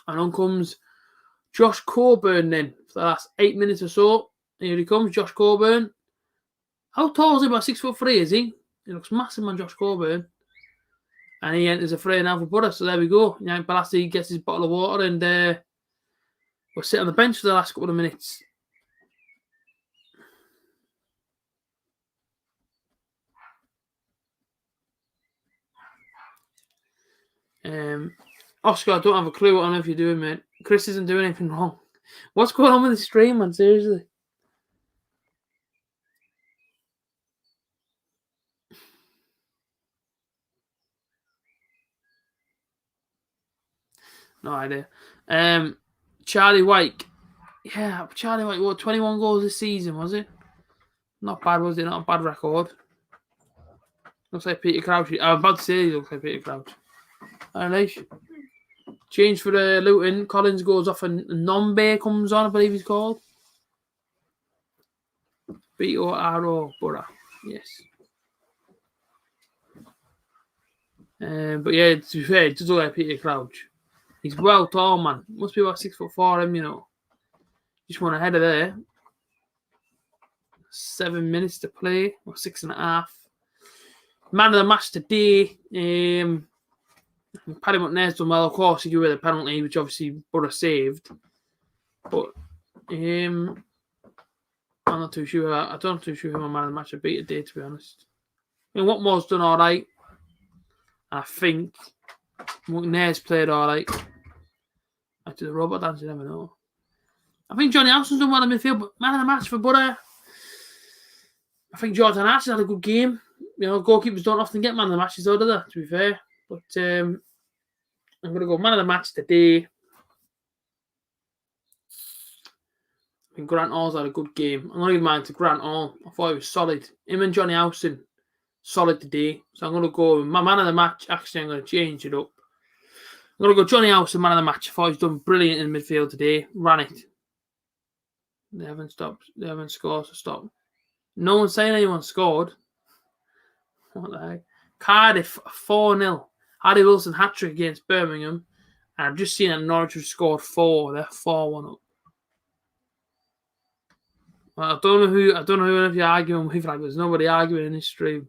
And on comes Josh Coburn then for the last 8 minutes or so. Here he comes, Josh Coburn. How tall is he? About 6'3", is he? He looks massive, man, Josh Coburn. And he enters a fray now for Boro. So there we go. Yannick Bolasie gets his bottle of water and we'll sit on the bench for the last couple of minutes. Oscar, I don't have a clue what on earth you're doing, mate. Chris isn't doing anything wrong. What's going on with the stream, man? Seriously. No idea. Charlie White. Yeah, Charlie White, what, 21 goals this season, was it? Not bad, was it? Not a bad record. Looks like Peter Crouch. I'm about to say he looks like Peter Crouch. Alright. Change for the Luton. Collins goes off and Nombe comes on, I believe he's called. Boro, Boro. Yes. But yeah, to be fair, it does look like Peter Crouch. He's well tall, man. Must be about 6'4", him, Just one ahead of there. 7 minutes to play, or 6.5. Man of the match today. Paddy McNair's done well. Of course, he gave away the penalty, which obviously Boro saved. But I'm not too sure. I don't know too sure who my man of the match would be today, to be honest. I mean, Watmore's done all right. I think McNair's played all right. Actually, the robot dance, you never know. I think Johnny Alston's done well in midfield, but man of the match for Boro. I think Jordan Archer's had a good game. Goalkeepers don't often get man of the matches, though, do they? To be fair. But I'm going to go man of the match today. I think Grant Hall's had a good game. I'm going to give mine to Grant Hall. I thought he was solid. Him and Johnny Alston, solid today. So I'm going to go with my man of the match. Actually, I'm going to change it up. I'm going to go Johnny Alston, man of the match. I thought he's done brilliant in midfield today. Ran it. They haven't stopped. They haven't scored, so stop. No one's saying anyone scored. What the heck? Cardiff 4-0. Harry Wilson hat-trick against Birmingham. And I've just seen that Norwich have scored 4. They're 4-1 up. Well, I don't know who if you're arguing with, like, there's nobody arguing in this stream.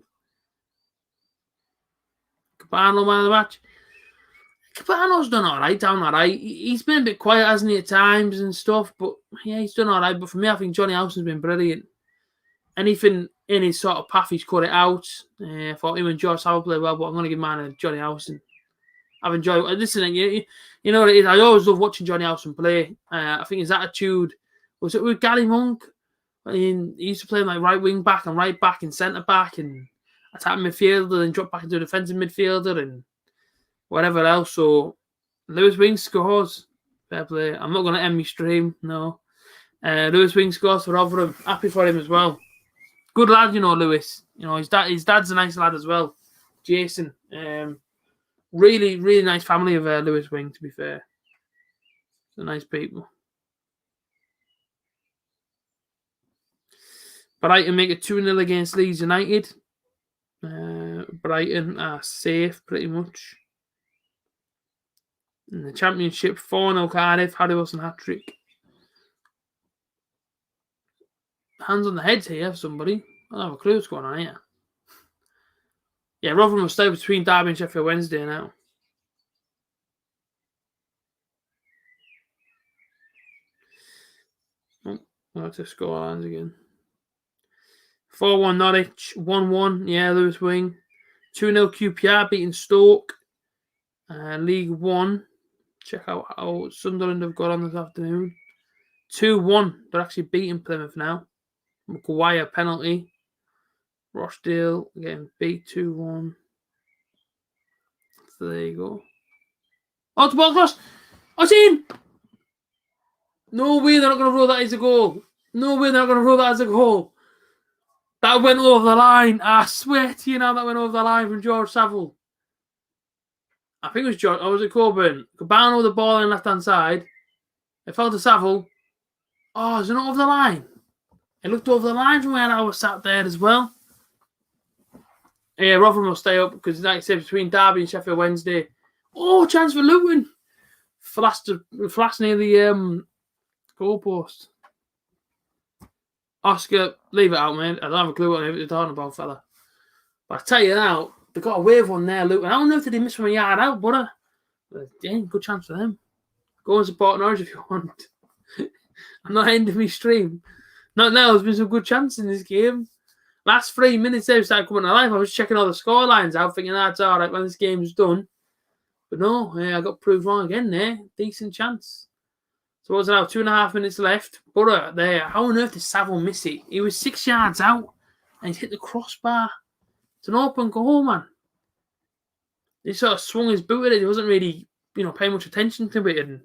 Cabano, man of the match. Cabano's done alright, down alright. He's been a bit quiet, hasn't he, at times and stuff, but yeah, he's done alright. But for me, I think Johnny Alston's been brilliant. Anything in his sort of path, he's cut it out. I thought him and George Howell played well, but I'm going to give mine to Johnny Alston. I've enjoyed it. Listen, you know what it is. I always love watching Johnny Alston play. I think his attitude was it with Gary Monk. He used to play like right wing back and right back and centre back and attack midfielder and drop back into a defensive midfielder and whatever else. So Lewis Wing scores. Fair play. I'm not going to end my stream. No. Lewis Wing scores for Rotherham. Happy for him as well. Good lad, Lewis. His dad's a nice lad as well. Jason. Really, really nice family of Lewis Wing, to be fair. They're nice people. Brighton make it 2-0 against Leeds United. Brighton are safe pretty much. In the Championship, 4-0 Cardiff. Harry Wilson hat-trick. Hands on the heads here for somebody. I don't have a clue what's going on here. Yeah, Rotherham will stay between Derby and Sheffield Wednesday now. Oh, that's the score lines again. 4-1 Norwich, 1-1, yeah, Lewis Wing. 2-0 QPR beating Stoke. League One. Check out how Sunderland have got on this afternoon. 2-1. They're actually beating Plymouth now. Maguire penalty. Rochdale getting beat 2-1. So there you go. Oh, it's ball cross. Oh, it's in. No way they're not going to rule that as a goal. No way they're not going to rule that as a goal. That went over the line. I swear to you now, that went over the line from George Saville. I think it was George. Or was it Coburn? Cabano with the ball on the left-hand side. It fell to Saville. Oh, is it not over the line? It looked over the line from where I was sat there as well. Yeah, Rotherham will stay up because, like I said, between Derby and Sheffield Wednesday. Oh, chance for Luton. Flash near the goalpost. Oscar, leave it out, man. I don't have a clue what they're talking about, fella. But I tell you now, they got a wave one there, Luton. I don't know if they missed from a yard out, but yeah, good chance for them. Go and support Norwich if you want. I'm not ending my stream. Not now. There's been some good chances in this game. Last 3 minutes, they started coming to life. I was checking all the score lines out, thinking that's all right when this game's done. But no, I got proved wrong again there. Decent chance. So what's it now? 2.5 minutes left. Boro there. How on earth did Saville miss it? He was 6 yards out and he's hit the crossbar. It's an open goal, man. He sort of swung his boot at it. He wasn't really, paying much attention to it. And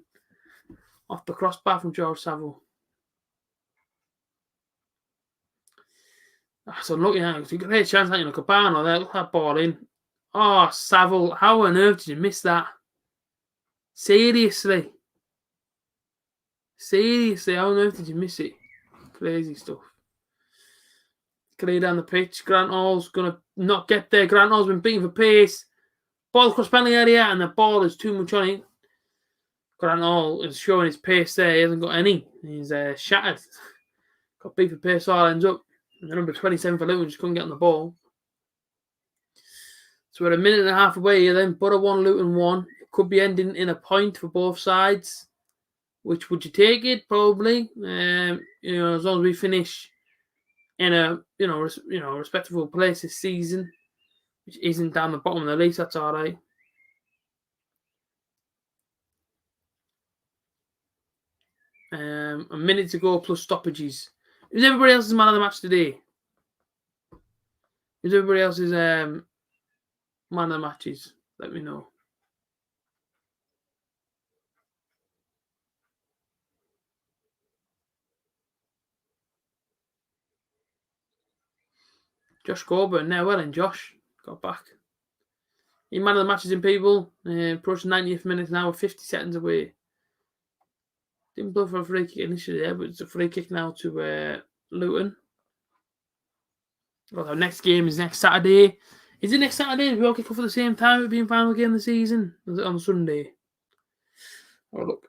off the crossbar from George Saville. That's unlucky now. Because you got a chance, like, Cabano there. Look that ball in. Oh, Saville. How on earth did you miss that? Seriously. How on earth did you miss it? Crazy stuff. Clear down the pitch. Grant Hall's going to not get there. Grant Hall's been beaten for pace. Ball across penalty area, and the ball is too much on it. Grant Hall is showing his pace there. He hasn't got any. He's shattered. Got beat for pace, all ends up. And the number 27 for Luton just couldn't get on the ball. So we're a minute and a half away here then. Boro 1, Luton 1. It could be ending in a point for both sides. Which would you take it? Probably. As long as we finish in a respectable place this season, which isn't down the bottom of the league, that's all right. A minute to go plus stoppages. Who's everybody else's man of the match today? Who's everybody else's man of the matches? Let me know. Josh Coburn. Now, well then, Josh. Got back. Your man of the matches in people. Approaching 90th minute now. We're 50 seconds away. Didn't blow for a free kick initially there, but it's a free kick now to Luton. Well, our next game is next Saturday. Is it next Saturday? We all kick off at the same time? It being final game of the season? Or is it on Sunday? Have a look.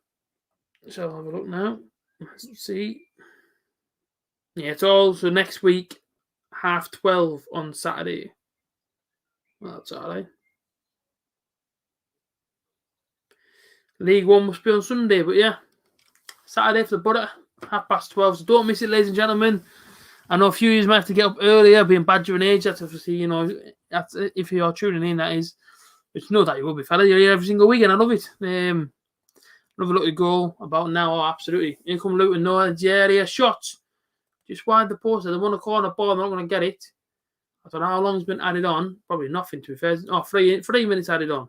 So I'll have a look now. Let's see. Yeah, it's all so next week, 12:30 on Saturday. Well, that's all right. League One must be on Sunday, but yeah. Saturday for the Boro, 12:30. So don't miss it, ladies and gentlemen. I know a few of you might have to get up earlier, being badgering age. That's obviously, that's if you're tuning in, that is. But you know that you will be, fella. You're here every single weekend. I love it. Another look to go about now. Oh, absolutely. Here come Luton. No, area shot. Just wide the post. They want a corner ball. I'm not going to get it. I don't know how long it's been added on. Probably nothing, to be fair. Oh, 3 minutes added on.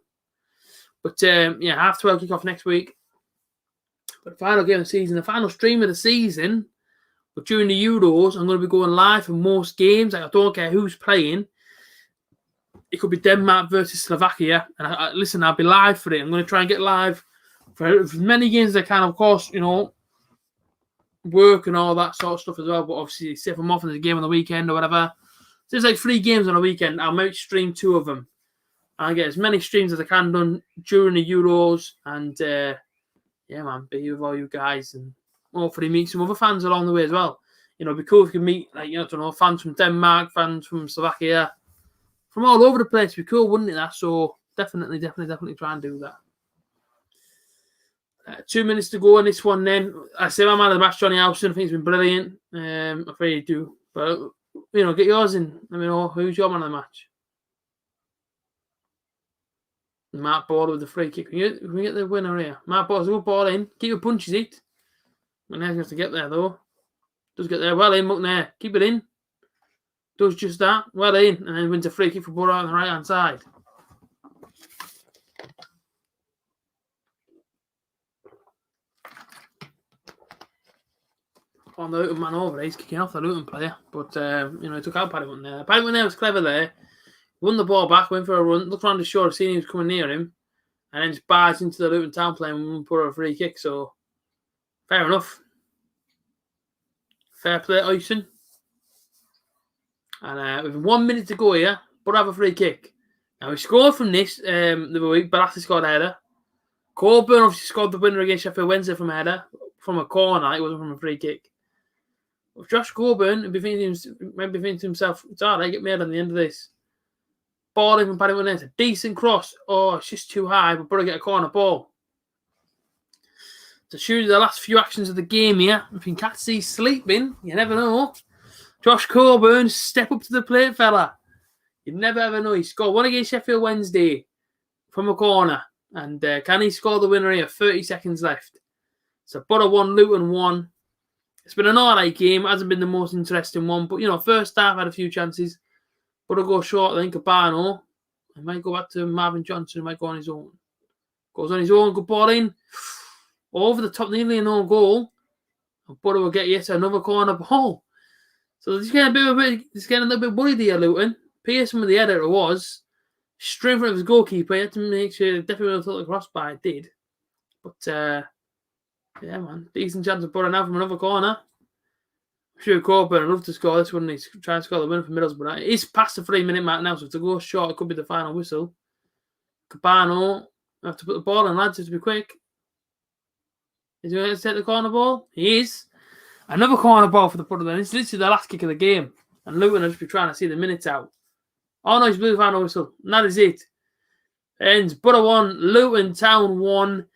But, 12:30 kick off next week. But the final game of the season, the final stream of the season. But during the Euros, I'm going to be going live for most games. I don't care who's playing. It could be Denmark versus Slovakia. And listen, I'll be live for it. I'm going to try and get live for as many games as I can. Of course, work and all that sort of stuff as well. But obviously, say if I'm off in the game on the weekend or whatever, there's like 3 games on a weekend. I might stream 2 of them. I get as many streams as I can done during the Euros, and yeah, man, be with all you guys, and hopefully meet some other fans along the way as well. You know, it'd be cool if you could meet, like, you know, I don't know, fans from Denmark, fans from Slovakia, from all over the place. It'd be cool, wouldn't it? That so definitely try and do that. 2 minutes to go on this one. Then I say my man of the match, Johnny Howson. I think he's been brilliant. I really do, but you know, get yours in. Let me know who's your man of the match. Mark Boro with the free kick. We get the winner here. Mark Boro's a good ball in. Keep your punches it. McNair's going to get there though. Does get there. Well in, McNair. Keep it in. Does just that. Well in. And then wins a free kick for Boro on the right hand side. On the Luton man over, he's kicking off the Luton player. But, you know, he took out Paddington there. Paddington was clever there. Won the ball back, went for a run, looked around the shore, seen he was coming near him, and then just barged into the Luton town player and put a free kick. So, fair enough. Fair play, Oyson. And with 1 minute to go here, but have a free kick. Now, we scored from this the other week, but after scored a header. Coburn obviously scored the winner against Sheffield Wednesday from a header, from a corner. It wasn't from a free kick. If Josh Coburn would be thinking to himself, it's all right, get made on the end of this. Ball in from Paddington. It's a decent cross. Oh, it's just too high. But better get a corner ball. To shoot the last few actions of the game here. If you can't see sleeping, you never know. Josh Coburn, step up to the plate, fella. You never ever know. He scored one against Sheffield Wednesday from a corner. And can he score the winner here? 30 seconds left. So Boro 1, Luton 1. It's been an alright game. It hasn't been the most interesting one. But, you know, first half had a few chances. Boro go short, I think, Cabano. He might go back to Marvin Johnson. He might go on his own. Goes on his own. Good ball in. Over the top, nearly a no goal. And Boro will get yet another corner ball. So he's getting a little bit worried here, Luton. Pearson with the header it was. Straight in front of his goalkeeper. He had to make sure it definitely would have the crossbar. It did. But, yeah, man. Decent chance of Boro now from another corner. I'm sure Coburn would love to score this one. He's trying to score the winner for Middlesbrough. It is past the 3 minute mark now, so if to go short, it could be the final whistle. Cabano, have to put the ball in, lads, have to be quick. Is he going to take the corner ball? He is. Another corner ball for the Boro then. It's literally the last kick of the game. And Luton will just be trying to see the minutes out. Oh no, he's blew the final whistle. And that is it. Ends Boro 1, Luton Town 1.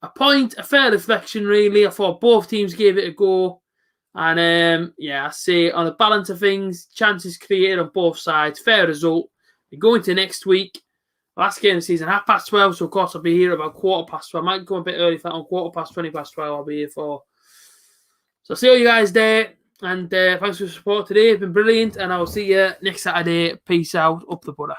A point, a fair reflection, really. I thought both teams gave it a go. And, yeah, I say on the balance of things, chances created on both sides. Fair result. We go into next week. Last game of the season, 12:30. So, of course, I'll be here about 12:15. I might go a bit early for that on 12:15. I'll be here for. So, see all you guys there. And thanks for your support today. It's been brilliant. And I will see you next Saturday. Peace out. Up the Boro.